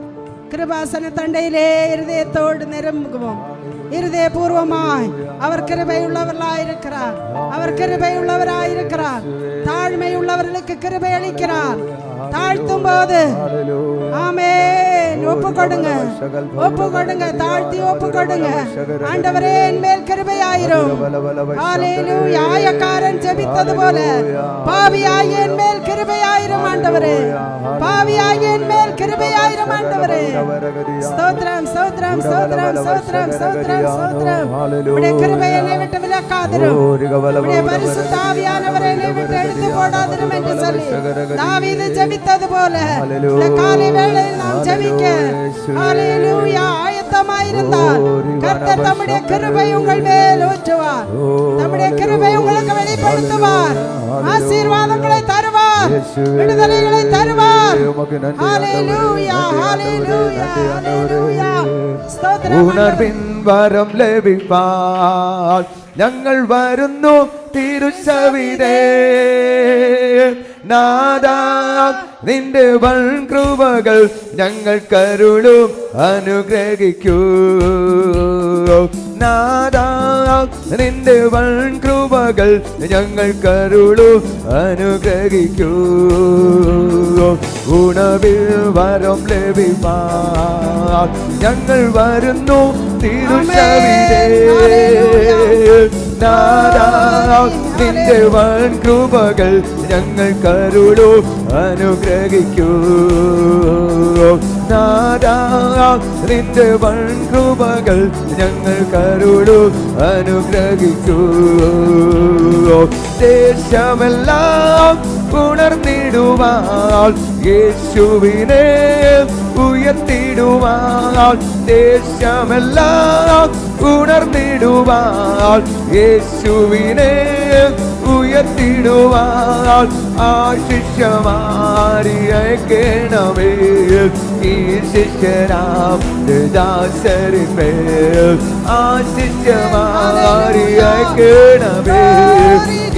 கிருபாசன தண்டையிலே இருதயத்தோடு நிரம்புவோம். இருதயபூர்வமாய் அவர் கிருபை உள்ளவராயிருக்கிறார். அவர் கிருபை உள்ளவராயிருக்கிறார். தாழ்மை உள்ளவர்களுக்கு கிருபை அளிக்கிறார். தாழ்த்தும் போது ஆமென் ஒப்பு கொடுங்க, ஒப்பு கொடுங்க, தாழ்த்தி ஒப்பு கொடுங்க. ஆண்டவரே, என் மேல் கிருபையாயிரும். ஹalleluya. ஆயக்காரன் ஜெபித்தது போல பாவியாகிய என் மேல் கிருபையாயிரும் ஆண்டவரே. பாவியாகிய என் மேல் கிருபையாயிரும் ஆண்டவரே. ஸ்தோத்திரம், ஸ்தோத்திரம், ஸ்தோத்திரம், ஸ்தோத்திரம், ஸ்தோத்திரம், ஸ்தோத்திரம். உம்முடைய கிருபை என்னை விட்டு விலக்காதிரும். உம்முடைய பரிசுத்த ஆவியானவரை என்னை விட்டு எடுத்து போடாதிரும் என்று சொல்லி தாவீது ஜெபித்தது போல இந்த காலை வேளையில் நாம் ஜெபிக்க ஹalleluya ஆயத்தமாயிருந்தால் கர்த்தர் தம்முடைய கிருபை உங்கள் மேல் ஊற்றுவார். தம்முடைய கிருபை உங்களுக்கு வெளிப்படுத்துவார். ஆசீர்வாதங்களை தருவார். விடுதலைகளை தருவார். ஹalleluya, ஹalleluya, ஹalleluya. ஸ்தோத்திரம். ഉണർവിൻ വരം ലഭിപ്പാൻ ഞങ്ങൾ വരുന്നു തിരുസവിധേ. നാദാ, നിന്റെ വൻകൃപകൾ ഞങ്ങൾ കരുളും അനുഗ്രഹിക്കൂ. നാദാ, നിന്റെ വൻകൃപകൾ ഞങ്ങൾ കരുളും അനുഗ്രഹിക്കൂ. ഉണവിൽ വരം ലഭിപ്പാൻ ഞങ്ങൾ വരുന്നു തിരുസവിധേ. നാദാ, നിന്റെ വൻകൃപകൾ ഞങ്ങൾ കരുളും അനുഗ്രഹിക്കൂ. നാദാ, നിന്റെ വൻകൃപകൾ ഞങ്ങൾ കരുളും അനുഗ്രഹിക്കൂ. ദേശമെല്ലാം ഉണർന്നിടുവാൻ യേശുവിനെ ഉയർത്തിടുവാൻ. ദേശമെല്ലാം ഉണർന്നിടുവാൻ യേശുവിനെ ഉയർത്തിടുവാൻ. ആശിഷ്യമാരി അയക്കണമേ ഈ ശിഷ്യനാം ദാസരിന്മേൽ. ആശിഷ്യമാരി അയക്കണമേ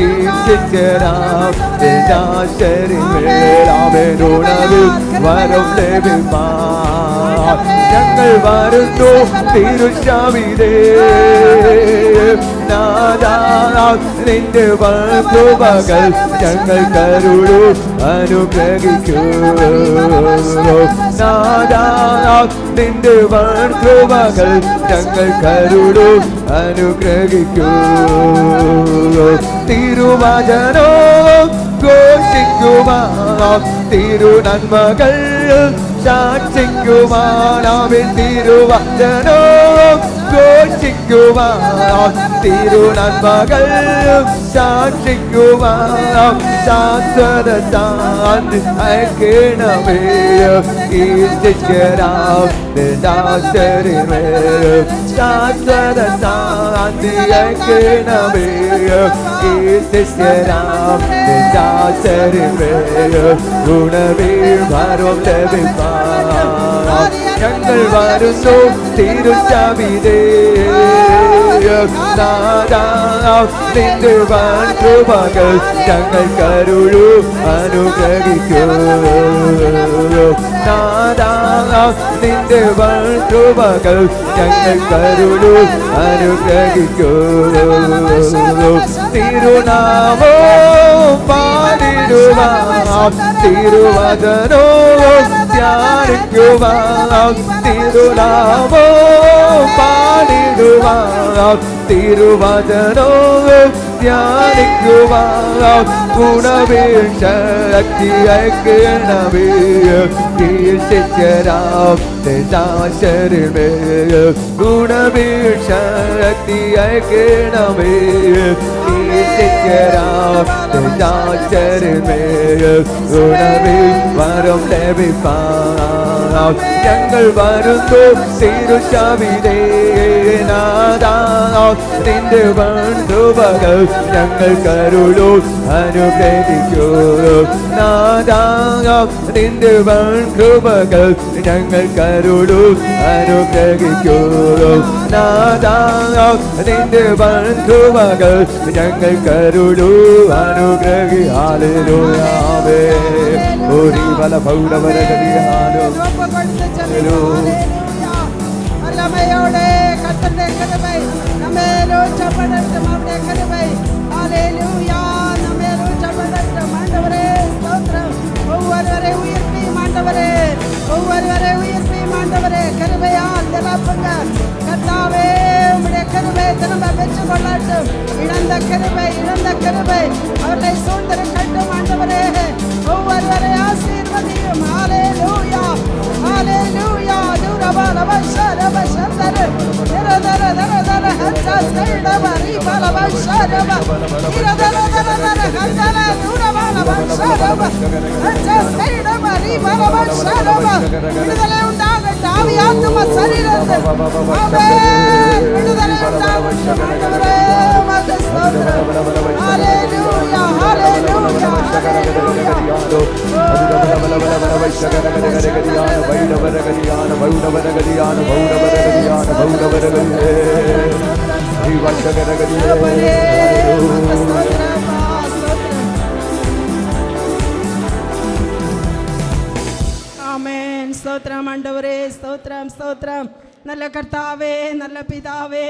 ഈ ശിഷ്യനാം ദാസരിന്മേൽ. അവനുണവിൽ വരം ലഭിപ്പാൻ ഞങ്ങൾ വരുന്നു തിരുസവിധേ. നാദാ, നിന്റെ വൻകൃപകൾ ഞങ്ങൾ കരുളും അനുഗ്രഹിക്കൂ. നാദാ, നിന്റെ വൻകൃപകൾ ഞങ്ങൾ കരുളും അനുഗ്രഹിക്കൂ. തിരുവചനോ ഘോഷിക്കുവാൻ തിരുനന്മകൾ സാക്ഷിക്കുവാൻ. അവൻ തിരുവചനോ ഘോഷിക്കുവാൻ തിരുനന്മകൾ സാക്ഷിക്കുവാൻ. ശാശ്വത ശാന്തി അയക്കണമേ ഈ ശിഷ്യനാം ദാസരിന്മേൽ. ശാശ്വത அந்தியக்கணமே ஈசிஸ்யராம் நிஜாச்சரிமே உணவில் வரும் லபிப்பார் ഞങ്ങൾ വരുന്നു തിരുച്ചവിതേ നിന്റെ കൃപകൾ ഞങ്ങൾ കരുളു അനുഗ്രഹിക്കൂ നിന്റെ കൃപകൾ ഞങ്ങൾ കരുളു അനുഗ്രഹിക്കൂ തിരുനാമോ പാടിടുവാം തിരുവചനോ ധ്യാനിക്കുവാം തിരുനാമോ പാടിടുവാം തിരുവചനോ ധ്യാനിക്കുവാം ഗുണവീർ ശക്തി അയക്കണമേ ശിഷ്യരാം നിജാശരമേ ഗുണവീർ ശക്തി അയക്കണമേ ശിഷ്യരാം നിജാശരമേ ഗുണവീർ വരം ലഭിപ്പാം ഞങ്ങൾ വരുന്നു തിരുച്ചവിതേ നാദാ നിന്റെ കൃപകൾ ഞങ്ങൾ കരുളു അനുഗ്രഹിക്കൂ നാദാ നിന്റെ കൃപകൾ ഞങ്ങൾ കരുളു അനുഗ്രഹിക്കൂ നാദാ നിന്റെ കൃപകൾ ഞങ്ങൾ കരുളു അനുഗ്രഹി ഹല്ലേലൂയാവേ ഓരി വല ഭൗരവരഗതിയാലോ வல்லமையோடே கர்த்தருடைய கிருபை நம்மேல் ஊற்றப்படட்டும். அவருடைய கிருபை ஹல்லேலூயா நம்மேல் ஊற்றப்படட்டும். ஆண்டவரே ஸ்தோத்திரம். ஒவ்வொருவரை உயிர்ப்பியும் ஆண்டவரே, ஒவ்வொருவரை உயிர்ப்பியும் ஆண்டவரே. கிருபையால் நிரப்புங்க கர்த்தாவே. உம்முடைய கிருபை திரும்ப பெற்றுக் கொள்ளட்டும். இழந்த கிருபை அவர்களை சூழ்ந்திருக்கட்டும் ஆண்டவரே. ஒவ்வொருவரை ஆசீர்வதியும். ஹல்லேலூயா ஹல்லேலூயா. ஆமென். ஸ்தோத்திரம் ஆண்டவரே, ஸ்தோத்திரம் ஸ்தோத்திரம். நல்ல கர்த்தாவே, நல்ல பிதாவே,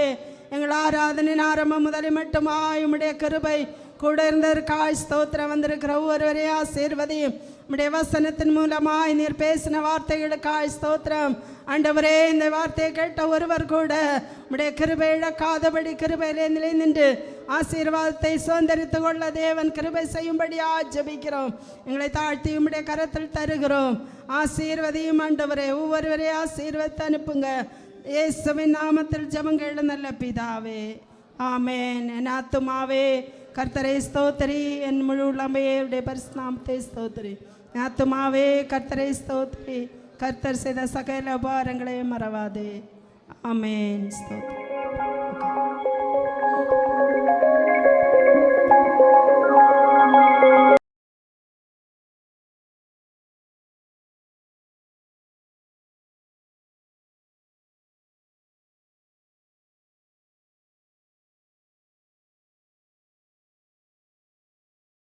எங்கள் ஆராதனின் ஆரம்பம் முதல் மட்டுமாய் உம்முடைய கிருபை கூட இருந்ததற்காய் ஸ்தோத்திரம். வந்திருக்கிற ஒவ்வொருவரையும் ஆசீர்வதியும். உம்முடைய வசனத்தின் மூலமாய் நீர் பேசின வார்த்தைகளுக்காய் ஸ்தோத்திரம் ஆண்டவரே. இந்த வார்த்தையை கேட்ட ஒருவர் கூட உம்முடைய கிருபை இழக்காதபடி கிருபையிலே நிலை நின்று ஆசீர்வாதத்தை சுதந்திரித்து கொள்ள தேவன் கிருபை செய்யும்படியாக ஜெபிக்கிறோம். எங்களை தாழ்த்தி உம்முடைய கரத்தில் தருகிறோம். ஆசீர்வதியும் ஆண்டவரே. ஒவ்வொருவரையும் ஆசீர்வதித்து அனுப்புங்க. இயேசுவின் நாமத்தில் ஜெபங்கள் நல்ல பிதாவே, ஆமென். என் ஆத்துமாவே கர்த்தரை ஸ்தோத்திரி, என் முழு உள்ளமையே உடைய பரிசுத்த நாமத்தை ஸ்தோத்திரி. என் ஆத்துமாவே கர்த்தரை ஸ்தோத்திரி, கர்த்தர் செய்த சகல உபகாரங்களை மறவாதே. ஆமென். ஸ்தோத்திரம்.